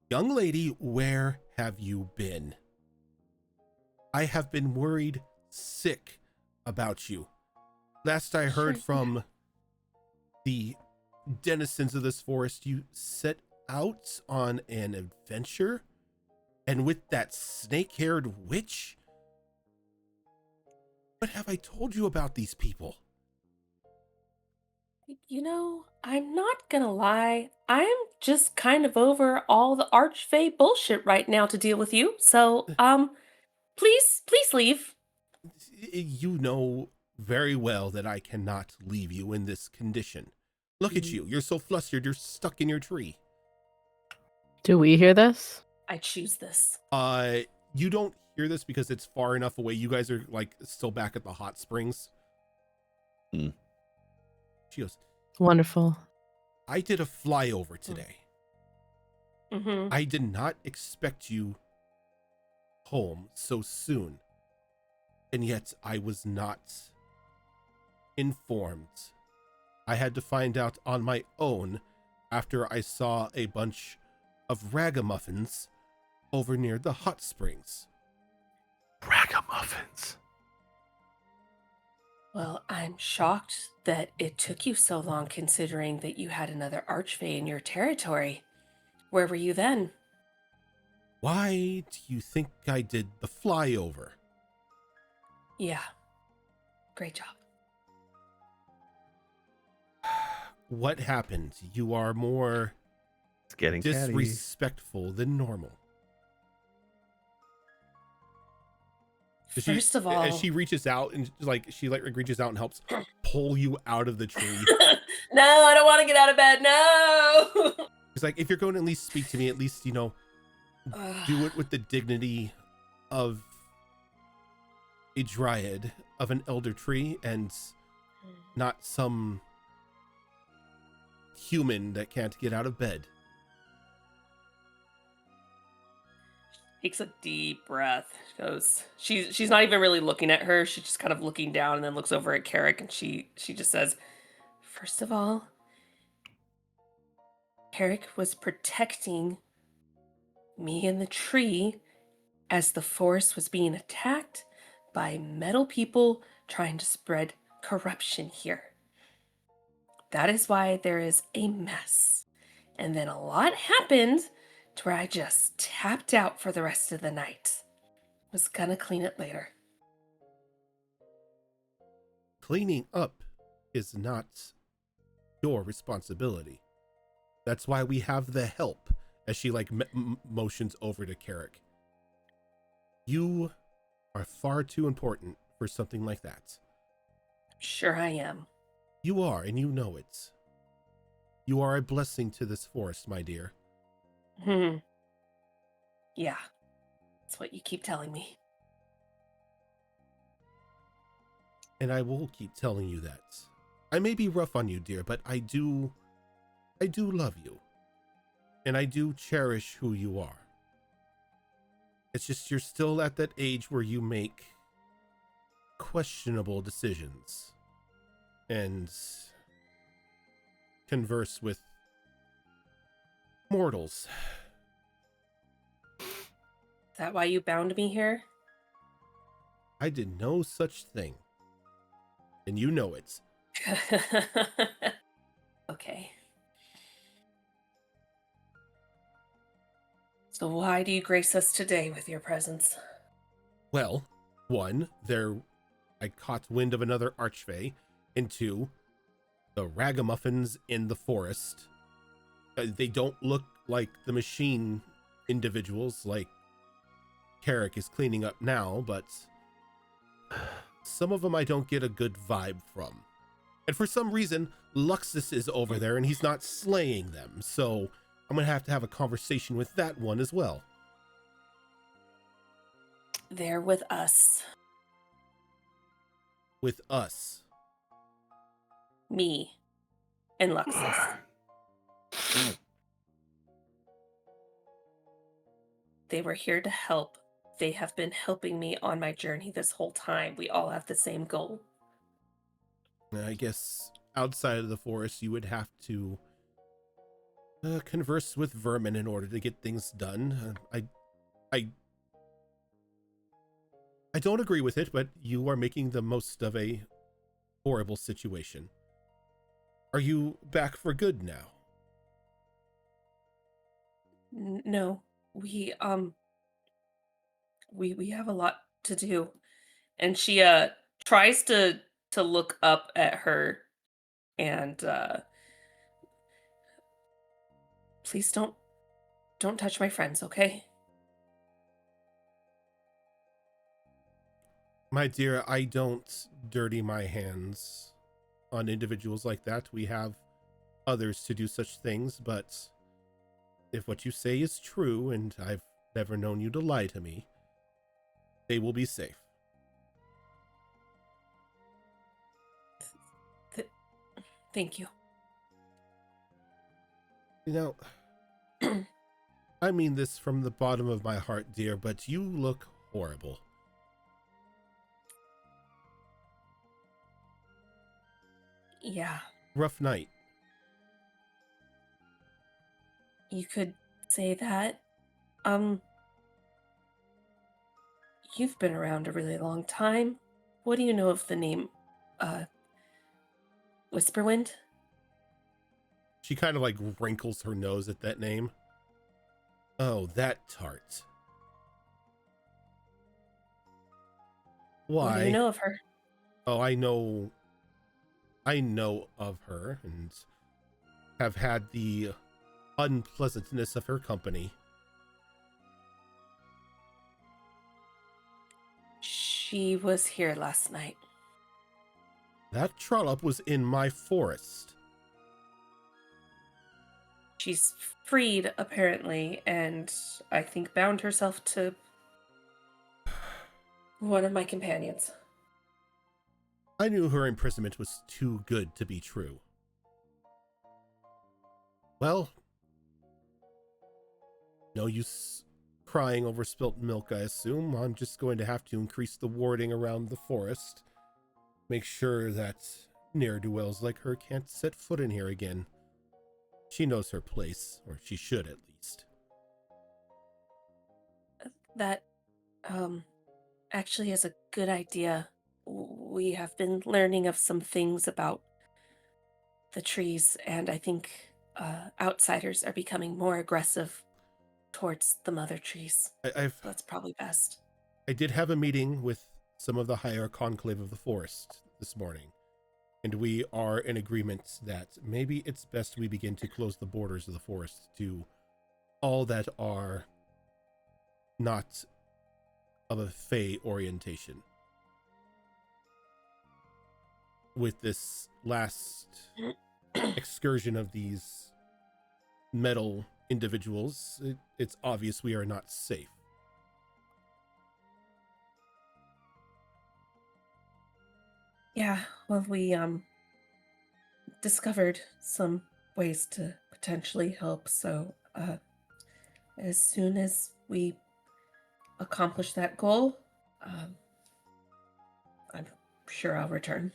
Young lady, where have you been? I have been worried sick about you. Last I heard from the denizens of this forest, you set out on an adventure, and with that snake-haired witch? What have I told you about these people? You know, I'm not gonna lie. I'm just kind of over all the archfey bullshit right now to deal with you. So, please leave. You know very well that I cannot leave you in this condition. Look at you. You're so flustered. You're stuck in your tree. Do we hear this? I choose this. You don't hear this because it's far enough away. You guys are like still back at the hot springs. She goes, wonderful. I did a flyover today. Mm-hmm. I did not expect you home so soon. And yet I was not informed. I had to find out on my own after I saw a bunch of ragamuffins over near the hot springs. Ragamuffins. Well, I'm shocked that it took you so long considering that you had another archfey in your territory. Where were you then? Why do you think I did the flyover? Yeah. Great job. What happened? You are more It's getting catty. disrespectful than normal. First of all, as she reaches out and she reaches out and helps pull you out of the tree. No, I don't want to get out of bed. No. It's like, if you're going to at least speak to me, at least, you know, do it with the dignity of a dryad of an elder tree and not some human that can't get out of bed. Takes a deep breath. She goes. She's not even really looking at her. She's just kind of looking down and then looks over at Carrick and she just says, "First of all, Carrick was protecting me in the tree as the forest was being attacked by metal people trying to spread corruption here. That is why there is a mess. And then a lot happened to where I just tapped out for the rest of the night. Was gonna clean it later. Cleaning up is not your responsibility. That's why we have the help, as she like motions over to Carrick. You are far too important for something like that. Sure I am. You are, and you know it. You are a blessing to this forest, my dear. Yeah. That's what you keep telling me. And I will keep telling you that. I may be rough on you, dear, but I do love you. And I do cherish who you are. It's just you're still at that age where you make questionable decisions and converse with mortals. Is that why you bound me here? I did no such thing. And you know it. Okay. So why do you grace us today with your presence? Well, one, I caught wind of another archfey, and two, the ragamuffins in the forest. They don't look like the machine individuals like Carrick is cleaning up now, but some of them I don't get a good vibe from. And for some reason, Luxus is over there and he's not slaying them, so I'm gonna have to have a conversation with that one as well. They're with us. With us. Me. And Luxus. They were here to help. They have been helping me on my journey this whole time. We all have the same goal. I guess outside of the forest, you would have to converse with vermin in order to get things done. I don't agree with it, but you are making the most of a horrible situation. Are you back for good now? No, we have a lot to do. And she tries to look up at her and please don't touch my friends, okay? My dear, I don't dirty my hands on individuals like that. We have others to do such things, but if what you say is true, and I've never known you to lie to me, they will be safe. Thank you. You know, I mean this from the bottom of my heart, dear, but you look horrible. Yeah, Rough night. you could say that. You've been around a really long time. What do you know of the name, Whisperwind? She kind of like wrinkles her nose at that name. Oh, that tart. Why? What do you know of her? Oh, I know of her and have had the unpleasantness of her company. She was here last night. That trollop was in my forest. She's freed, apparently, and I think bound herself to one of my companions. I knew her imprisonment was too good to be true. Well, no use crying over spilt milk, I assume. I'm just going to have to increase the warding around the forest. Make sure that ne'er-do-wells like her can't set foot in here again. She knows her place, or she should at least. That, actually is a good idea. We have been learning of some things about the trees, and I think outsiders are becoming more aggressive towards the mother trees. I That's probably best. I did have a meeting with some of the higher conclave of the forest this morning, and we are in agreement that maybe it's best we begin to close the borders of the forest to all that are not of a Fey orientation. With this last excursion of these metal individuals, it's obvious we are not safe. Yeah, well, we discovered some ways to potentially help, so as soon as we accomplish that goal, I'm sure I'll return.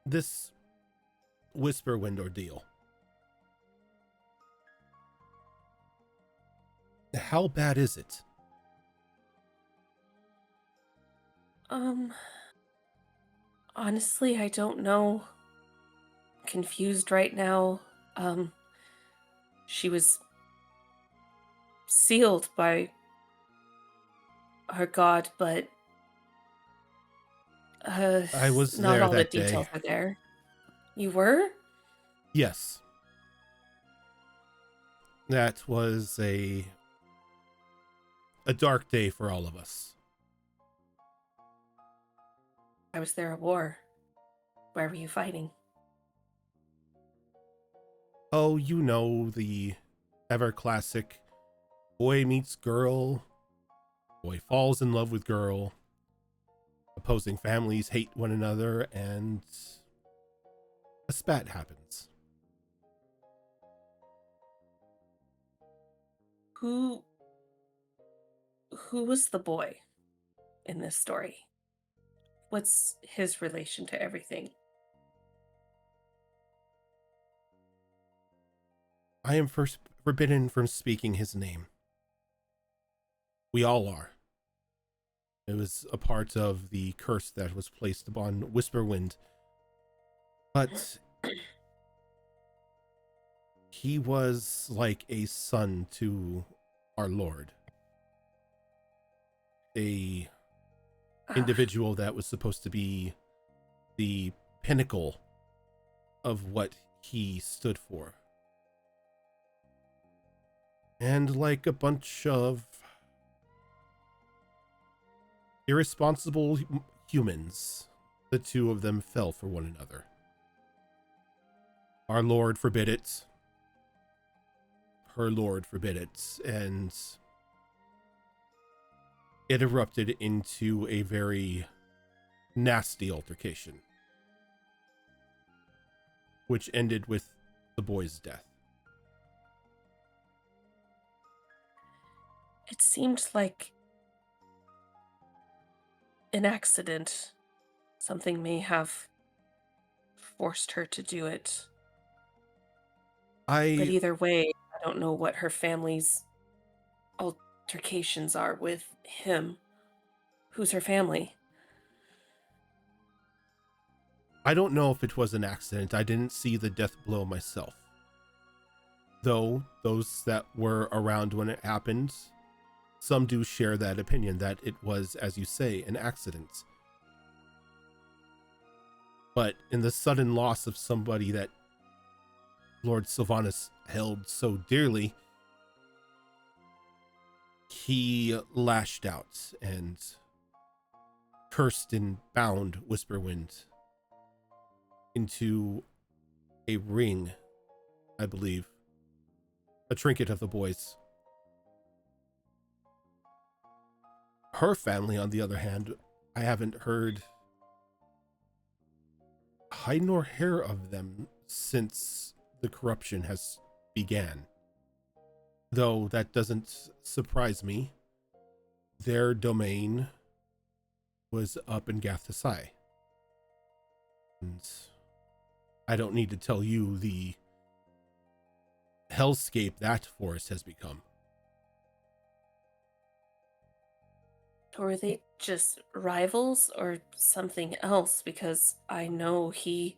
This Whisper Wind ordeal, how bad is it? Honestly, I don't know. Confused right now. She was sealed by her god, but I was not there all the that day. details are there. You were? Yes. That was a dark day for all of us. I was there at war. Where were you fighting? Oh, you know, the ever classic boy meets girl, boy falls in love with girl, opposing families hate one another, and a spat happens. Who was the boy in this story? What's his relation to everything? I am first forbidden from speaking his name. We all are. It was a part of the curse that was placed upon Whisperwind. But he was like a son to our Lord. A individual that was supposed to be the pinnacle of what he stood for. And like a bunch of irresponsible humans, the two of them fell for one another. Our Lord forbid it. Her Lord forbid it. And it erupted into a very nasty altercation, which ended with the boy's death. It seemed like an accident. Something may have forced her to do it. But either way, I don't know what her family's altercations are with him. Who's her family? I don't know if it was an accident. I didn't see the death blow myself. Though those that were around when it happened, some do share that opinion that it was, as you say, an accident. But in the sudden loss of somebody that Lord Sylvanas held so dearly, he lashed out and cursed and bound Whisperwind into a ring, I believe, a trinket of the boys. Her family, on the other hand, I haven't heard hide nor hair of them since the corruption has began. Though that doesn't surprise me. Their domain was up in Gathasai. And I don't need to tell you the hellscape that forest has become. Were they just rivals or something else? Because I know he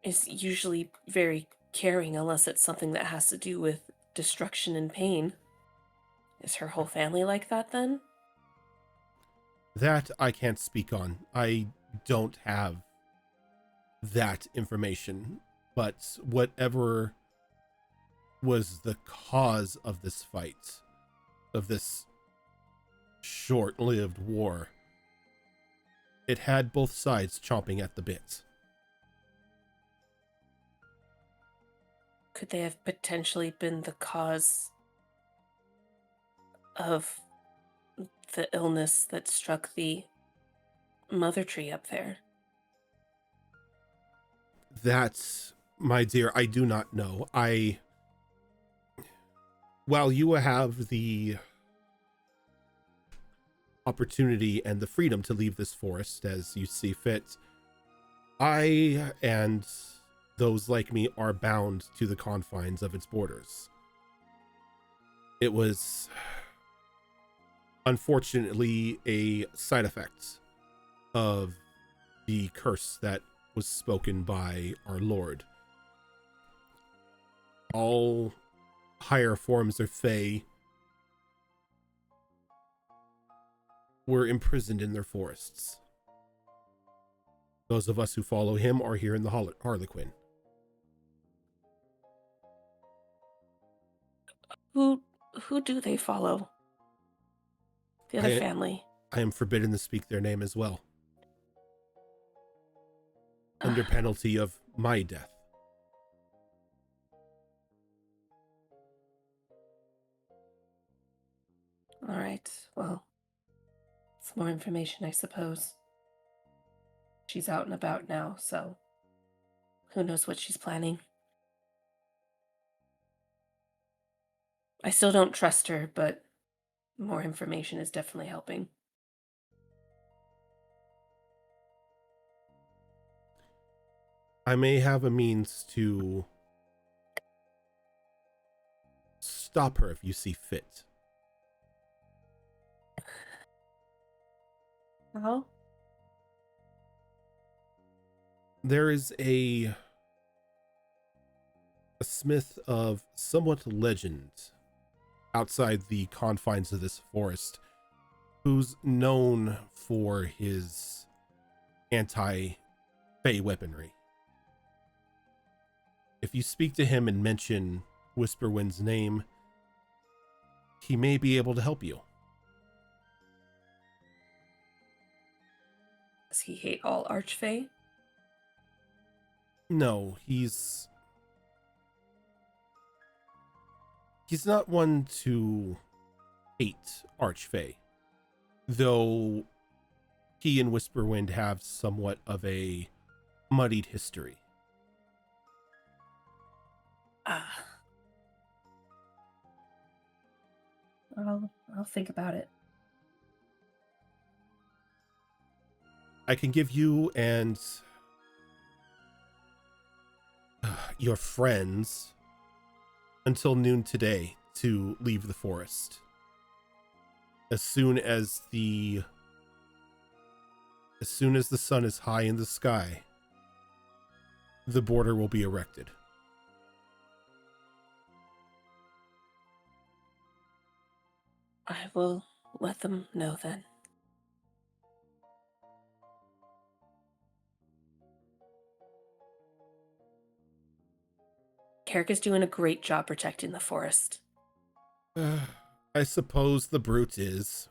is usually very caring unless it's something that has to do with destruction and pain. Is her whole family like that then? That I can't speak on. I don't have that information, but whatever was the cause of this fight, of this short-lived war, it had both sides chomping at the bit. Could they have potentially been the cause of the illness that struck the mother tree up there? That, my dear, I do not know. While you have the opportunity and the freedom to leave this forest as you see fit, I and those like me are bound to the confines of its borders. It was unfortunately a side effect of the curse that was spoken by our Lord. All higher forms of Fae were imprisoned in their forests. Those of us who follow him are here in the Harlequin. Who do they follow? The other family. I am forbidden to speak their name as well, under penalty of my death. All right. Well, some more information, I suppose. She's out and about now, so who knows what she's planning. I still don't trust her, but more information is definitely helping. I may have a means to stop her if you see fit. Well, There is a smith of somewhat legend outside the confines of this forest who's known for his anti-Fae weaponry. If you speak to him and mention Whisperwind's name, he may be able to help you. does he hate all Archfey? No, he's not one to hate Archfey, though he and Whisperwind have somewhat of a muddied history. I'll think about it. I can give you and your friends until noon today to leave the forest. As soon as the sun is high in the sky, the border will be erected. I will let them know then. Carrick is doing a great job protecting the forest. I suppose the brute is.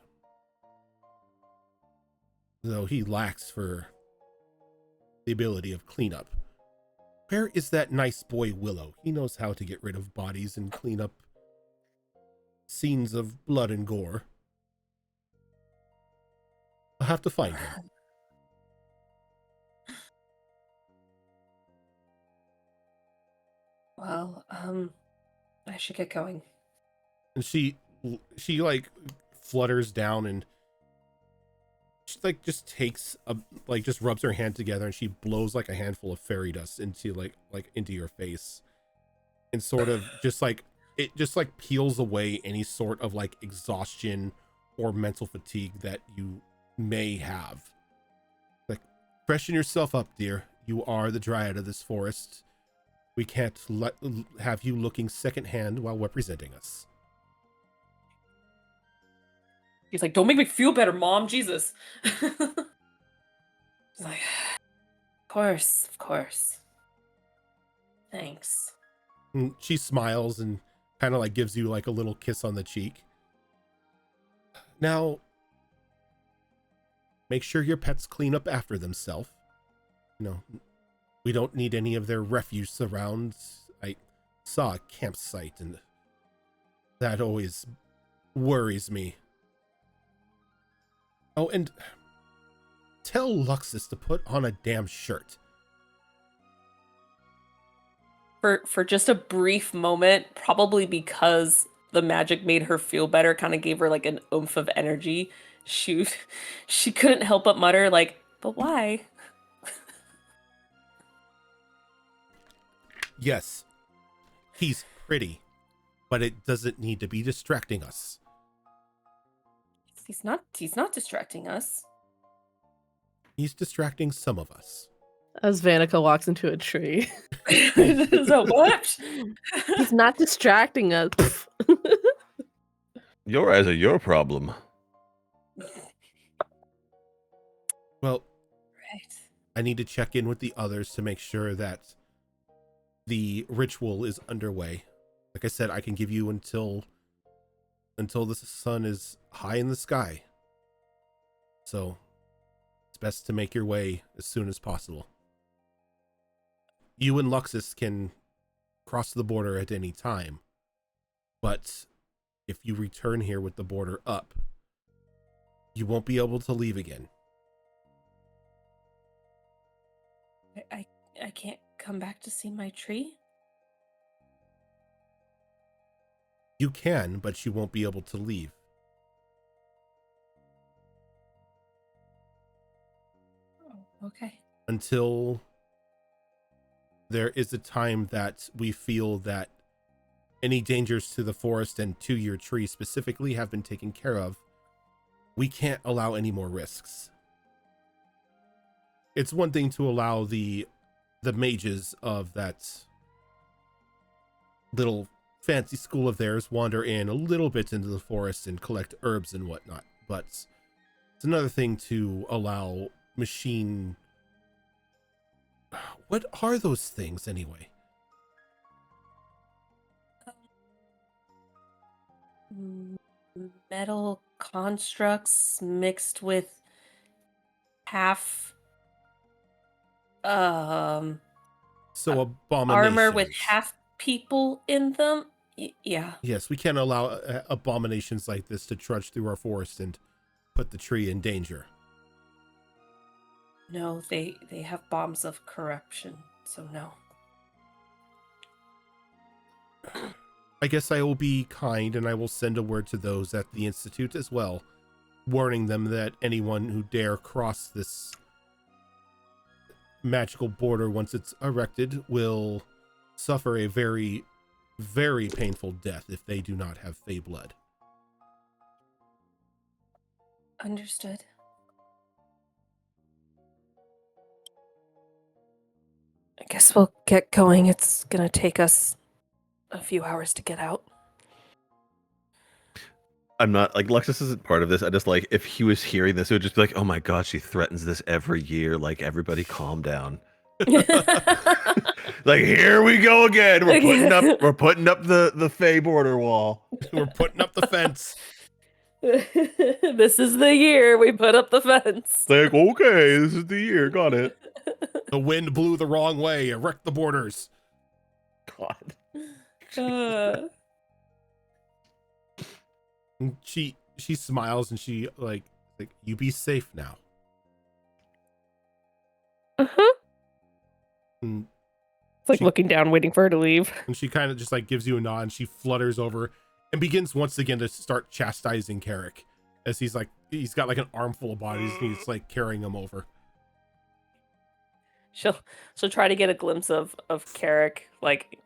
Though he lacks for the ability of cleanup. Where is that nice boy Willow? He knows how to get rid of bodies and clean up scenes of blood and gore. I'll have to find him. Well, I should get going. And she like flutters down and she like just takes a just rubs her hand together and she blows like a handful of fairy dust into like into your face and sort of just like it just like peels away any sort of like exhaustion or mental fatigue that you may have. Like, freshen yourself up, dear. You are the dryad of this forest. We can't have you looking secondhand while representing us. He's like, don't make me feel better, Mom. Jesus. He's like, of course. Thanks. And she smiles and kind of like gives you like a little kiss on the cheek. Now, make sure your pets clean up after themselves. You know, we don't need any of their refuse around. I saw a campsite and that always worries me. Oh, and tell Luxus to put on a damn shirt. For just a brief moment, probably because the magic made her feel better, kind of gave her like an oomph of energy. She couldn't help but mutter like, "But why?" Yes, he's pretty, but it doesn't need to be distracting us. He's not distracting us. He's distracting some of us. As Vanica walks into a tree. So what? He's not distracting us. Your eyes are your problem. Well, Right. I need to check in with the others to make sure that the ritual is underway. Like I said, I can give you until the sun is high in the sky. So it's best to make your way as soon as possible. You and Luxus can cross the border at any time, but if you return here with the border up, you won't be able to leave again. I can't come back to see my tree? You can, but you won't be able to leave. Oh, okay. Until there is a time that we feel that any dangers to the forest and to your tree specifically have been taken care of, we can't allow any more risks. It's one thing to allow the mages of that little fancy school of theirs wander in a little bit into the forest and collect herbs and whatnot, but it's another thing to allow machine... What are those things anyway? Metal constructs mixed with half So abominations. armor with half people in them. Yeah. Yes, we can't allow abominations like this to trudge through our forest and put the tree in danger. No, they have bombs of corruption, so no. I guess I will be kind and I will send a word to those at the Institute as well, warning them that anyone who dare cross this magical border once it's erected will suffer a very, very painful death if they do not have Fey blood. Understood. I guess we'll get going. It's gonna take us a few hours to get out. I'm not like Lexus isn't part of this. I just like if he was hearing this, it would just be like, oh my god, she threatens this every year. Like everybody calm down. Like here we go again. We're putting up the Fey border wall. We're putting up the fence. This is the year we put up the fence. It's like, okay, this is the year. Got it. The wind blew the wrong way. Erect the borders. God. And she smiles and she like you be safe now. Uh-huh. And It's like she- looking down, waiting for her to leave. And she kind of just like gives you a nod and she flutters over and begins once again to start chastising Carrick as he's got like an armful of bodies and he's like carrying them over. She'll try to get a glimpse of Carrick, like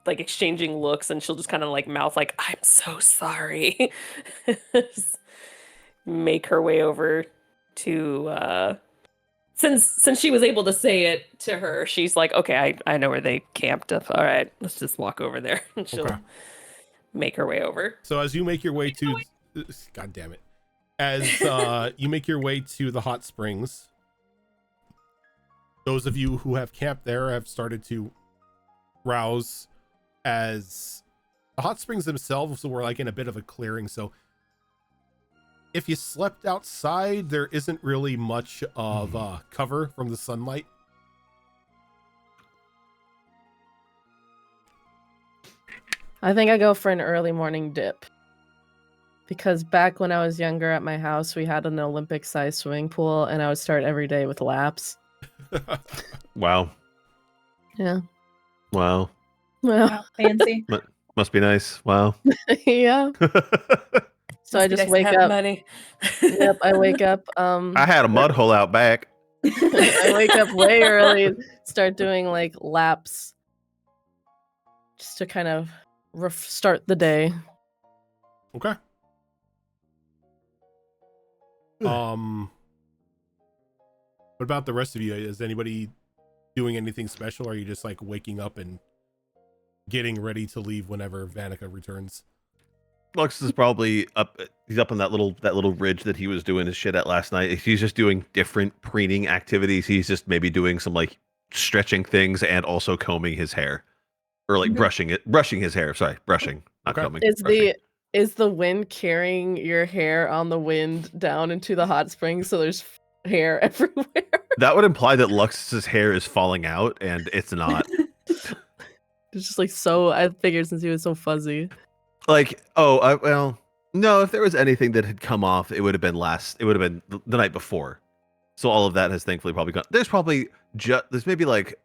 exchanging looks, and she'll just kind of like mouth like, "I'm so sorry." Just make her way over to since she was able to say it to her, she's like, okay, I know where they camped up. All right, let's just walk over there. And she'll Okay. make her way over. So as you make your way to God damn it. As you make your way to the hot springs, those of you who have camped there have started to rouse, as the hot springs themselves were like in a bit of a clearing. So if you slept outside, there isn't really much of cover from the sunlight. I think I go for an early morning dip. Because back when I was younger at my house, we had an Olympic-sized swimming pool, and I would start every day with laps. Wow. Yeah. Wow. Well, Wow, fancy. Must be nice. Wow. yeah. So I Must be just nice to wake have up. money. Yep, I wake up. I had a mud hole out back. I wake up way early, start doing like laps, just to kind of start the day. Okay. What about the rest of you? Is anybody doing anything special? Or are you just like waking up and getting ready to leave whenever Vanica returns? Lux is probably up. He's up on that little ridge that he was doing his shit at last night. He's just doing different preening activities. He's just maybe doing some like stretching things and also combing his hair, or like brushing his hair. Sorry, brushing, not Okay. combing. Is the wind carrying your hair on the wind down into the hot springs, so there's hair everywhere? That would imply that Lux's hair is falling out, and it's not. It's just like so. I figured since he was so fuzzy. Like, well, no. If there was anything that had come off, it would have been the night before. So all of that has thankfully probably gone. There's probably there's maybe like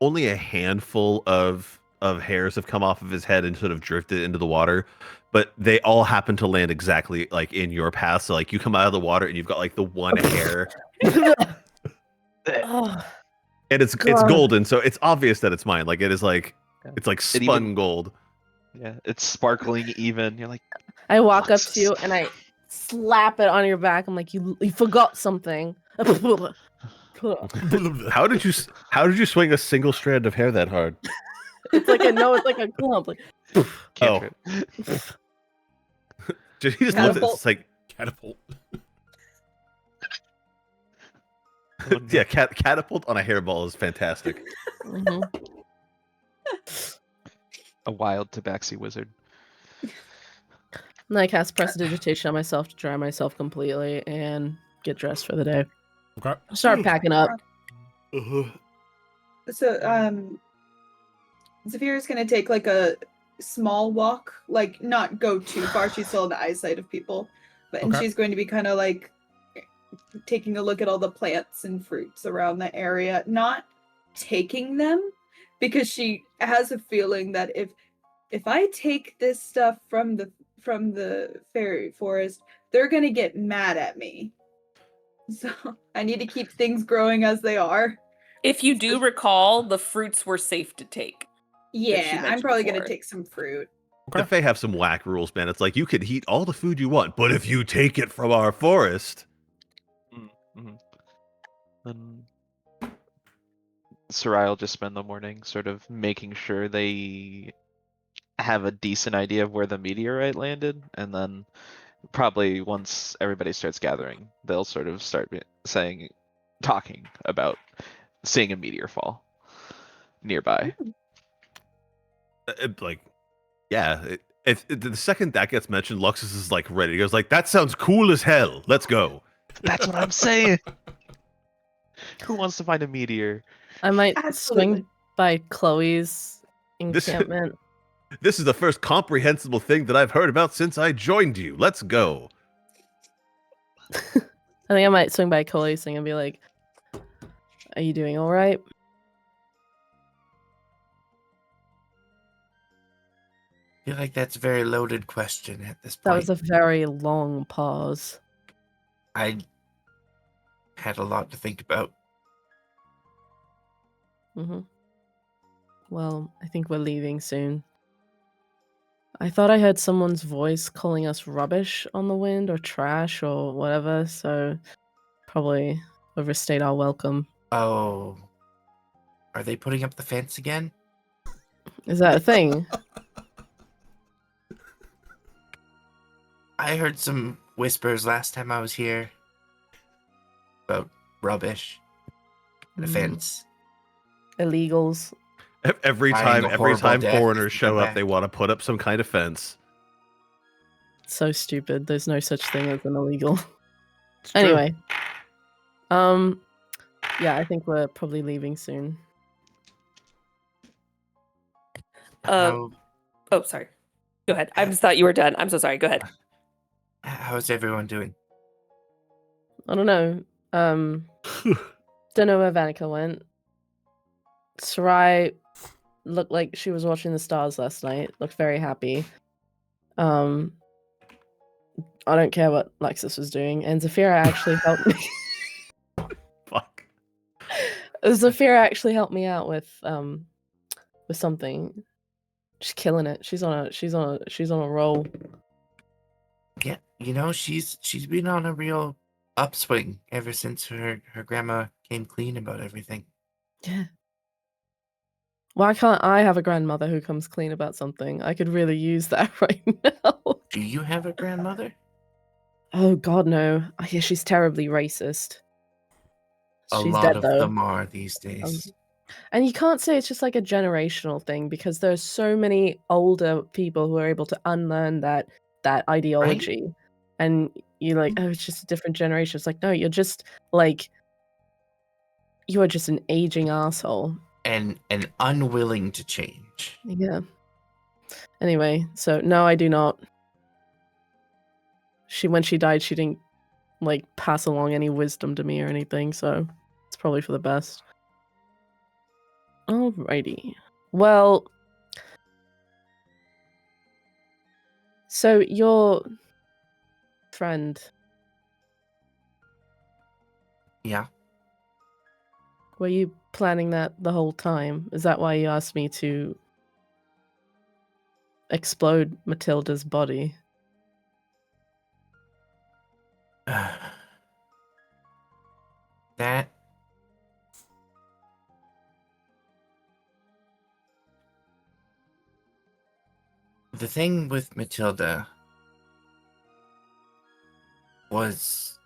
only a handful of hairs have come off of his head and sort of drifted into the water, but they all happen to land exactly like in your path. So like you come out of the water and you've got like the one hair, Oh, and it's God. golden, so it's obvious that it's mine. Like it is like Yeah. it's like It spun even- gold. Yeah, it's sparkling even. You're like, I walk up to you and I slap it on your back. I'm like, you forgot something. How did you swing a single strand of hair that hard? It's like it's like a clump. Like, cantrip. He just looked at it, Catapult. it's like, Catapult. Oh, no. yeah, catapult on a hairball is fantastic. mhm. A wild tabaxi wizard. And I cast prestidigitation on myself to dry myself completely and get dressed for the day. Okay. Start packing up. So, Zafira's gonna take like a small walk, like not go too far. She's still in the eyesight of people, but and Okay. she's going to be kind of like taking a look at all the plants and fruits around the area, not taking them, because she has a feeling that if I take this stuff from the fairy forest, they're gonna get mad at me. So I need to keep things growing as they are. If you do recall, the fruits were safe to take. Yeah, I'm mentioned probably gonna before. take some fruit. The Fae have some whack rules, man. It's like you could eat all the food you want, but if you take it from our forest, Then Sarai will just spend the morning sort of making sure they have a decent idea of where the meteorite landed, and then probably once everybody starts gathering, they'll sort of start talking about seeing a meteor fall nearby. if the second that gets mentioned, Luxus is like ready. He goes like, "That sounds cool as hell. Let's go." That's what I'm saying. Who wants to find a meteor? I might Absolutely. swing by Chloe's This- encampment. This is the first comprehensible thing that I've heard about since I joined you. Let's go. I think I might swing by Chloe's thing and be like, "Are you doing all right?" I feel like that's a very loaded question at this That point. was a very long pause. I had a lot to think about. Mm-hmm. Well, I think we're leaving soon. I thought I heard someone's voice calling us rubbish on the wind or trash or whatever, so probably overstayed our welcome. Oh, are they putting up the fence again? Is that a thing? I heard some whispers last time I was here about rubbish, the fence. Illegals. Every Dying time, a horrible death foreigners if you come show up, back. they want to put up some kind of fence. So stupid. There's no such thing as an illegal. It's true. Anyway. Yeah, I think we're probably leaving soon. How, Oh, sorry. Go ahead. I just thought you were done. I'm so sorry. Go ahead. how's everyone doing? I don't know. Don't know where Vanica went. Sarai looked like she was watching the stars last night. Looked very happy. I don't care what Lexus was doing. And Zafira actually helped me. Fuck. Zafira actually helped me out with something. She's killing it. She's on a roll. Yeah, you know, she's been on a real upswing ever since her grandma came clean about everything. Yeah. Why can't I have a grandmother who comes clean about something? I could really use that right now. Do you have a grandmother? Oh God, no. I hear she's terribly racist. A She's lot dead of though. them are these days. And you can't say it's just like a generational thing because there are so many older people who are able to unlearn that ideology. And you're like, oh, it's just a different generation. It's like, no, you're just like, you are just an aging asshole. And unwilling to change. Yeah. Anyway, so no, I do not. When she died, she didn't like pass along any wisdom to me or anything, so it's probably for the best. Alrighty. Well, so your friend, Yeah. were you planning that the whole time? Is that why you asked me to explode Matilda's body? That the thing with Matilda was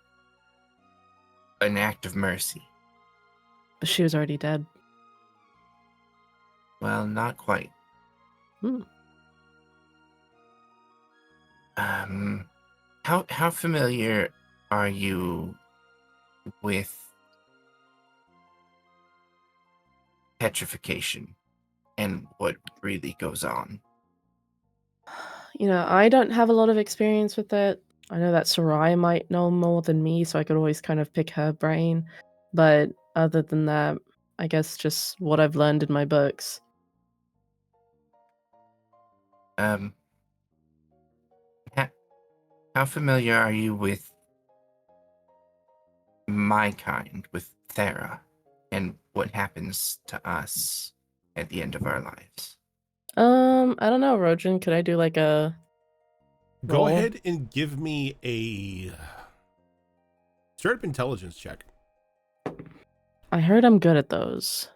an act of mercy. But she was already dead. Well, not quite. Hmm. How familiar are you with petrification and what really goes on? You know, I don't have a lot of experience with it. I know that Sarai might know more than me, so I could always kind of pick her brain. But other than that, I guess just what I've learned in my books. How familiar are you with my kind, with Thera, and what happens to us at the end of our lives? I don't know, Rojan. Could I do like a Go roll? ahead and give me a straight up intelligence check. I heard I'm good at those.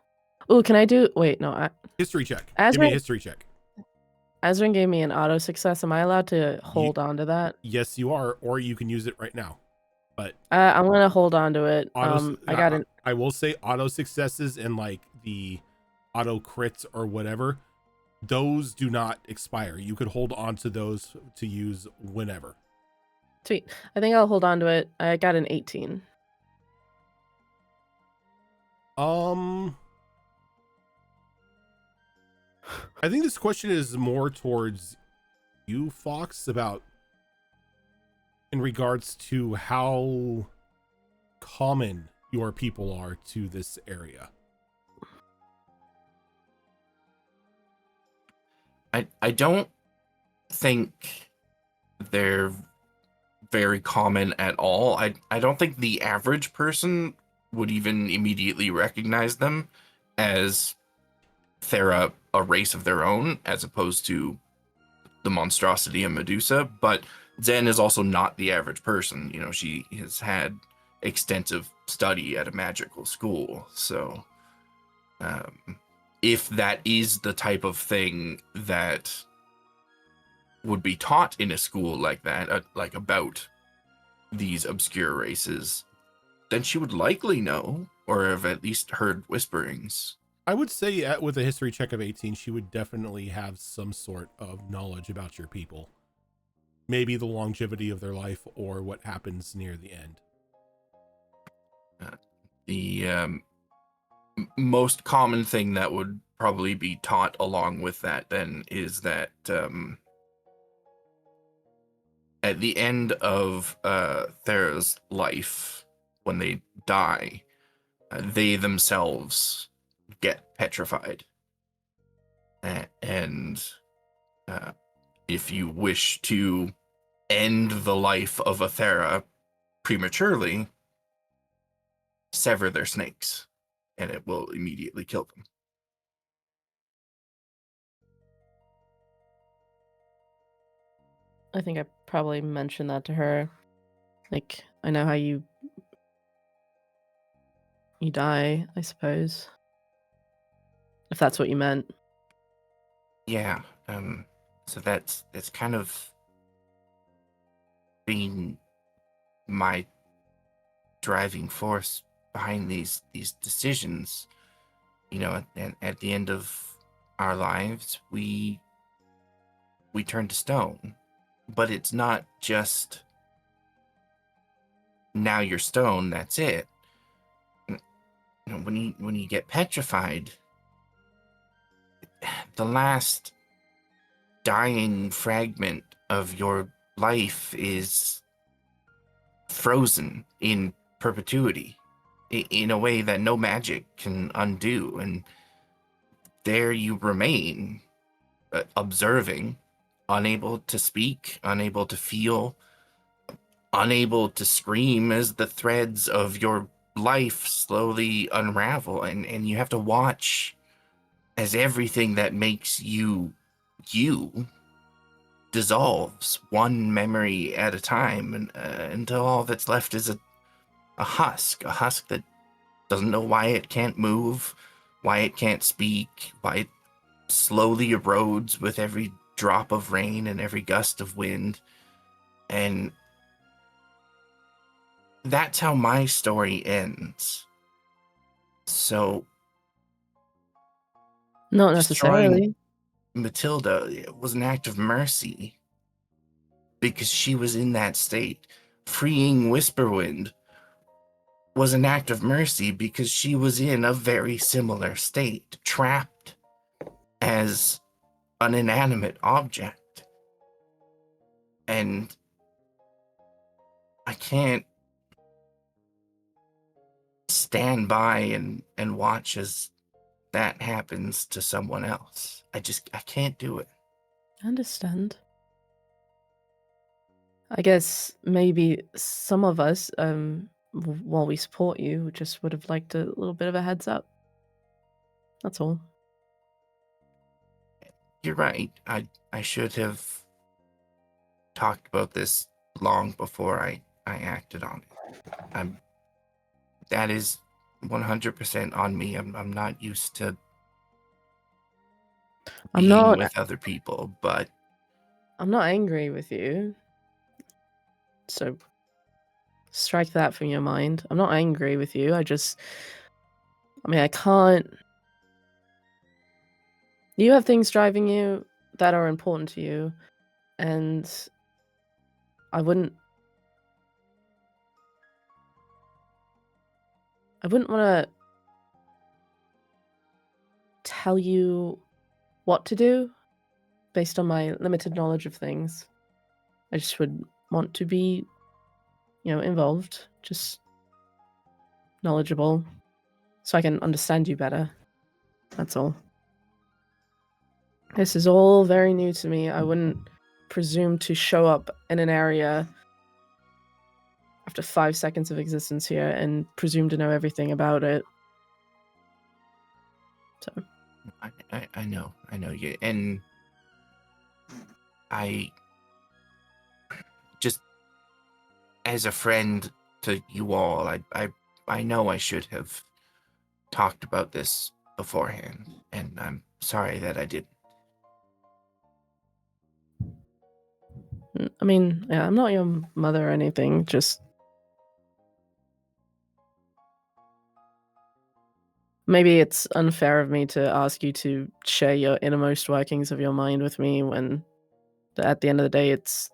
Ooh, can I do? Wait, no. History check. Give me a Azrin, history check. Azrin gave me an auto success. Am I allowed to hold on to that? Yes, you are, or you can use it right now. But I'm gonna hold on to it. auto, I got an. I will say auto successes and like the auto crits or whatever, those do not expire. You could hold on to those to use whenever. Sweet. I think I'll hold on to it. I got an 18. I think this question is more towards you, Fox, about in regards to how common your people are to this area. I don't think they're very common at all. I don't think the average person would even immediately recognize them as Thera, a race of their own, as opposed to the monstrosity of Medusa. But Zen is also not the average person. You know, she has had extensive study at a magical school. So if that is the type of thing that would be taught in a school like that, like about these obscure races, then she would likely know, or have at least heard whisperings. I would say with a history check of 18, she would definitely have some sort of knowledge about your people. Maybe the longevity of their life or what happens near the end. The most common thing that would probably be taught along with that then is that at the end of Thera's life, when they die, they themselves get petrified. And if you wish to end the life of a Thera prematurely, sever their snakes, and it will immediately kill them. I think I probably mentioned that to her. Like, I know how you die, I suppose. If that's what you meant. Yeah, so that's kind of been my driving force behind these decisions. You know, at the end of our lives, we turn to stone. But it's not just now you're stone, that's it. You know, when you get petrified, the last dying fragment of your life is frozen in perpetuity in a way that no magic can undo, and there you remain, observing, unable to speak, unable to feel, unable to scream as the threads of your life slowly unravel, and you have to watch as everything that makes you dissolves one memory at a time, and until all that's left is a husk that doesn't know why it can't move, why it can't speak, why it slowly erodes with every drop of rain and every gust of wind. And that's how my story ends. So Not destroying necessarily. Matilda was an act of mercy because she was in that state. Freeing Whisperwind was an act of mercy because she was in a very similar state, trapped as an inanimate object. And I can't stand by and watch as that happens to someone else. I can't do it. I understand. I guess maybe some of us, while we support you, just would have liked a little bit of a heads up. That's all. You're right. I should have talked about this long before I acted on it. That is 100% on me. I'm not used to I'm being not with other people, but angry with you. So strike that from your mind. I'm not angry with you. I can't. You have things driving you that are important to you, and I wouldn't want to tell you what to do based on my limited knowledge of things. I just would want to be, involved, just knowledgeable, so I can understand you better. That's all. This is all very new to me. I wouldn't presume to show up in an area after 5 seconds of existence here and presume to know everything about it. So I know you, and I just, as a friend to you all, I know I should have talked about this beforehand, and I'm sorry that I didn't. I mean, yeah, I'm not your mother or anything. Just maybe it's unfair of me to ask you to share your innermost workings of your mind with me when, at the end of the day, it's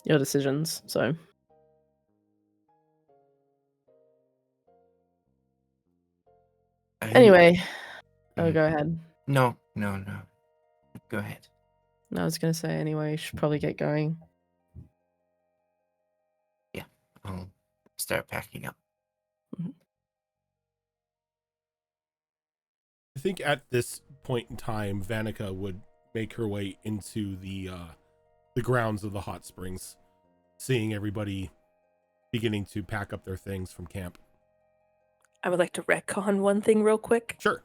your decisions. So anyway, go ahead. No. Go ahead. I was gonna say anyway, you should probably get going. Yeah, I'll start packing up. I think at this point in time, Vanica would make her way into the grounds of the hot springs, seeing everybody beginning to pack up their things from camp. I would like to retcon one thing real quick Sure.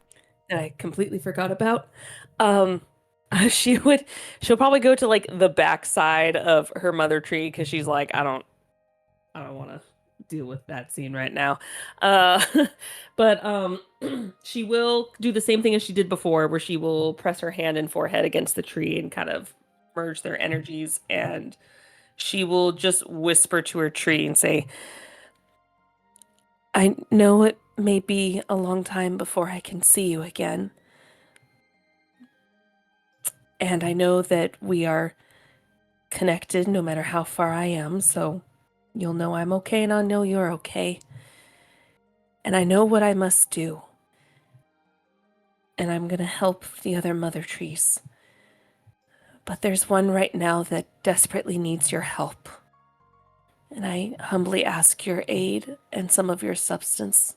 that I completely forgot about. She'll probably go to like the backside of her mother tree because she's like, I don't want to deal with that scene right now. But she will do the same thing as she did before, where she will press her hand and forehead against the tree and kind of merge their energies, and she will just whisper to her tree and say, I know it may be a long time before I can see you again. And I know that we are connected no matter how far I am, so you'll know I'm okay and I'll know you're okay. And I know what I must do. And I'm going to help the other mother trees. But there's one right now that desperately needs your help. And I humbly ask your aid and some of your substance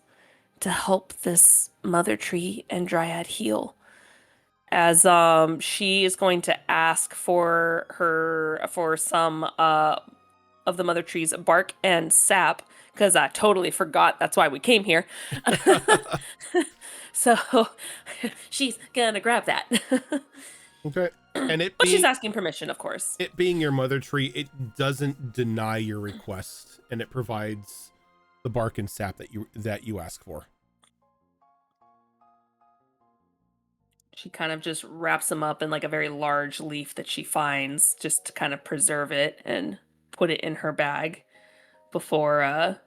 to help this mother tree and dryad heal. As she is going to ask for some of the mother tree's bark and sap, because I totally forgot that's why we came here. So she's gonna grab that. Okay. And it But she's being, asking permission, of course. it being your mother tree, it doesn't deny your request, and it provides the bark and sap that you ask for. She kind of just wraps them up in like a very large leaf that she finds, just to kind of preserve it and put it in her bag before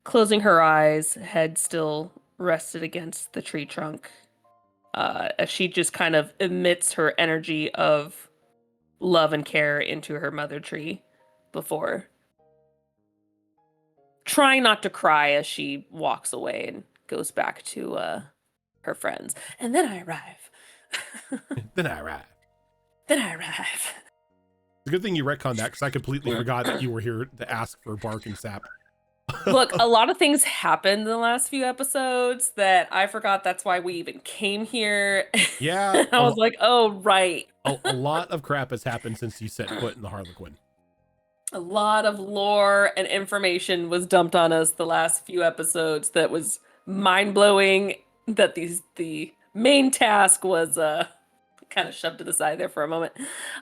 closing her eyes, head still rested against the tree trunk, as she just kind of emits her energy of love and care into her mother tree before trying not to cry as she walks away and goes back to her friends. And then I arrive. Then I arrive. Then I arrive. It's a good thing you retconned that, because I completely forgot that you were here to ask for bark and sap. Look, a lot of things happened in the last few episodes that I forgot that's why we even came here. Yeah. I was like, oh, right. A lot of crap has happened since you set foot in the Harlequin. A lot of lore and information was dumped on us the last few episodes that was mind-blowing, that the main task was kind of shoved to the side there for a moment.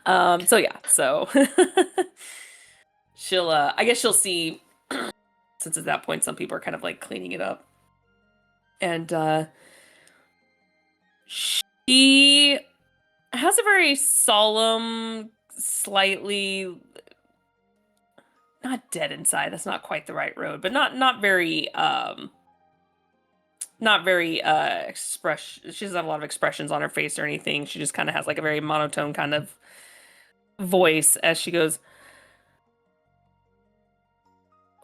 So yeah, so she'll I guess she'll see, since at that point some people are kind of like cleaning it up. And she has a very solemn, slightly not dead inside, that's not quite the right road, but not very express. She doesn't have a lot of expressions on her face or anything. She just kind of has like a very monotone kind of voice as she goes,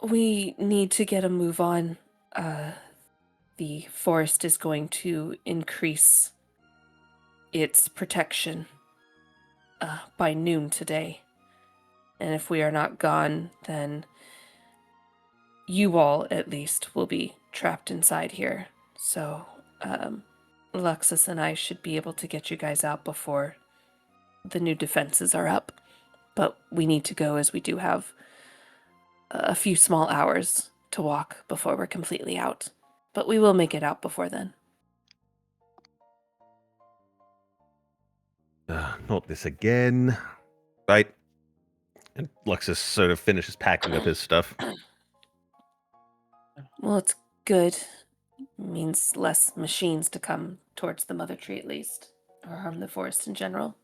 we need to get a move on. The forest is going to increase its protection by noon today. And if we are not gone, then you all, at least, will be trapped inside here. So, Luxus and I should be able to get you guys out before the new defenses are up. But we need to go, as we do have a few small hours to walk before we're completely out. But we will make it out before then. Not this again. Right. And Luxus sort of finishes packing up his stuff. Well, it's good. It means less machines to come towards the mother tree, at least, or harm the forest in general.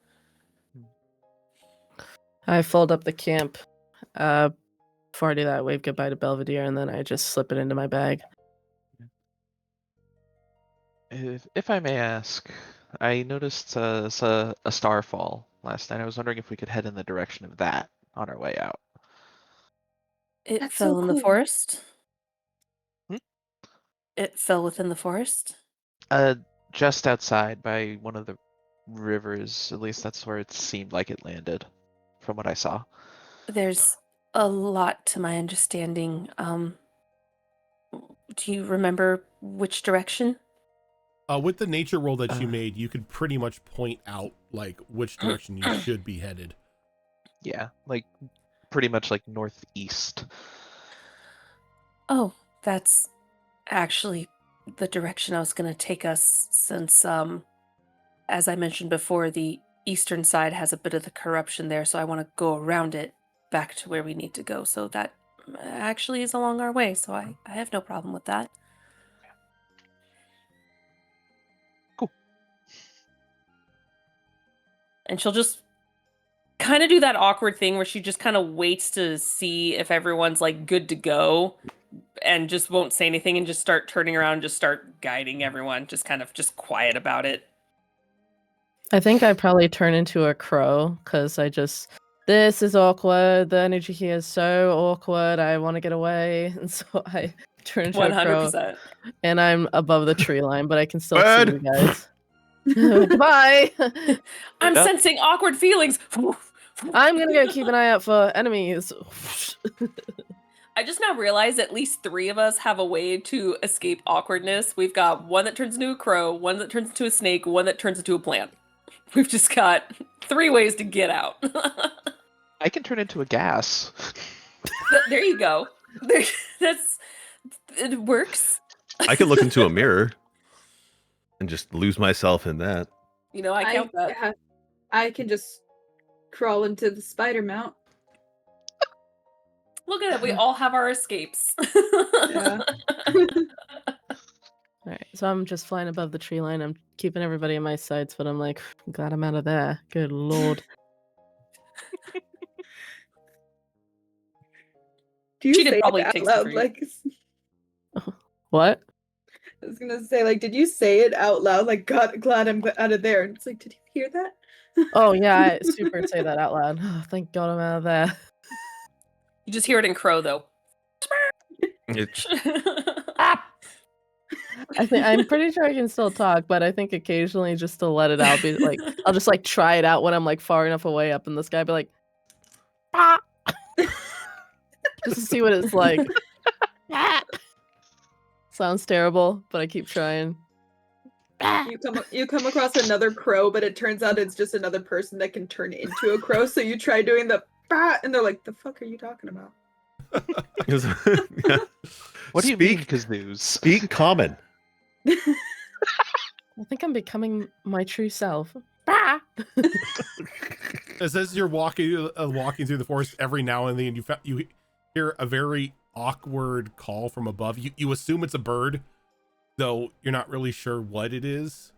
I fold up the camp. Before I do that, I wave goodbye to Belvedere, and then I just slip it into my bag. If I may ask, I noticed a starfall last night. I was wondering if we could head in the direction of that on our way out. It That's fell so in the cool. forest. Hmm? It fell within the forest. Just outside by one of the rivers. At least that's where it seemed like it landed, from what I saw. There's a lot to my understanding. Do you remember which direction? With the nature roll that you Uh. made, you could pretty much point out like which direction you should be headed. Yeah, like pretty much like northeast. Oh, that's actually the direction I was going to take us since, as I mentioned before, the eastern side has a bit of the corruption there, so I want to go around it back to where we need to go. So that actually is along our way, so I have no problem with that. Cool. And she'll just kind of do that awkward thing where she just kind of waits to see if everyone's like good to go and just won't say anything and just start turning around and just start guiding everyone, just kind of just quiet about it. I think I probably turn into a crow because this is awkward. The energy here is so awkward. I want to get away. And so I turn into a crow 100%. and I'm above the tree line, but I can still Bird. see you guys. Goodbye. I'm Yep. sensing awkward feelings. I'm going to go keep an eye out for enemies. I just now realized at least 3 of us have a way to escape awkwardness. We've got one that turns into a crow, one that turns into a snake, one that turns into a plant. We've just got 3 ways to get out. I can turn into a gas. There you go. It works. I could look into a mirror and just lose myself in that. You know, I count that. yeah, I can just crawl into the spider mount. Look at it. We all have our escapes. Yeah. All right, so I'm just flying above the tree line. I'm keeping everybody in my sights, but I'm like, I'm glad I'm out of there. Good lord. Do you She did say probably it out take some loud? for you. Like, What? I was gonna say, like, did you say it out loud? Like, God, glad I'm out of there. And it's like, did you hear that? Oh, yeah, I super say that out loud. Oh, thank God I'm out of there. You just hear it in crow, though. I'm pretty sure I can still talk, but I think occasionally just to let it out, be like, I'll just like try it out when I'm like far enough away up in the sky, be like, ah! Just to see what it's like. Ah! Sounds terrible, but I keep trying. You come across another crow, but it turns out it's just another person that can turn into a crow. So you try doing the bah, and they're like, "The fuck are you talking about?" Yeah. What do you mean, Speak- Kazoos? Speak common. I think I'm becoming my true self. Ah! As you're walking through the forest, every now and then you hear a very awkward call from above. You assume it's a bird, though you're not really sure what it is.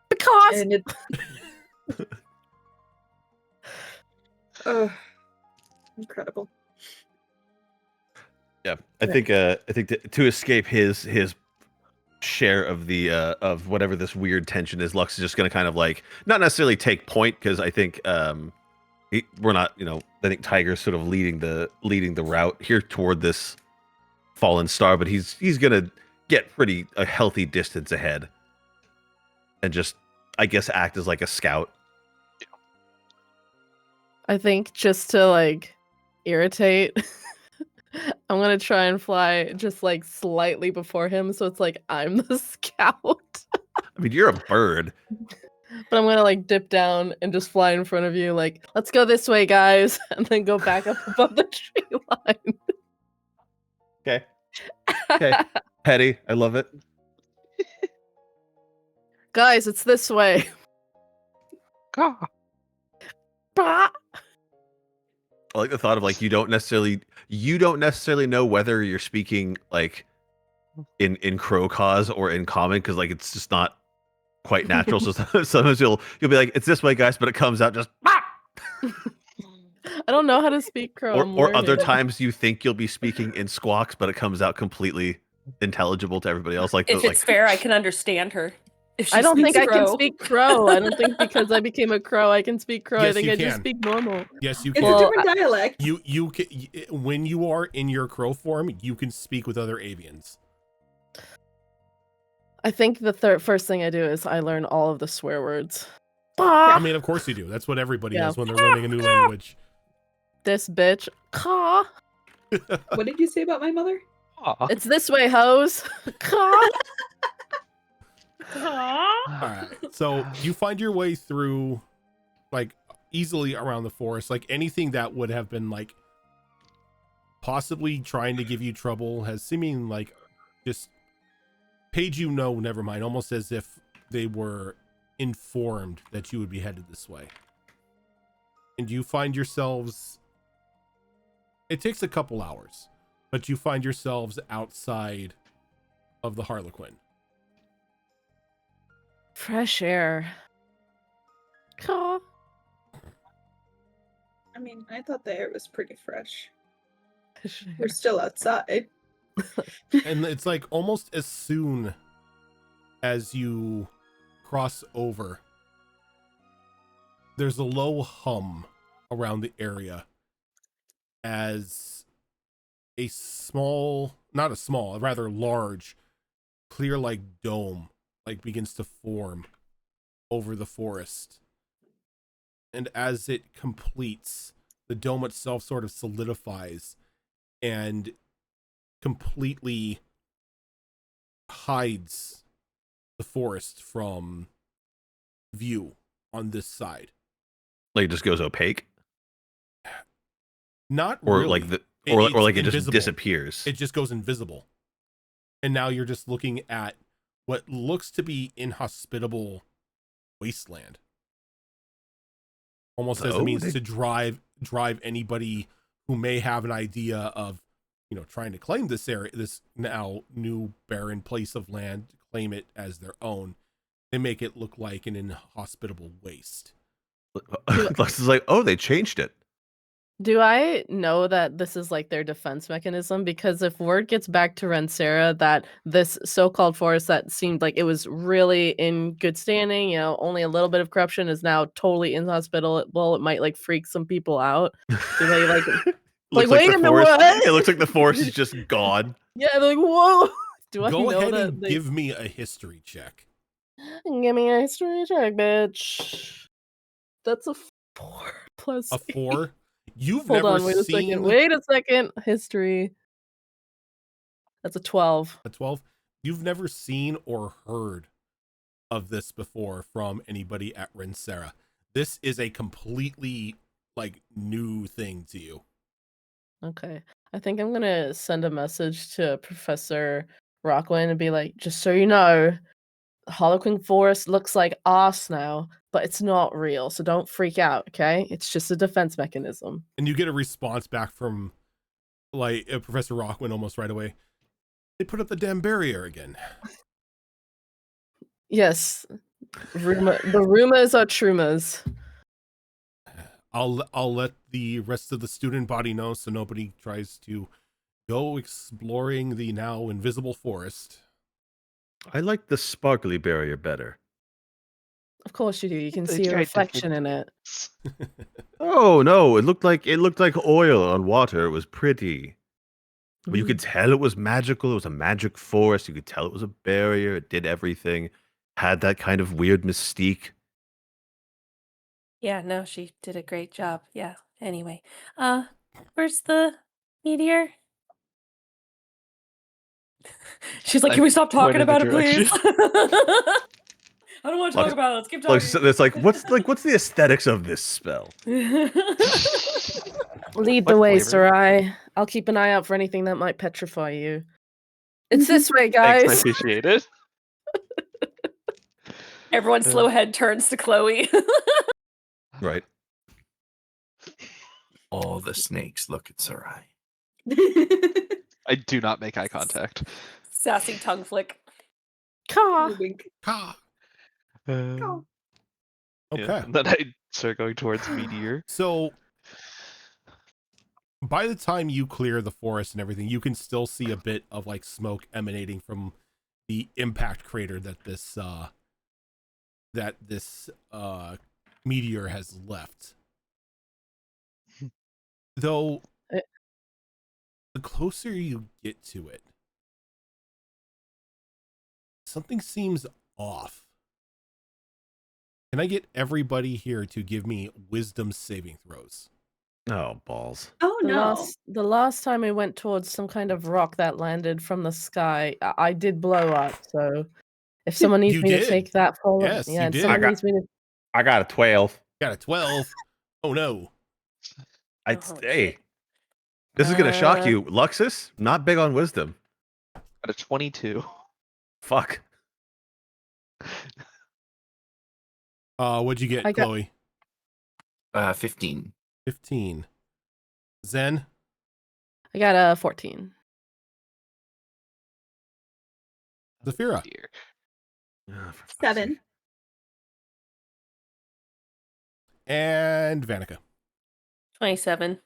Because And it. Incredible. Yeah, I think to escape his share of the of whatever this weird tension is, Lux is just going to kind of like not necessarily take point because I think we're not, I think Tiger's sort of leading the route here toward this fallen star, but he's going to get a healthy distance ahead and just, I guess, act as like a scout. I think just to like irritate, I'm gonna try and fly just like slightly before him, so it's like I'm the scout. I mean, you're a bird. But I'm gonna like dip down and just fly in front of you, like, let's go this way, guys, and then go back up above the tree line. Okay. Petty. I love it. Guys, it's this way. Ah. Bah! I like the thought of like you don't necessarily know whether you're speaking like in crow cause or in common because like it's just not quite natural. So sometimes you'll be like, it's this way, guys, but it comes out just bah! I don't know how to speak crow. I'm Or other learning. times you think you'll be speaking in squawks, but it comes out completely intelligible to everybody else. Like, If it's fair, I can understand her. If she I don't think speaks I can crow. speak crow. I don't think because I became a crow, I can speak crow. I Yes, think you I just can. speak normal. Yes, you It's can. a Well, different dialect. You can, when you are in your crow form, you can speak with other avians. I think the first thing I do is I learn all of the swear words. I mean, of course you do. That's what everybody Yeah. does when they're learning a new language. This bitch. Caw. What did you say about my mother? Aw. It's this way, hoes. Caw. All right. So you find your way through, like, easily around the forest. Like, anything that would have been, like, possibly trying to give you trouble has seeming, like, just paid you no, never mind. Almost as if they were informed that you would be headed this way. And you find yourselves, it takes a couple hours, but you find yourselves outside of the Harlequin. Fresh air. Caw. I mean, I thought the air was pretty fresh. Fresh air. We're still outside. And it's like almost as soon as you cross over, there's a low hum around the area as a small, not a small, a rather large, clear like dome like begins to form over the forest. And as it completes, the dome itself sort of solidifies and completely hides the forest from view on this side. Like, it just goes opaque, Not or really. like It's or like it just invisible. disappears. It just goes invisible. And now you're just looking at what looks to be inhospitable wasteland. Almost as a Oh, means they- to drive anybody who may have an idea of, you know, trying to claim this area, this now new barren place of land, claim it as their own. They make it look like an inhospitable waste. Lex is like, oh, they changed it. Do I know that this is like their defense mechanism? Because if word gets back to Rensera that this so-called forest that seemed like it was really in good standing, you know, only a little bit of corruption is now totally inhospitable, it might like freak some people out. Do they like Looks wait the a minute, forest. what? It looks like the forest is just gone. Yeah, they're like, whoa. Do I Go know ahead that and they... give me a history check. Give me a history check, bitch. That's a 4 plus A 4. You've Hold never on, wait a seen second. Wait a second. History. That's a 12. a 12. You've never seen or heard of this before from anybody at Rensera. This is a completely like new thing to you. Okay. I think I'm gonna send a message to Professor Rockland and be like, just so you know, Harlequin Forest looks like arse now, but it's not real, so don't freak out, okay? It's just a defense mechanism. And you get a response back from like Professor Rockman almost right away. They put up the damn barrier again. Yes. The rumors are trumors. I'll let the rest of the student body know so nobody tries to go exploring the now invisible forest. I like the sparkly barrier better. Of course you do. You can They see a tried reflection in different- it. Oh no, it looked like oil on water. It was pretty. But you could tell it was magical. It was a magic forest. You could tell it was a barrier. It did everything. Had that kind of weird mystique. Yeah, no, she did a great job. Yeah. Anyway, where's the meteor? She's like, I can we stop talking point in the about it, please? direction. I don't want to talk Like- about it. Let's keep Like, talking. so it's like what's the aesthetics of this spell? Lead What the way, flavor? Sarai. I'll keep an eye out for anything that might petrify you. It's this way, Thanks, I guys. appreciate it. Everyone's slow head turns to Chloe. Right. All the snakes look at Sarai. I do not make eye contact. Sassy tongue flick. Caw. Wink. Ha! Uh, Okay. And then I start going towards Meteor. So by the time you clear the forest and everything, you can still see a bit of like smoke emanating from the impact crater that this meteor has left. Though the closer you get to it, something seems off. Can I get everybody here to give me wisdom saving throws? Oh, balls. Oh no. The last time I went towards some kind of rock that landed from the sky, I did blow up. So if someone needs You me to did. take that forward, Yes, yeah, you and did. someone needs me to. I got a 12. Got a 12. Oh no. Hey, shit. this is gonna shock you. Luxus, not big on wisdom. Got a 22. Fuck. What'd you get, Chloe? 15. 15. Zen? I got a 14. Zafira? Dear. Oh, for fuck's 7. sake. And Vanica. 27.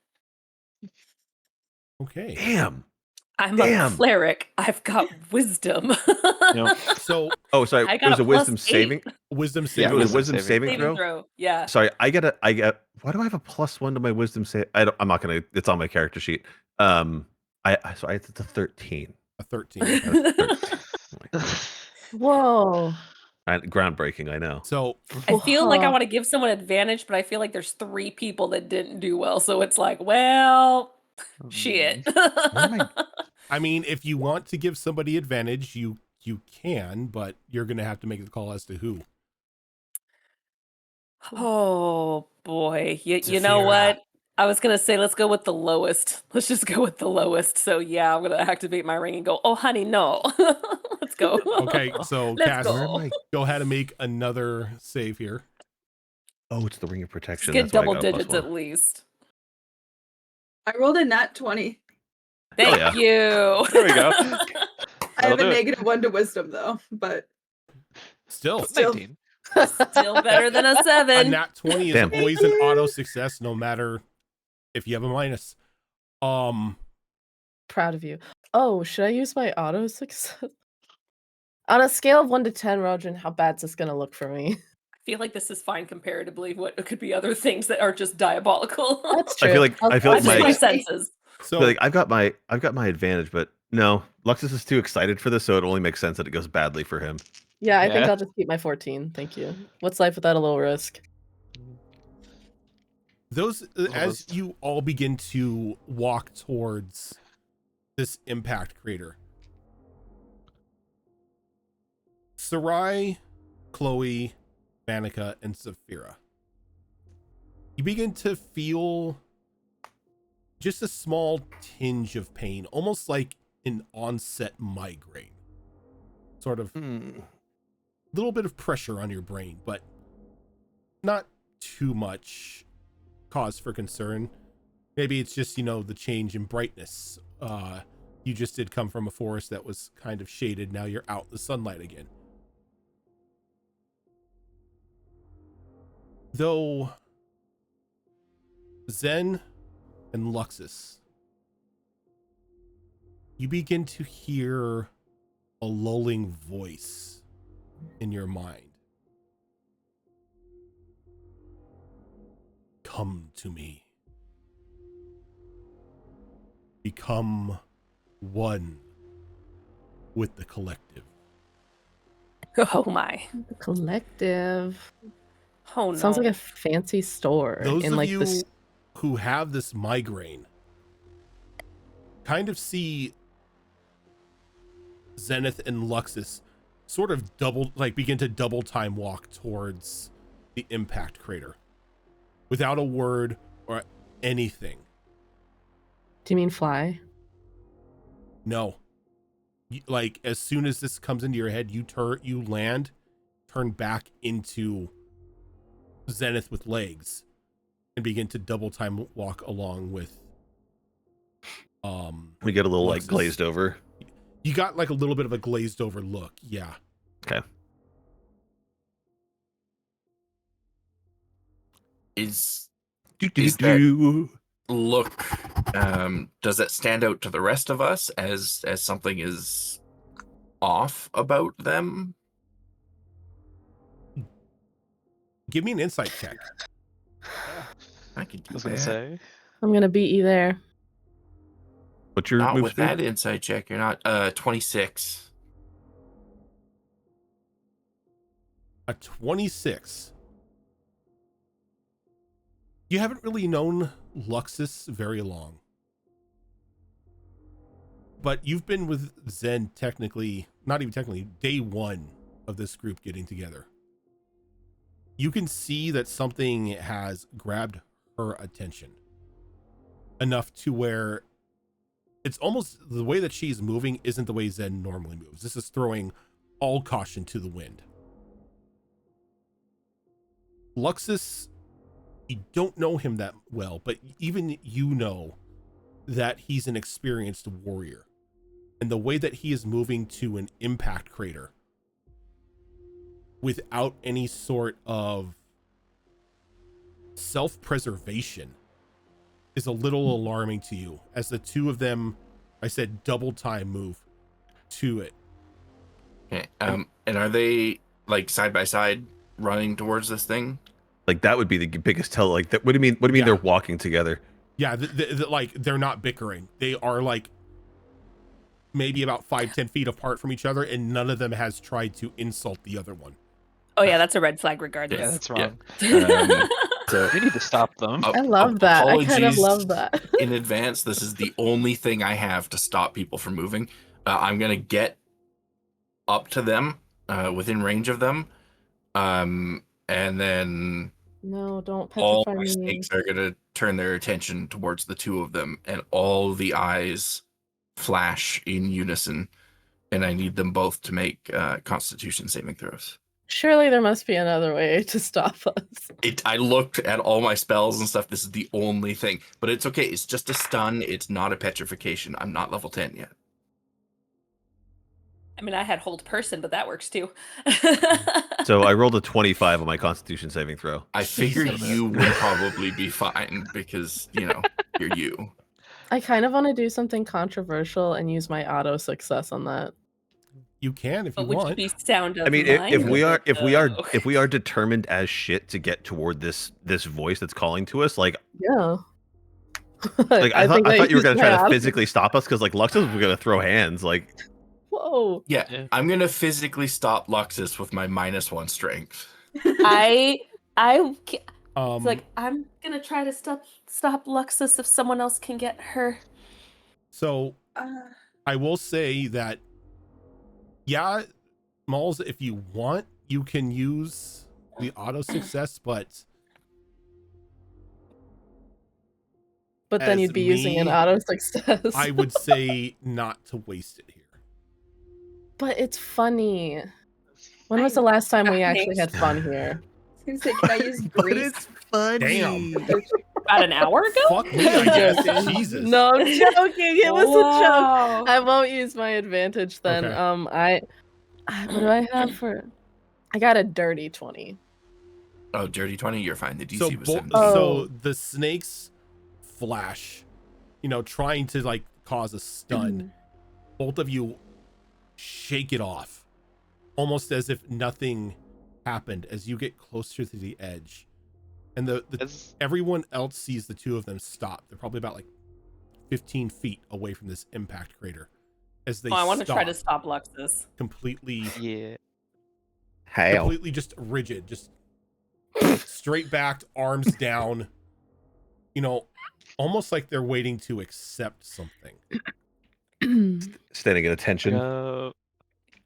Okay. Damn. I'm a cleric. I've got wisdom. So, Oh, sorry. I It got was a a wisdom +8. saving. wisdom Yeah, saving. It was a wisdom wisdom saving Saving throw. throw. Yeah. Sorry, I get. Why do I have a +1 to my wisdom save? I'm not gonna. It's on my character sheet. So it's a 13. A 13. I got a 13. Oh my God. Whoa. Groundbreaking, I know. So, I feel like I Whoa. want to give someone advantage, but I feel like there's 3 people that didn't do well. So it's like, well, shit. I mean, if you want to give somebody advantage, you can, but you're going to have to make the call as to who. Oh boy. You know Zafira. what? I was gonna say let's go with the lowest. Let's just go with the lowest. So yeah, I'm gonna activate my ring and go, oh honey, no. Let's go. Okay, so Let's Cass, go. go ahead and make another save here. Oh, it's the ring of Let's protection. get That's why I double got a digits +1. at least. I rolled a nat 20. Thank yeah. you. There we go. I have a do it. -1 to wisdom though, but Still, Still. 19. Still better than a a 7. nat 20 is Damn. always an auto success, no matter if you have a minus. Proud of you. Oh, should I use my auto success? On a scale of 1 to 10, Rojan, how bad's this gonna look for me? I feel like this is fine comparatively. What could be other things that are just diabolical. That's true. I feel like That's my just my senses. So, I feel like I've got my advantage, but no, Luxus is too excited for this, so it only makes sense that it goes badly for him. Yeah, I think Yeah. I'll just keep my 14. Thank you. What's life without a little risk? those as you all begin to walk towards this impact crater, Sarai, Chloe, Vanica, and Zafira, you begin to feel just a small tinge of pain, almost like an onset migraine. Sort of little bit of pressure on your brain, but not too much cause for concern. Maybe it's just, the change in brightness. You just did come from a forest that was kind of shaded. Now you're out in the sunlight again. Though Zen and Luxus, you begin to hear a lulling voice in your mind. Come to me. Become one with the collective. Oh my. The collective. Oh no. Sounds like a fancy store. Those in of like you this. who have this migraine kind of see Zenith and Luxus sort of begin to double time walk towards the impact crater without a word or anything. Do you mean fly? No. Like, as soon as this comes into your head, you land, turn back into Zenith with legs, and begin to double time walk along with We get a little like Luxus. glazed over. You got like a little bit of a glazed over look, yeah. Okay. Is Do, Is that- do. look does that stand out to the rest of us as something is off about them? Give me an insight check. I could I do was gonna that. say. I'm gonna beat you there. What's your Not move with speed? that insight check. You're not 26. A 26. You haven't really known Luxus very long. But you've been with Zen technically, not even technically, day one of this group getting together. You can see that something has grabbed her attention enough to where it's almost the way that she's moving isn't the way Zen normally moves. This is throwing all caution to the wind. Luxus, you don't know him that well, but even you know that he's an experienced warrior. And the way that he is moving to an impact crater without any sort of self-preservation is a little alarming to you, as the two of them, I said, double time move to it. Okay. And are they like side by side running towards this thing? Like that would be the biggest tell. Like that. What do you mean? What do you mean Yeah. they're walking together? Yeah, like they're not bickering. They are like maybe about 5-10 feet apart from each other, and none of them has tried to insult the other one. Oh yeah, that's a red flag regardless. Yeah, that's wrong. So We need to stop them. I love that. I kind of apologies love that. in advance. This is the only thing I have to stop people from moving. I'm gonna get up to them, within range of them, and then No, don't all petrify my me. snakes are gonna turn their attention towards the two of them, and all the eyes flash in unison. And I need them both to make Constitution saving throws. Surely there must be another way to stop us. I looked at all my spells and stuff. This is the only thing, but it's okay. It's just a stun. It's not a petrification. I'm not level 10 yet. I mean, I had hold person, but that works too. So I rolled a 25 on my Constitution saving throw. I figured Jesus. you would probably be fine because, you're you. I kind of want to do something controversial and use my auto success on that. You can if you But would you want. be sound of I mean, mind if we are though? if we are determined as shit to get toward this voice that's calling to us, like Yeah. I thought you were used gonna my try to auto- physically stop us because like Luxus was gonna throw hands. Like Whoa. Yeah, Yeah. I'm gonna physically stop Luxus with my -1 strength. I it's Um, like I'm gonna try to stop Luxus if someone else can get her. so Uh, I will say that, yeah, Malls, if you want, you can use the auto success, but But then As you'd be using an me, auto success. I would say not to waste it here. But it's funny. When was the last time we actually had fun here? I was gonna say, can I use but grease? it's funny. Damn. About an hour ago? Fuck me, I guess. Joking. Jesus. No, I'm joking. It was a joke. Wow. I won't use my advantage then. Okay. What do I have for? I got a dirty 20. Oh, dirty 20, you're fine. The DC So, was bo- 17. Oh. so the snakes flash, trying to like cause a stun. Both of you shake it off, almost as if nothing happened as you get closer to the edge. And As- everyone else sees the two of them stop. They're probably about like 15 feet away from this impact crater. As they Oh, I want to try to stop, stop Luxus. completely How? completely just rigid, just straight backed, arms down, almost like they're waiting to accept something. Standing at attention. And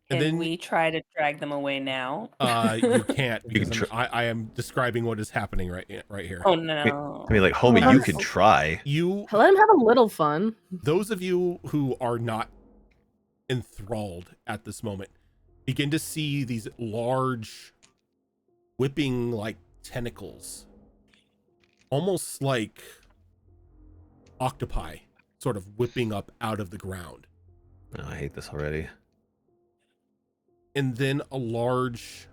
Can then we try to drag them away now? you can't, You can because I am describing what is happening right here. Oh no. I mean, like, homie, Oh, you that's can so- try. Let him have a little fun. Those of you who are not enthralled at this moment begin to see these large whipping like tentacles, almost like octopi, sort of whipping up out of the ground. Oh, I hate this already. And then a large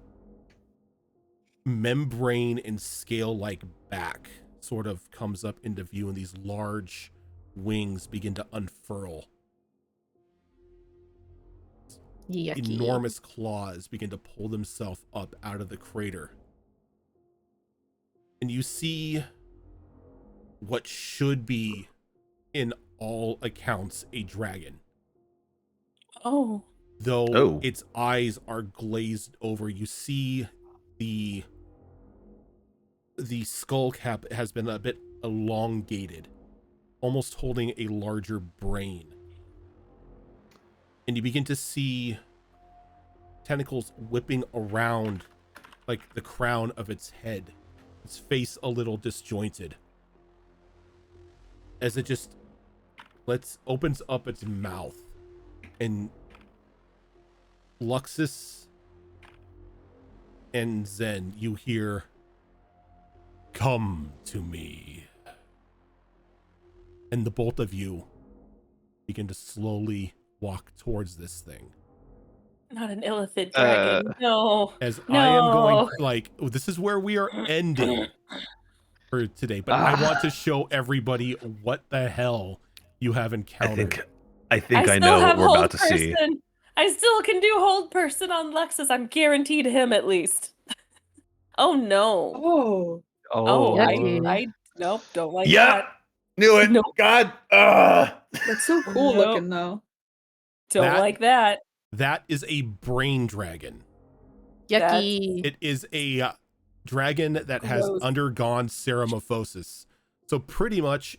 membrane and scale-like back sort of comes up into view, and these large wings begin to unfurl. Yucky. Enormous claws begin to pull themselves up out of the crater. And you see what should be, in all accounts, a dragon. Oh. Though its eyes are glazed over, you see the skull cap has been a bit elongated, almost holding a larger brain. And you begin to see tentacles whipping around like the crown of its head, its face a little disjointed, as it just opens up its mouth, and Luxus and Zen, you hear, "Come to me." And the both of you begin to slowly walk towards this thing. Not an illithid dragon. No. As No. I am going, this is where we are ending for today, but I want to show everybody what the hell you have encountered. I think I know what we're about to see. I still can do hold person on Lexus. I'm guaranteed him at least. Oh no. Oh. I nope, don't like that. Knew it. Nope. God. That's so cool Nope. looking though. Don't like that. That is a brain dragon. Yucky. It is a dragon that has Gross. undergone ceramorphosis. So pretty much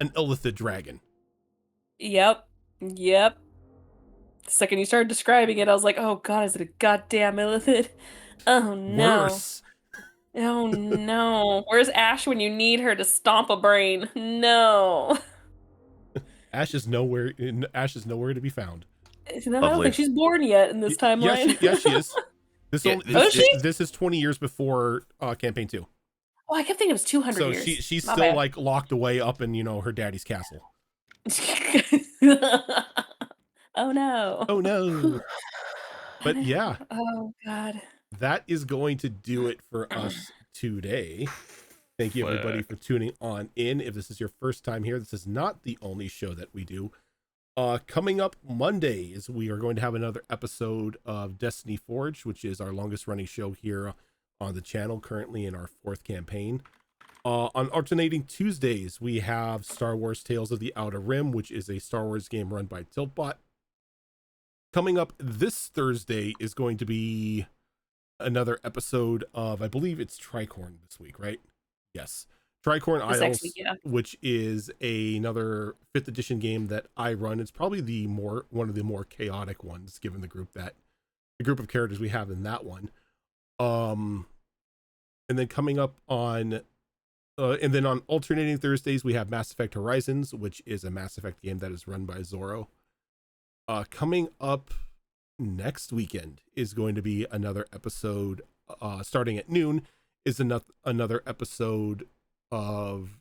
an illithid dragon. Yep. The second you started describing it, I was like, oh god, is it a goddamn illithid? Oh no. Worse. Oh no. Where's Ash when you need her to stomp a brain? No. Ash is nowhere to be found. No, I don't think she's born yet in this timeline. Yeah, she is. This she? This is 20 years before campaign 2. Oh, I kept thinking it was 200 So years. she's My still bad. like locked away up in, her daddy's castle. Oh no. Oh no. But yeah, Oh god. that is going to do it for us today. Thank you everybody for tuning on in. If this is your first time here, this is not the only show that we do. Coming up Monday is we are going to have another episode of Destiny Forge, which is our longest running show here on the channel, currently in our 4th campaign. On alternating Tuesdays, we have Star Wars Tales of the Outer Rim, which is a Star Wars game run by Tiltbot. Coming up this Thursday is going to be another episode of, I believe it's Tricorn this week, right? Yes. Tricorn Isles, which is another 5th edition game that I run. It's probably one of the more chaotic ones, given the group of characters we have in that one. And then coming up on alternating Thursdays, we have Mass Effect Horizons, which is a Mass Effect game that is run by Zorro. Coming up next weekend is going to be another episode, starting at noon, is another episode of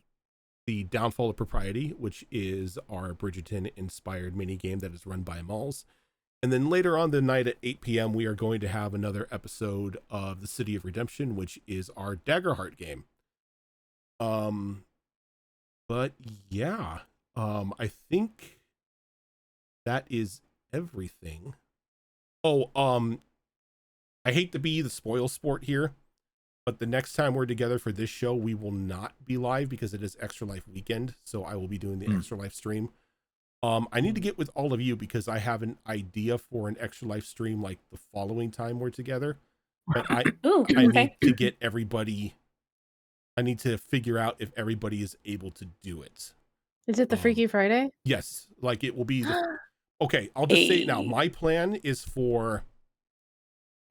the Downfall of Propriety, which is our Bridgerton-inspired minigame that is run by Malls. And then later on the night at 8 p.m., we are going to have another episode of The City of Redemption, which is our Daggerheart game. But yeah, I think that is everything. I hate to be the spoil sport here, but the next time we're together for this show, we will not be live because it is Extra Life weekend. So I will be doing the Extra Life stream. I need to get with all of you because I have an idea for an Extra Life stream like the following time we're together. But I need to get everybody. I need to figure out if everybody is able to do it. Is it the Freaky Friday? Yes, like it will be. Okay, I'll just say it now. My plan is for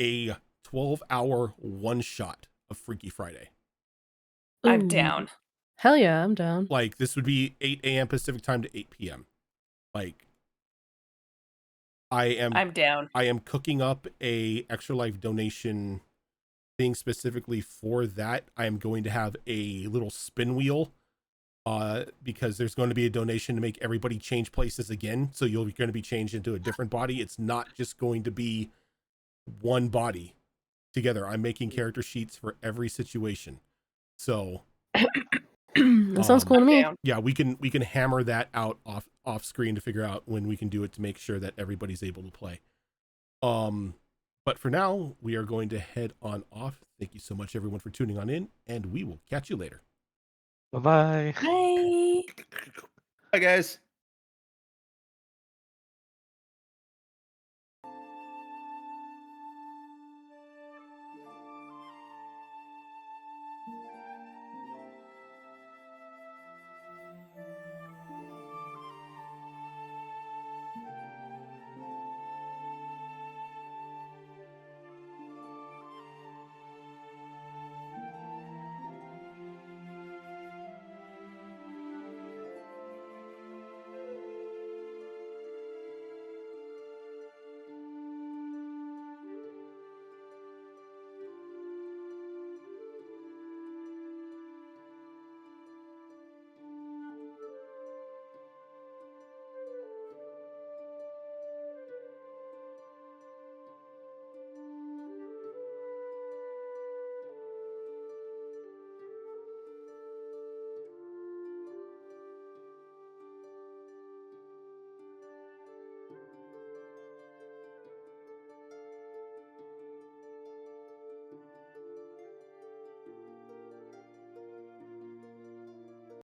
a 12-hour one-shot of Freaky Friday. I'm down. Hell yeah, I'm down. Like this would be 8 a.m. Pacific time to 8 p.m. Like I'm down. I am cooking up a Extra Life donation thing specifically for that. I am going to have a little spin wheel because there's going to be a donation to make everybody change places again. So you're going to be changed into a different body. It's not just going to be one body together. I'm making character sheets for every situation. So That sounds cool to me. Down. yeah, we can hammer that out off screen to figure out when we can do it to make sure that everybody's able to play. But for now, we are going to head on off. Thank you so much, everyone, for tuning on in, and we will catch you later. Bye-bye. Bye. Hi guys.